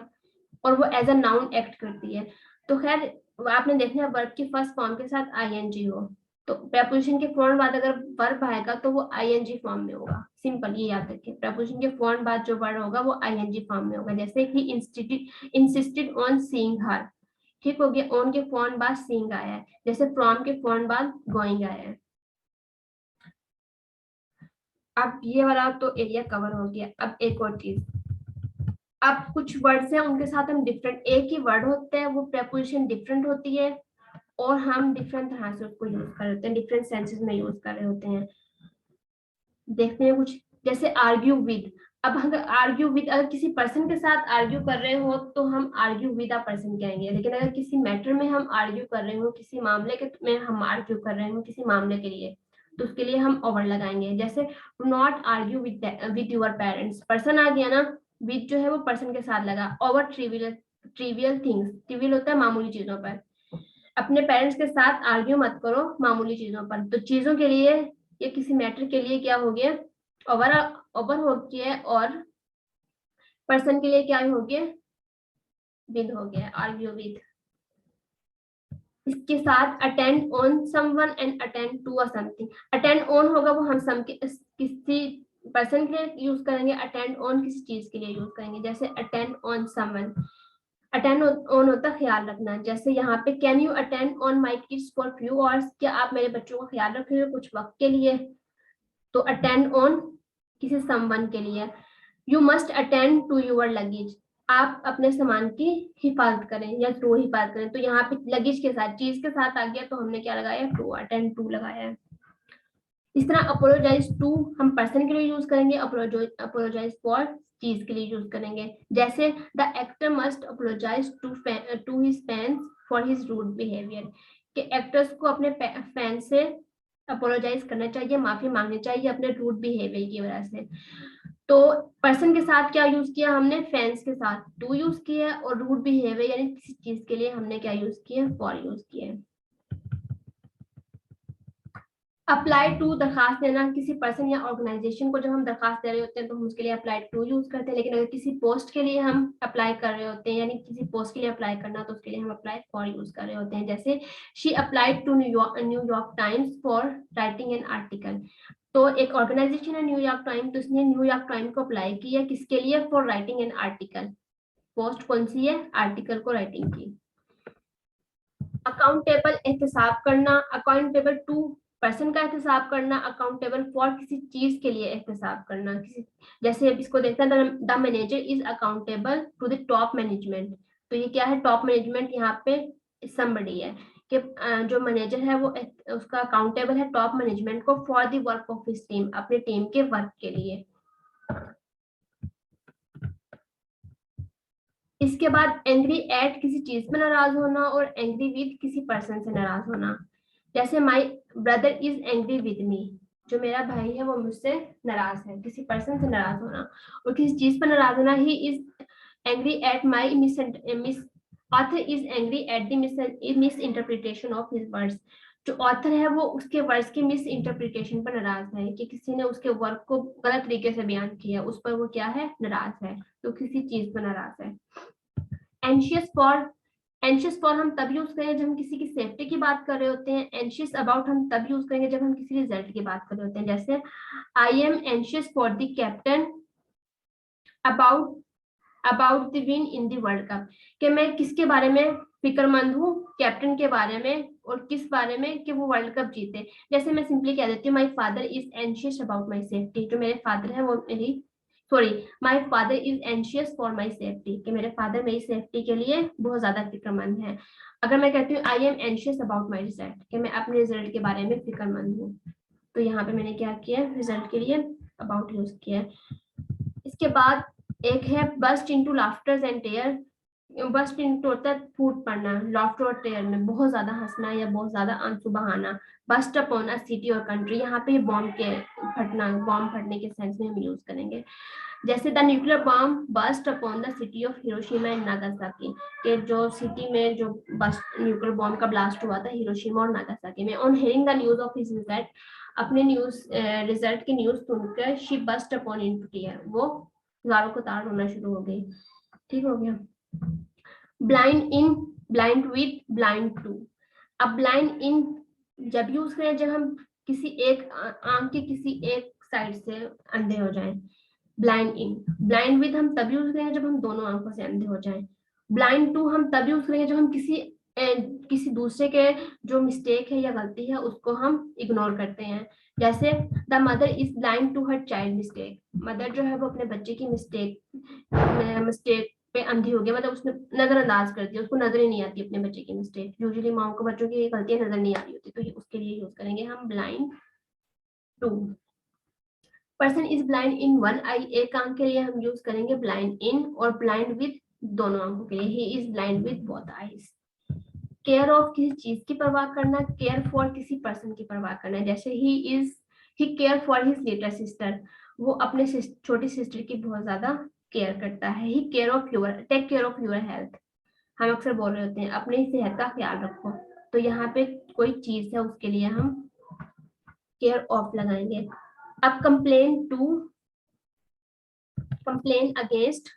A: और वो एज अ नाउन एक्ट करती है। तो खैर आपने देखना है वर्ब की फर्स्ट फॉर्म के साथ आईएनजी हो, तो प्रेपोजिशन के फौरन बाद अगर वर्ब आएगा तो वो आईएनजी फॉर्म में होगा। सिंपल, ये याद रखिए, प्रेपोजिशन के फौरन बाद जो वर्ड होगा वो आईएनजी फॉर्म में होगा। जैसे ही इंसिस्टेड ऑन सीइंग हर, ठीक हो गया, ऑन के फौरन बाद सीइंग आया है। जैसे फ्रॉम के फौरन बाद गोइंग आया है। अब ये वाला तो एरिया कवर हो गया। अब एक और चीज, अब कुछ वर्ड्स हैं उनके साथ हम डिफरेंट, एक ही वर्ड होते हैं, वो प्रेपोजिशन डिफरेंट होती है और हम डिफरेंट तरह से उसको यूज कर रहे होते हैं, डिफरेंट सेंसेस में यूज कर रहे होते हैं। देखते हैं कुछ, जैसे आर्ग्यू विद। अब अगर आर्ग्यू विद, अगर किसी पर्सन के साथ आर्ग्यू कर रहे हो तो हम आर्ग्यू विद अ पर्सन कहेंगे, लेकिन अगर किसी मैटर में हम आर्ग्यू कर रहे हो, किसी मामले के में हम आर्ग्यू कर रहे हो किसी मामले के लिए, तो उसके लिए हम ओवर लगाएंगे। जैसे not argue with your parents, person आ गया ना, विद जो है वो पर्सन के साथ लगा। ओवर ट्रिवियल थिंग्स, ट्रिवियल होता है मामूली चीजों पर, अपने पेरेंट्स के साथ आर्ग्यू मत करो मामूली चीजों पर। तो चीजों के लिए या किसी मैटर के लिए क्या हो गया, ओवर हो गया, और पर्सन के लिए क्या हो गया, विद हो गया, आर्ग्यू विद। इसके साथ attend on someone and attend to a something. Attend on होगा वो हम सम के किसी पर्सन के लिए यूज करेंगे, अटेंड ऑन किसी चीज के लिए यूज करेंगे। जैसे attend on someone, attend on होता ख्याल रखना। जैसे यहाँ पे can you attend on my kids for few hours, क्या आप मेरे बच्चों का ख्याल रखेंगे कुछ वक्त के लिए, तो अटेंड ऑन किसी समवन के लिए। You must attend to your luggage, आप अपने सामान की हिफाजत करें या टू हिफाजत करें। तो यहाँ पे लगेज के साथ, चीज के साथ आ गया, तो हमने क्या लगाया, टू, अटेंड टू लगाया है। इस तरह अपोलोजाइज टू हम पर्सन के लिए यूज करेंगे, अपोलोजाइज फॉर चीज के लिए यूज करेंगे। जैसे the actor must apologise to his fans for his rude behaviour, कि एक्टर्स को अपने फैन से अपोलोजाइज करना चाहिए, माफी मांगनी चाहिए अपने रूड बिहेवियर की वजह से। तो पर्सन के साथ क्या यूज किया हमने, फैंस के साथ टू यूज किया, और रूड बिहेवियर यानी किसी चीज के लिए हमने क्या यूज किया, फॉर यूज किया। अप्लाई टू दरखास्त देना, किसी पर्सन या ऑर्गेनाइजेशन को जब हम दरखास्त दे रहे होते हैं तो हम उसके लिए अप्लाई टू यूज करते हैं, लेकिन अगर किसी पोस्ट के लिए हम अप्लाई कर रहे होते हैं, यानी किसी पोस्ट के लिए अप्लाई करना, तो उसके लिए हम अप्लाई फॉर यूज कर रहे होते हैं। जैसे she applied to New York Times for writing an article, तो एक ऑर्गेनाइजेशन है न्यूयॉर्क टाइम, तो उसने न्यूयॉर्क टाइम को अप्लाई किया किसके लिए, for writing an article. Post कौन सी है, आर्टिकल को राइटिंग की। अकाउंटेबल एहतसाब करना, अकाउंटेबल टू पर्सन का एहतसाब करना, अकाउंटेबल फॉर किसी चीज के लिए एहतसाब करना। किसी, जैसे अब इसको देखते हैं, the manager is accountable to the top management, तो ये क्या है, टॉप मैनेजमेंट यहाँ पे समबडी है, कि जो मैनेजर है वो उसका अकाउंटेबल है टॉप मैनेजमेंट को for the work of his team, अपने टीम के वर्क के लिए। इसके बाद एंग्री एट किसी चीज पे नाराज होना, और एंग्री विद किसी पर्सन से नाराज होना। जैसे my brother is angry with me, जो मेरा भाई है वो मुझसे नाराज है, किसी पर्सन से नाराज होना। और किसी चीज पर नाराज होना, he is angry at my miss author is angry at the miss interpretation of his words, जो ऑथर है वो उसके वर्ड्स की मिस इंटरप्रिटेशन पर नाराज है, कि किसी ने उसके वर्क को गलत तरीके से बयान किया, उस पर वो क्या है, नाराज है, तो किसी चीज पर नाराज है। एंशियस फॉर हम तब यूज करेंगे जब हम किसी की सेफ्टी की बात कर रहे होते हैं। एंशियस अबाउट हम तब यूज करेंगे जब हम किसी रिजल्ट की बात कर रहे होते हैं। जैसे I M anxious for the captain about the win in the world cup, कि मैं किसके बारे में फिक्रमंद हूँ, कैप्टन के बारे में, और किस बारे में कि वो वर्ल्ड कप जीते। जैसे मैं सिंपली कह देती हूँ my father is anxious about my safety, जो मेरे फादर है वो my father is anxious for my safety, कि मेरे फादर मेरी सेफ्टी के लिए बहुत ज्यादा फिक्रमंद है। अगर मैं कहती हूँ I am anxious about my result, कि मैं अपने रिजल्ट के बारे में फिक्रमंद हूँ, तो यहाँ पे मैंने क्या किया, रिजल्ट के लिए अबाउट यूज किया। इसके बाद एक है burst into laughter and tear. Burst into होता है फूट पड़ना, लाफ्टर और टेयर में बहुत ज्यादा हंसना या बहुत ज्यादा आंसू बहाना। बस्ट अपॉन अ सिटी और कंट्री, यहाँ पे बॉम्ब फटने के सेंस में हम यूज करेंगे। जैसे the nuclear bomb burst upon the city of Hiroshima and Nagasaki, के जो सिटी में जो बस्ट न्यूक्लियर बॉम्ब का ब्लास्ट हुआ था हिरोशिमा और नागासाकी में। On hearing the news of his result, अपने न्यूज रिजल्ट की न्यूज सुनकर she burst upon into tear, वो गालों को तार होना शुरू हो गई। ठीक हो गया। Blind in, blind with, blind to. अब ब्लाइंड इन जब यूज करें जब हम किसी एक आंख के किसी एक साइड से अंधे हो जाएं। Blind in. ब्लाइंड विद हम तब यूज करेंगे जब हम दोनों आंखों से अंधे हो जाएं। ब्लाइंड टू हम तब यूज करेंगे जब हम किसी दूसरे के जो मिस्टेक है या गलती है उसको हम इग्नोर करते हैं। जैसे the mother is blind to her child mistake, mother जो है वो अपने बच्चे की मिस्टेक पे अंधी हो गई, मतलब उसने नजरअंदाज कर दिया, उसको नजर ही नहीं आती अपने बच्चे की मिस्टेक। यूजुअली माओ को बच्चों की गलतियां नजर नहीं आ रही होती, तो उसके लिए यूज करेंगे हम blind to. Person is blind in one eye, एक आंख के लिए हम यूज करेंगे ब्लाइंड इन, और ब्लाइंड विद दोनों आंखों के लिए he is blind with both eyes. Care of किसी चीज की परवाह करना, केयर फॉर किसी पर्सन की परवाह करना। जैसे he care for his little sister, वो अपने छोटी सिस्टर की बहुत ज्यादा केयर करता है। He care of your, take care of your health, हम अक्सर बोल रहे होते हैं अपनी सेहत का ख्याल रखो, तो यहाँ पे कोई चीज है उसके लिए हम केयर ऑफ लगाएंगे। अब कंप्लेन टू, कंप्लेन अगेंस्ट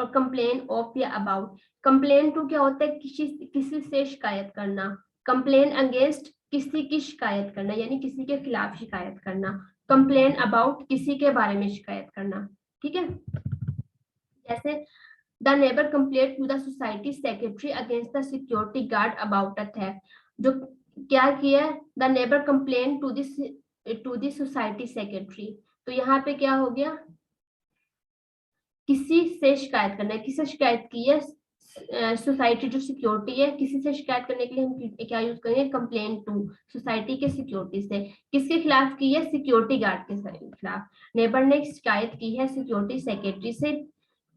A: और कंप्लेन ऑफ या अबाउट। कंप्लेन टू क्या होता है, किसी से शिकायत करना। कंप्लेन अगेंस्ट किसी की शिकायत करना, यानी किसी के खिलाफ शिकायत करना। कंप्लेन अबाउट किसी के बारे में शिकायत करना। ठीक है। जैसे the neighbour complain to the society secretary against the security guard about a theft, जो क्या किया, the neighbour complain to the society secretary, तो यहाँ पे क्या हो गया, किसी से शिकायत करना है। किससे शिकायत की है, सोसाइटी जो सिक्योरिटी है, किसी से शिकायत करने के लिए हम क्या यूज करेंगे, कंप्लेन टू, सोसाइटी के सिक्योरिटी से। किसके खिलाफ की है, सिक्योरिटी गार्ड के खिलाफ। नेबर ने शिकायत की है सिक्योरिटी सेक्रेटरी से,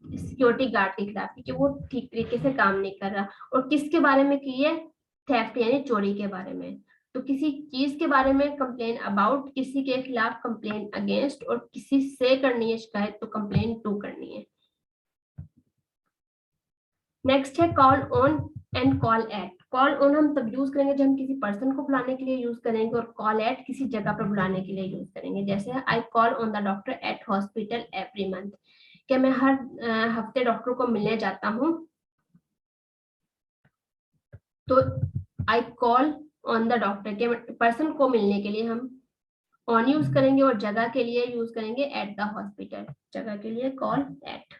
A: सिक्योरिटी गार्ड के खिलाफ, क्योंकि वो ठीक तरीके से काम नहीं कर रहा। और किसके बारे में की है, थेफ्ट यानी चोरी के बारे में। तो किसी चीज के बारे में कंप्लेन अबाउट, किसी के खिलाफ कंप्लेन अगेंस्ट, और किसी से करनी है शिकायत तो कंप्लेन टू करनी है। नेक्स्ट है call on and call at. Call on हम तब यूज करेंगे जब हम किसी पर्सन को बुलाने के लिए यूज करेंगे, और कॉल एट किसी जगह पर बुलाने के लिए यूज करेंगे। जैसे I call on the doctor at hospital every month, क्या मैं हर हफ्ते डॉक्टर को मिलने जाता हूँ, तो I call on the doctor, के पर्सन को मिलने के लिए हम ऑन यूज करेंगे, और जगह के लिए यूज करेंगे एट द हॉस्पिटल, जगह के लिए call at.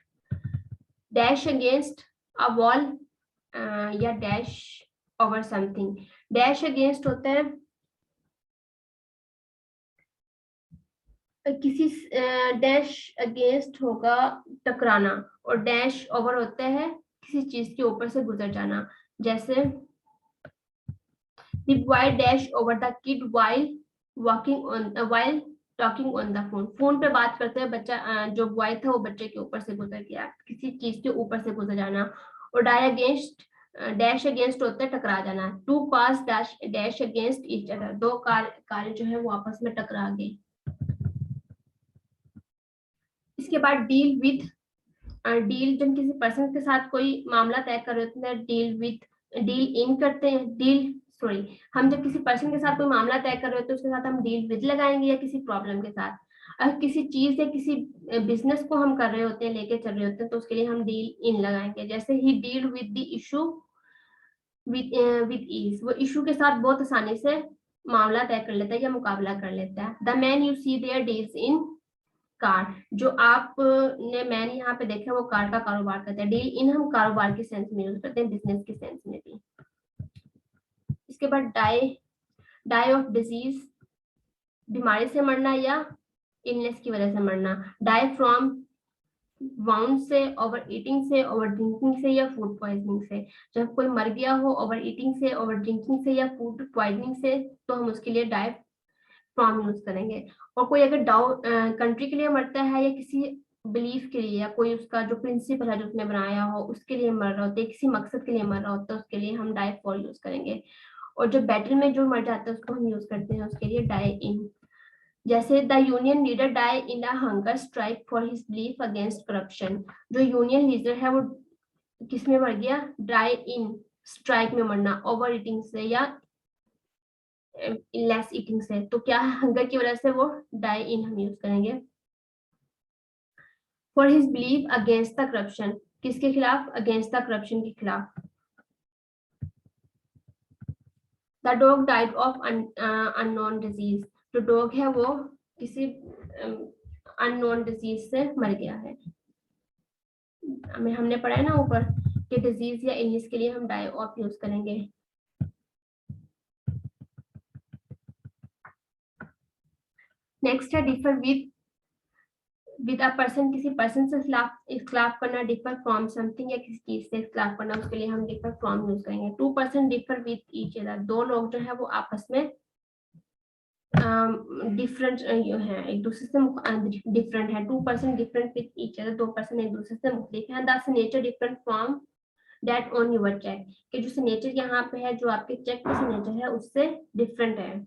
A: Dash against a wall या dash over something. Dash against होता है किसी, डैश अगेंस्ट होगा टकराना, और डैश ओवर होता है किसी चीज के ऊपर से गुजर जाना। जैसे the boy dash over the kid while talking on the phone, phone पे बात करते हैं बच्चा, जो बॉय था वो बच्चे के ऊपर से गुजर गया, किसी चीज के ऊपर से गुजर जाना। और डैश अगेंस्ट होता है टकरा जाना। Two cars dash against each other, दो कार जो है वो आपस में टकरा गई। इसके बाद डील विद, डील जब किसी पर्सन के साथ कोई मामला तय कर रहे हैं, डील इन करते हैं, हम जब किसी पर्सन के साथ कोई मामला तय कर रहे होते हैं उसके साथ हम डील विद लगाएंगे, या किसी प्रॉब्लम के साथ। अगर किसी चीज या किसी बिजनेस को हम कर रहे होते हैं, लेके चल रहे होते हैं, तो उसके लिए हम डील इन लगाएंगे। जैसे he deal with the issue with ease, वो इशू के साथ बहुत आसानी से मामला तय कर लेता है या मुकाबला कर लेता है। The man you see there deals in car, जो आप ने मैन यहाँ पे देखा वो कार का कारोबार करता है। डील इन हम कारोबार के सेंस में यूज करते हैं, बिजनेस के सेंस में भी। इसके बाद डाई, डाई ऑफ डिजीज, बीमारी से मरना या इलनेस की वजह से मरना। डाई फ्रॉम वाउंड से, ओवर ईटिंग से, ओवर ड्रिंकिंग से या फूड पॉइजनिंग से। जब कोई मर गया हो ओवर ईटिंग से, ओवर ड्रिंकिंग से या फूड पॉइजनिंग से, तो हम उसके लिए डाई फ्रॉम यूज करेंगे। और कोई अगर कंट्री के लिए मरता है या किसी बिलीफ के लिए, या कोई उसका जो प्रिंसिपल है जो उसने बनाया हो उसके लिए मर रहा होता है, किसी मकसद के लिए मर रहा होता है, उसके लिए हम डाई फॉर यूज करेंगे। और जो बैटल में जो मर जाता है उसको हम यूज करते हैं उसके लिए डाई इन। जैसे the union leader die in a hunger strike for his belief against corruption. जो यूनियन लीडर है वो किस में मर गया? डाई इन स्ट्राइक में मरना, ओवर ईटिंग से या लेस ईटिंग से। तो क्या है, हंगर की वजह से वो डाई इन हम यूज करेंगे। For his belief against the corruption, किसके खिलाफ? अगेंस्ट द करप्शन के खिलाफ। The dog died of unknown disease, जो डॉग है वो किसी अननोन डिजीज से मर गया है। हमने पढ़ा है ना ऊपर कि डिजीज या इलनेस के लिए हम डाई ऑफ यूज करेंगे। नेक्स्ट है डिफर विद अ पर्सन, किसी पर्सन से इख्तिलाफ करना। डिफर फ्रॉम समथिंग, या किसी चीज से इख्तिलाफ करना, उसके लिए हम डिफर फ्रॉम यूज करेंगे। Two person differ with each other, दो लोग जो है वो आपस में डिफरेंट है, एक दूसरे से डिफरेंट है। Two person different with each other, दो पर्सन एक दूसरे से मुख्तलिफ है। The signature different from that on your cheque, कि जो सिग्नेचर यहाँ पे है, जो आपके चेक का सिग्नेचर है उससे डिफरेंट है।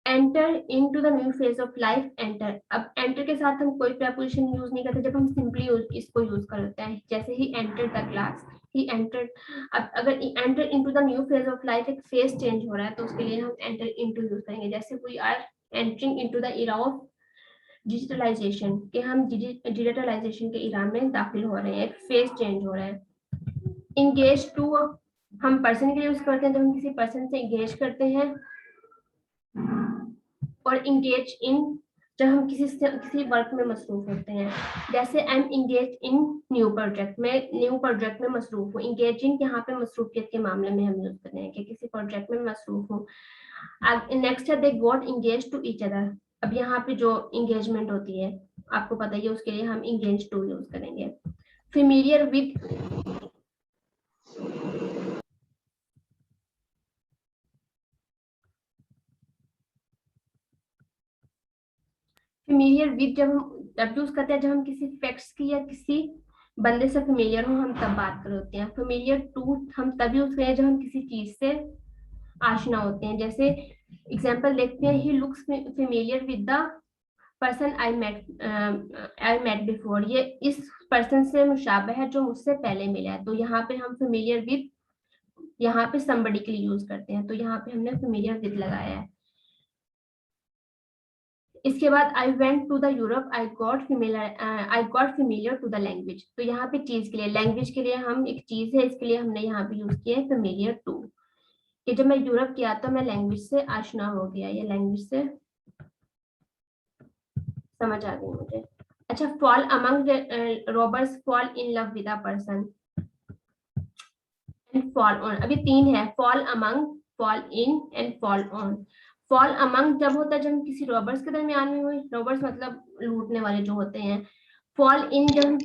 A: Enter into the new phase of life, enter. अब एंटर के साथ हम कोई प्रेपोजिशन यूज नहीं करते, जब हम सिंपली इसको यूज करते हैं। जैसे he enter the class, he entered. अब अगर enter into the new phase of life, एक फेज चेंज हो रहा है, तो उसके लिए हम एंटर इनटू यूज करेंगे। जैसे we are entering into the era of digitalisation, कि हम डिजिटलाइजेशन के इरा में दाखिल हो रहे हैं, एक फेज चेंज हो रहा है। इंगेज टू हम पर्सन के लिए यूज करते हैं, जब हम किसी पर्सन से इंगेज करते हैं। और इंगेज इन, जब हम किसी वर्क में मसरूफ होते हैं। जैसे I M engage in new project, मैं न्यू प्रोजेक्ट में मसरूफ हूँ। इंगेजिंग यहाँ पे मसरूफियत के मामले में हम यूज करते हैं कि किसी प्रोजेक्ट में मसरूफ हूँ। नेक्स्ट है they got engage to each other. अब यहाँ पे जो इंगेजमेंट होती है आपको पता ही है, उसके लिए हम इंगेज टू यूज करेंगे। फेमिलियर विद, फेमिलियर विद जब हम तब यूज करते हैं जब हम किसी फैक्ट्स की या किसी बंदे से फेमिलियर हो, हम तब बात कर होते हैं। फेमिलियर टू हम तब यूज करें जब हम किसी चीज से आशना होते हैं। जैसे एग्जांपल देखते हैं, he looks familiar with the person I met before, ये इस पर्सन से मुशाबह है जो मुझसे पहले मिला है। तो यहाँ पे हम फेमिलियर विद, यहाँ पे somebody के लिए यूज करते हैं, तो यहाँ पे हमने फेमिलियर विद लगाया है। इसके बाद I went to the Europe, I got familiar to the language. तो यहाँ पे चीज के लिए, लैंग्वेज के लिए हम एक चीज है, इसके लिए हमने यहाँ पे यूज किया है फेमिलियर टू, कि जब मैं यूरोप गया तो मैं लैंग्वेज से आशना हो गया, ये लैंग्वेज से समझ आ गई मुझे। अच्छा, fall among robbers, fall in love with a person and fall on. अभी तीन है, fall among, fall in and fall on. Fall among जब होता है जब हम किसी रॉबर्स के दरमियान में हुए, रॉबर्स मतलब लूटने वाले जो होते हैं। फॉल इन जब हम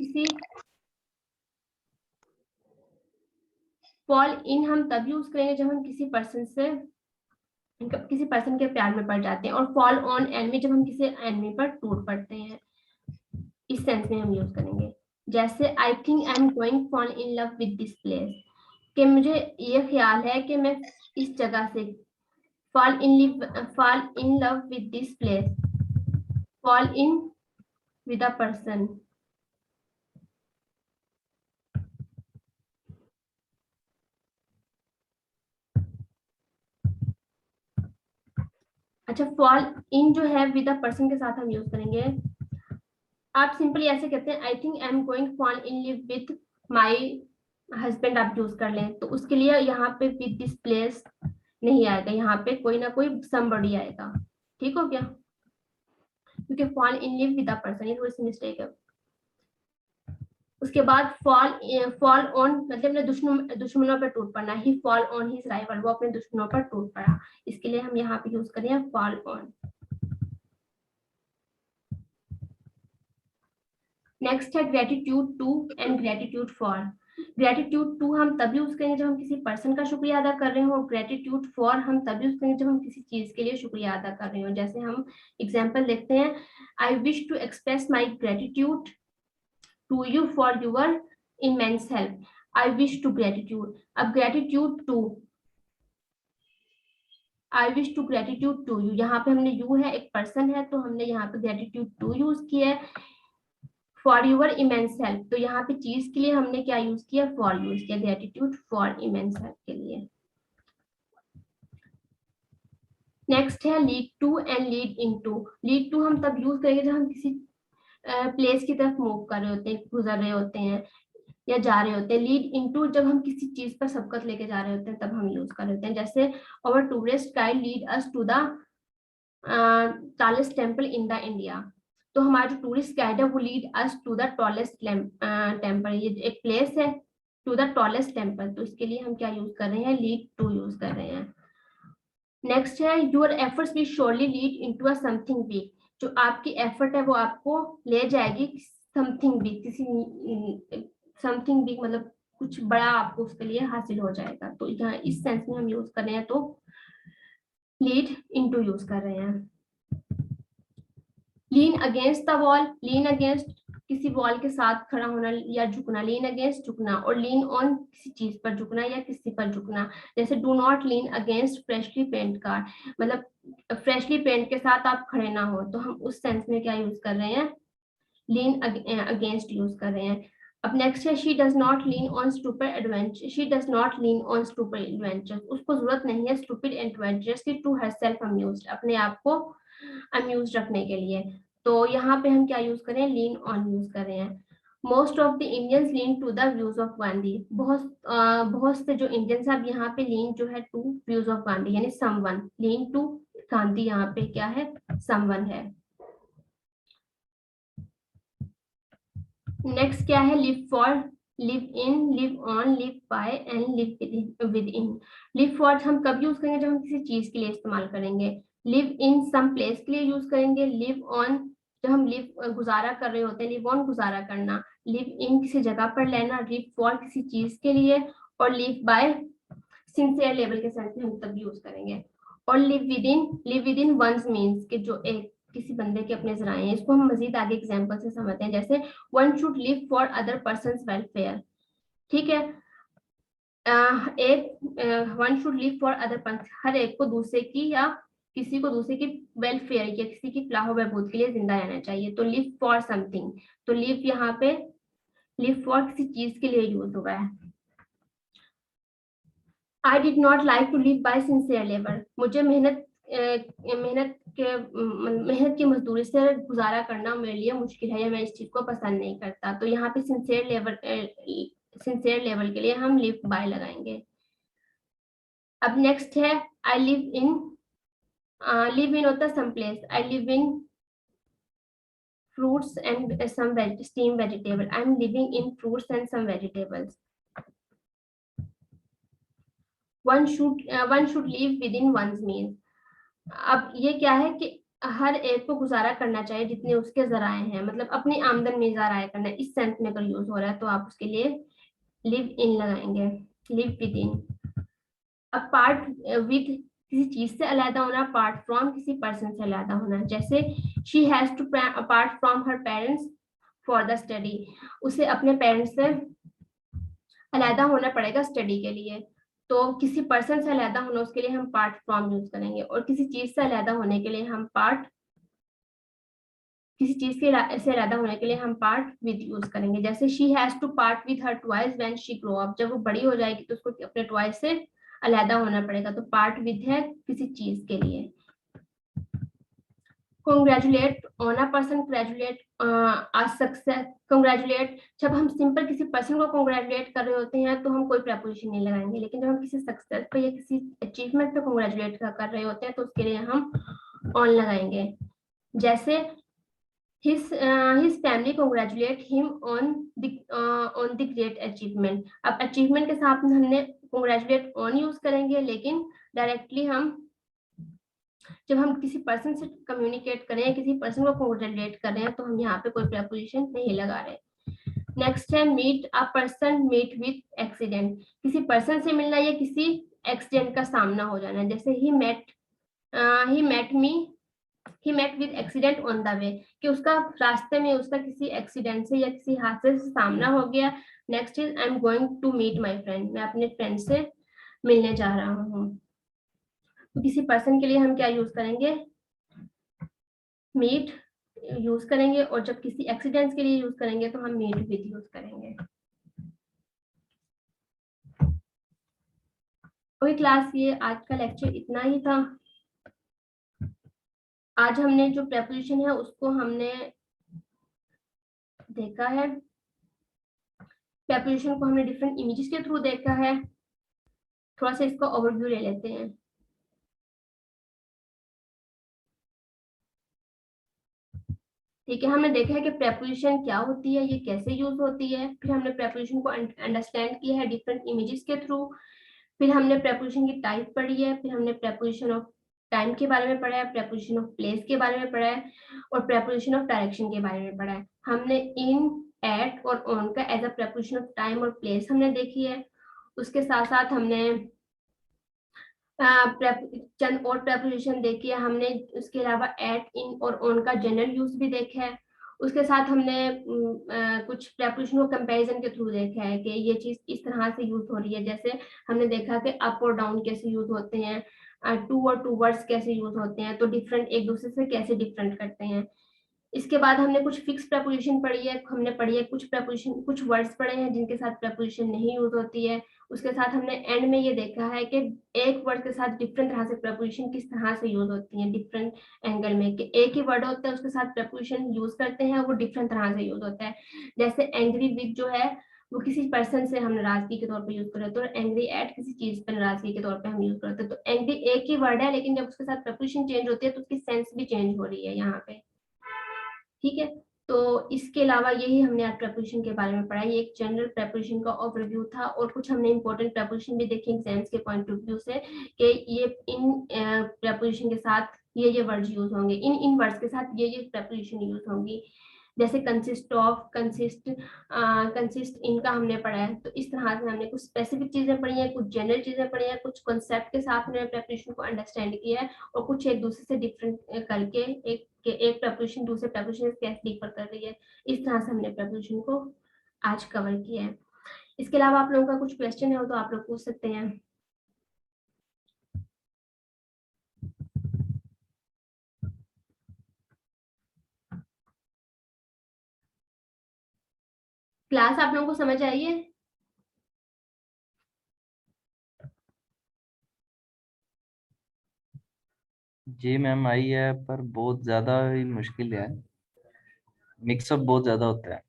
A: फॉल इन हम तब यूज करेंगे जब हम किसी पर्सन के प्यार में पड़ जाते हैं। और फॉल ऑन एनमी, जब हम किसी एनमी पर टूट पड़ते हैं, इस सेंस में हम यूज करेंगे। जैसे I think I am going fall in love with this place, कि मुझे ये ख्याल है कि मैं इस जगह से fall in love with this place, fall in with a person। अच्छा, फॉल इन जो है विद अ पर्सन के साथ हम यूज करेंगे। आप सिंपली ऐसे कहते हैं I think I am going fall in live with my husband, आप यूज कर लें तो उसके लिए यहाँ पे विद दिस प्लेस नहीं आएगा, यहाँ पे कोई ना कोई समबडी आएगा। ठीक हो गया, क्योंकि fall in live with a person ये थोड़ी सी मिस्टेक है। उसके बाद फॉल ऑन मतलब अपने दुश्मनों पर टूट पड़ना, ही फॉल ऑन हिज राइवल, वो अपने दुश्मनों पर टूट पड़ा। इसके लिए हम यहाँ पे यूज करें फॉल ऑन। नेक्स्ट है gratitude to and gratitude for. Gratitude to हम तब यूज करेंगे जब हम किसी पर्सन का शुक्रिया अदा कर रहे हो। ग्रेटिट्यूड फॉर हम तब यूज करेंगे जब हम किसी चीज के लिए शुक्रिया अदा कर रहे हो। जैसे हम एग्जांपल देखते हैं, I wish to express my gratitude to you for your immense help. I wish to gratitude, अब gratitude to, I wish to gratitude to you, यहाँ पे हमने यू है, एक पर्सन है, तो हमने यहाँ पे ग्रेटिट्यूड टू यूज किया है। फॉर यूर इमेंस हेल्प, तो यहाँ पे चीज के लिए हमने क्या यूज किया, फॉर यूज किया, ग्रेटिट्यूड फॉर इमेंस हेल्प के लिए। नेक्स्ट है lead to and lead into. Lead to हम तब यूज करेंगे जब हम किसी प्लेस की तरफ मूव कर रहे होते हैं, गुजर रहे होते हैं या जा रहे होते हैं। लीड इनटू जब हम किसी चीज पर सबकत लेके जा रहे होते हैं तब हम यूज कर रहे होते हैं। जैसे our tourist guide lead us to the tallest temple in the India, तो हमारा जो टूरिस्ट गाइड है वो lead us to the tallest temple, ये एक प्लेस है टू द टॉलेस्ट टेम्पल, तो इसके लिए हम क्या यूज कर रहे हैं, लीड टू यूज कर रहे हैं। नेक्स्ट है your efforts will surely lead into a something big, जो आपकी एफर्ट है वो आपको ले जाएगी समथिंग बिग, किसी समथिंग बिग मतलब कुछ बड़ा आपको उसके लिए हासिल हो जाएगा। तो यहाँ इस सेंस में हम यूज कर रहे हैं तो लीड इनटू यूज कर रहे हैं। Lean against the wall, lean against किसी वॉल के साथ खड़ा होना या झुकना, लीन अगेंस्ट झुकना, और लीन ऑन किसी चीज पर झुकना या किसी पर झुकना। जैसे do not lean against freshly paint car, मतलब फ्रेशली पेंट के साथ आप खड़े ना हो, तो हम उस सेंस में क्या यूज कर रहे हैं, लीन अगेंस्ट यूज कर रहे हैं। अब नेक्स्ट है she does not lean on stupid adventure, she does not lean on stupid adventure, उसको जरूरत नहीं है स्टूपिड एडवेंचर्स की टू हरसेल्फ अम्यूज्ड, अपने आप को अम्यूज रखने के लिए। तो यहाँ पे हम क्या यूज करें, लीन ऑन यूज कर रहे हैं। Most of the Indians lean to the views of Gandhi, बहुत से जो इंडियंस अब यहाँ पे लीन जो है टू व्यूज ऑफ गांधी, यानी समवन, लीन टू गांधी यहाँ पे क्या है, समवन है। नेक्स्ट क्या है, live for, live in, live on, live by and live with in. Live for हम कब यूज करेंगे, जब हम किसी चीज के लिए इस्तेमाल करेंगे। लिव इन सम प्लेस के लिए यूज करेंगे। लिव ऑन जब हम लिव गुजारा कर रहे होते हैं, लिव ऑन गुजारा करना। लिव इन किसी जगह पर लेना। लिव फॉर किसी चीज के लिए। और लिव बाय सिंसियर लेवल के सेंस में हम तब यूज करेंगे। और live within one's means के जो एक किसी बंदे के अपने जराए हैं। इसको हम मजीद आगे एग्जांपल से समझते हैं। जैसे one should live for other persons welfare, ठीक है। One should live for other person, हर एक को दूसरे की या किसी को दूसरे की वेलफेयर या किसी की फलाह व बहबूद के लिए जिंदा रहना चाहिए। तो लिव फॉर समथिंग, तो लिव यहाँ पे लिव फॉर किसी चीज के लिए यूज हुआ है। I did not like to live by sincere labour, मुझे मेहनत की मजदूरी से गुजारा करना मेरे लिए मुश्किल है या मैं इस चीज को पसंद नहीं करता। तो यहाँ पे सिंसियर लेवल के लिए हम लिव बाय लगाएंगे। अब नेक्स्ट है आई लिव इन होता है some place, I live in fruits and some steamed vegetable, I am living in fruits and some vegetables. One should live within one's means. अब ये क्या है कि हर एक को गुजारा करना चाहिए जितने उसके जराए हैं, मतलब अपनी आमदन में जराया करना, इस सेंस में अगर यूज हो रहा है तो आप उसके लिए लिव इन लगाएंगे, लिव विद इन। अब पार्ट विद किसी चीज से अलग होना, अपार्ट फ्रॉम किसी पर्सन से अलग होना। जैसे she has to apart from her parents for the study, उसे अपने पेरेंट्स से अलग होना पड़ेगा स्टडी के लिए। तो किसी पर्सन से अलग होना, उसके लिए हम पार्ट फ्रॉम यूज करेंगे। और किसी चीज से अलग होने के लिए हम किसी चीज से अलग होने के लिए हम पार्ट विद यूज करेंगे। जैसे she has to part with her toys when she grow up, जब वो बड़ी हो जाएगी तो उसको अपने टॉयज से अलग होना पड़ेगा। तो पार्ट विद है किसी चीज के लिए। congratulate on a person, congratulate a success, congratulate। जब हम सिंपल किसी पर्सन को congratulate कर रहे होते हैं तो हम कोई preposition नहीं लगाएंगे, लेकिन जब हम किसी सक्सेस पे या किसी अचीवमेंट पे congratulate कर रहे होते हैं तो उसके लिए हम on लगाएंगे। जैसे his family congratulate him on the great achievement। अब achievement के साथ हमने congratulate on यूज करेंगे, लेकिन डायरेक्टली हम जब हम किसी पर्सन से कम्युनिकेट करें या किसी पर्सन को कोरिलेट कर रहे हैं तो हम यहाँ पे कोई प्रेपोजिशन नहीं लगा रहे। नेक्स्ट है meet a person meet with accident. किसी पर्सन से मिलना या किसी एक्सीडेंट का सामना हो जाना, जैसे he met with accident on the way, कि उसका रास्ते में उसका किसी एक्सीडेंट से या किसी हादसे से सामना हो गया। Next is I am going to meet my friend, मैं अपने फ्रेंड से मिलने जा रहा हूँ। तो किसी पर्सन के लिए हम क्या यूज करेंगे, मीट यूज करेंगे, और जब किसी एक्सीडेंट्स के लिए यूज करेंगे तो हम मीट विद यूज करेंगे। ओके क्लास, ये आज का लेक्चर इतना ही था। आज हमने जो प्रेपोजिशन है उसको हमने देखा है, प्रेपोजिशन को हमने डिफरेंट इमेजेस के थ्रू देखा है। थोड़ा सा इसका ओवरव्यू ले लेते हैं। ठीक है, हमने देखा है कि प्रेपोजिशन क्या होती है, ये कैसे यूज होती है। फिर हमने प्रेपोजिशन को अंडरस्टैंड किया है डिफरेंट इमेजेस के थ्रू। फिर हमने प्रेपोजिशन की टाइप पढ़ी है। फिर हमने प्रेपोजिशन ऑफ टाइम के बारे में पढ़ा है, प्रेपोजिशन ऑफ प्लेस के बारे में पढ़ा है, और प्रेपोजिशन ऑफ डायरेक्शन के बारे में पढ़ा है। हमने इन, एट और ऑन का as a preposition of time और प्लेस हमने देखी है। उसके साथ साथ हमने चंद और प्रेपोजिशन देखी है हमने। उसके अलावा एट, इन और ऑन का जनरल यूज भी देखा है। उसके साथ हमने कुछ प्रेपोजिशन को कंपैरिजन के थ्रू देखा है कि ये चीज इस तरह से यूज हो रही है। जैसे हमने देखा कि अप और डाउन कैसे यूज होते हैं, टू और टू वर्ड्स कैसे यूज होते हैं, तो डिफरेंट एक दूसरे से कैसे डिफरेंट करते हैं। इसके बाद हमने कुछ फिक्स प्रेपोजिशन पढ़ी है, हमने पढ़ी है कुछ प्रेपोजिशन, कुछ वर्ड्स पढ़े हैं जिनके साथ प्रेपोजिशन नहीं यूज होती है। उसके साथ हमने एंड में ये देखा है कि एक वर्ड के साथ डिफरेंट तरह से प्रेपोजिशन किस तरह से यूज होती है डिफरेंट एंगल में, कि एक ही वर्ड होता है उसके साथ प्रेपोजिशन यूज करते हैं, वो डिफरेंट तरह से यूज होता है। जैसे एंग्री विद जो है वो किसी पर्सन से हम नाराजगी के तौर पे यूज करते हैं, तो एंग्री एट किसी चीज पर नाराजगी के तौर पे हम यूज करते हैं। तो एंग्री एक ही वर्ड है, लेकिन जब उसके साथ प्रेपोजिशन चेंज होती है तो उसकी सेंस भी चेंज हो रही है यहाँ पे। ठीक है, तो इसके अलावा यही हमने आज प्रेपोजिशन के बारे में पढ़ा। ये एक जनरल प्रेपोजिशन का ओवरव्यू था, और कुछ हमने इंपॉर्टेंट प्रेपोजिशन भी देखे एग्जाम्स के पॉइंट ऑफ व्यू से, कि ये इन प्रेपोजिशन के साथ ये वर्ड्स यूज होंगे, इन वर्ड्स के साथ ये प्रेपोजिशन यूज होंगी। जैसे कंसिस्ट ऑफ, कंसिस्ट इनका हमने पढ़ा है। तो इस तरह से हमने कुछ स्पेसिफिक चीजें पढ़ी हैं, कुछ जनरल चीजें पढ़ी हैं, कुछ कॉन्सेप्ट के साथ हमने प्रेपोजिशन को अंडरस्टैंड किया है, और कुछ एक दूसरे से डिफरेंट करके एक प्रेपोजिशन दूसरे प्रेपोजिशन से कैसे डिफर कर रही है, इस तरह से हमने प्रेपोजिशन को आज कवर किया है। इसके अलावा आप लोगों का कुछ क्वेश्चन है तो आप लोग पूछ सकते हैं। क्लास आप लोगों को समझ आई है?
C: जी मैम आई है, पर बहुत ज्यादा ही मुश्किल है, मिक्सअप बहुत ज्यादा होता है।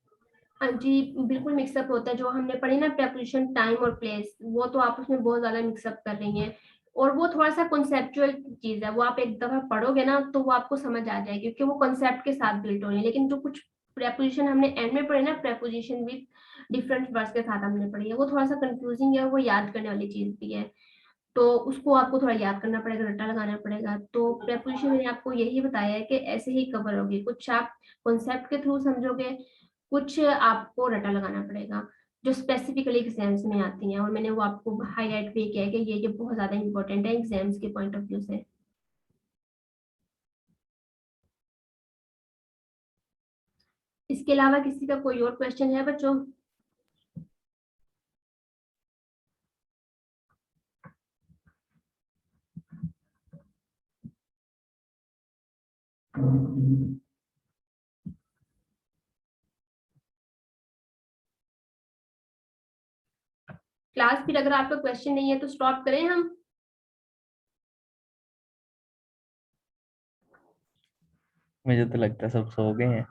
A: हाँ जी, बिल्कुल मिक्सअप होता है। जो हमने पढ़ी ना प्रेपोजिशन टाइम और प्लेस, वो तो आप उसमें बहुत ज्यादा मिक्सअप कर रही हैं, और वो थोड़ा सा कॉन्सेप्चुअल चीज है। वो आप एक दफा पढ़ोगे ना तो वो आपको समझ आ जाएगी, क्योंकि वो कॉन्सेप्ट के साथ बिल्ट हो रही है। लेकिन जो कुछ प्रेपोजिशन हमने एंड में पढ़े ना, प्रेपोजिशन विद डिफरेंट वर्ड्स के साथ हमने पढ़ी है, वो थोड़ा सा कंफ्यूजिंग है, वो याद करने वाली चीज भी है। तो उसको आपको थोड़ा याद करना पड़ेगा, रट्टा लगाना पड़ेगा। तो प्रेपोजिशन मैंने आपको यही बताया है कि ऐसे ही कवर होगी। कुछ आप कॉन्सेप्ट के थ्रू समझोगे, कुछ आपको रटा लगाना पड़ेगा, जो स्पेसिफिकली एग्जाम्स में आती हैं। और मैंने वो आपको हाईलाइट भी किया है कि ये बहुत ज्यादा इंपॉर्टेंट है एग्जाम्स के पॉइंट ऑफ व्यू से। इसके अलावा किसी का कोई और क्वेश्चन है बच्चों? क्लास, फिर अगर आपका क्वेश्चन नहीं है तो स्टॉप करें हम।
C: मुझे तो लगता है सब सो गए हैं।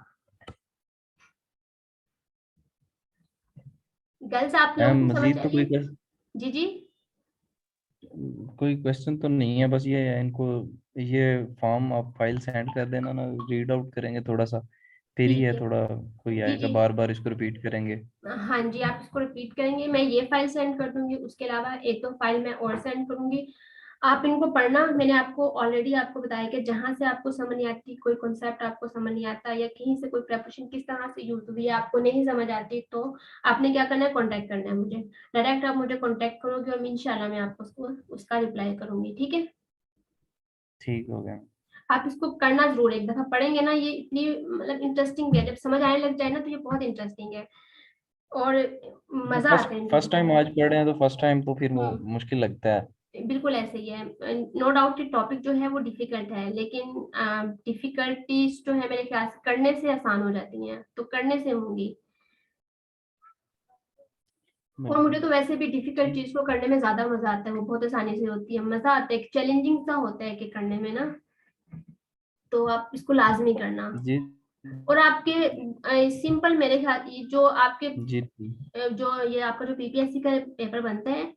A: गर्ल्स आप लोगों
C: मैम
A: को समझ
C: मजीद तो
A: आई? जी जी।
C: कोई क्वेश्चन तो नहीं है, बस ये है इनको ये फॉर्म आप फाइल सेंड कर देना ना, रीड आउट करेंगे थोड़ा सा, फिर ही
A: ठीक
C: है
A: है।
C: थोड़ा कोई
A: जी
C: आएगा,
A: जी।
C: बार बार इसको रिपीट करेंगे।
A: हाँ जी, आप इसको रिपीट करेंगे, मैं ये फाइल सेंड कर दूंगी, उसके अलावा एक दो फाइल मैं और सेंड करूंगी। आप इनको पढ़ना। मैंने आपको ऑलरेडी आपको बताया कि जहां से आपको समझ नहीं आती, कोई कॉन्सेप्ट आपको समझ नहीं आता या कहीं से कोई प्रेपोजिशन किस तरह से यूज हुई है आपको नहीं समझ आती, तो आपने क्या करना है, कांटेक्ट करना है मुझे। डायरेक्ट आप मुझे कांटेक्ट करोगे और इंशाल्लाह मैं आपको उसका रिप्लाई करूंगी, ठीक है।
C: ठीक हो गया।
A: आप इसको करना जरूर, एक दफा पढ़ेंगे ना, ये इतनी मतलब इंटरेस्टिंग भी है, जब समझ आने लग जाए ना तो ये बहुत इंटरेस्टिंग है और मजा आता
C: फर्स्ट
A: है इनको
C: फर्स्ट टाइम
A: पढ़ने
C: आज पढ़ रहे हैं तो फर्स्ट टाइम तो फिर वो
A: में।
C: मुश्किल लगता है।
A: बिल्कुल ऐसे ही है। नो डाउट कि टॉपिक जो है वो डिफिकल्ट है, लेकिन डिफिकल्टीज जो है मेरे ख्याल से करने से आसान हो जाती हैं, तो करने से होंगी। और मुझे तो वैसे भी डिफिकल्ट
C: ठीक।
A: चीज को करने में ज्यादा मजा आता है, वो बहुत आसानी से होती है, मजा आता है, चैलेंजिंग सा होता है कि करने में ना, तो आप इसको लाजमी करना।
C: जी
A: और आपके सिंपल मेरे ख्याल ये जो आपके
C: जी जी
A: जो ये आपका जो पीपीएससी का पेपर बनता है,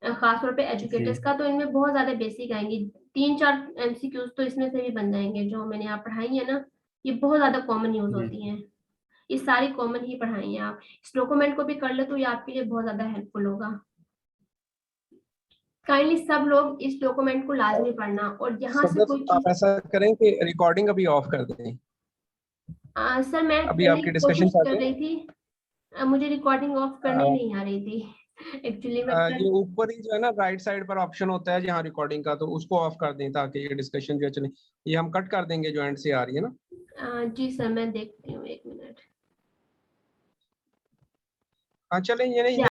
A: खासतौर पे
C: जी
A: एजुकेटर्स का, तो इनमें बहुत ज्यादा बेसिक आएंगी, 3-4 एमसीक्यूज तो इसमें से भी बन जाएंगे, जो मैंने यहाँ पढ़ाई है ना, ये बहुत ज्यादा कॉमन यूज
C: जी
A: होती हैं, ये सारी कॉमन ही पढ़ाई है। आप इस डॉक्यूमेंट को भी कर ले तो ये आपके लिए बहुत ज्यादा हेल्पफुल होगा। काइंडली सब लोग इस डॉक्यूमेंट को लाजमी पढ़ना, और यहाँ से कोई
E: सर आप
A: चीज
E: ऐसा करें कि रिकॉर्डिंग अभी ऑफ कर दें,
A: सर मैं
E: अभी
A: करने
E: आपकी
A: की
E: डिस्कशन
A: कोशिश
E: चल
A: कर
E: रही
A: रही थी, मुझे रिकॉर्डिंग ऑफ करने
E: है।
A: नहीं आ रही थी एक्चुअली मैं
E: ये ऊपर ही जो है ना राइट साइड पर ऑप्शन होता है जहाँ रिकॉर्डिंग का, तो उसको ऑफ कर दें ताकि ये डिस्कशन जो है चले। ये हम कट कर देंगे जो एंड से आ रही है ना।
A: जी सर, मैं देखती हूँ, 1 मिनट।
E: हाँ चलें, ये नहीं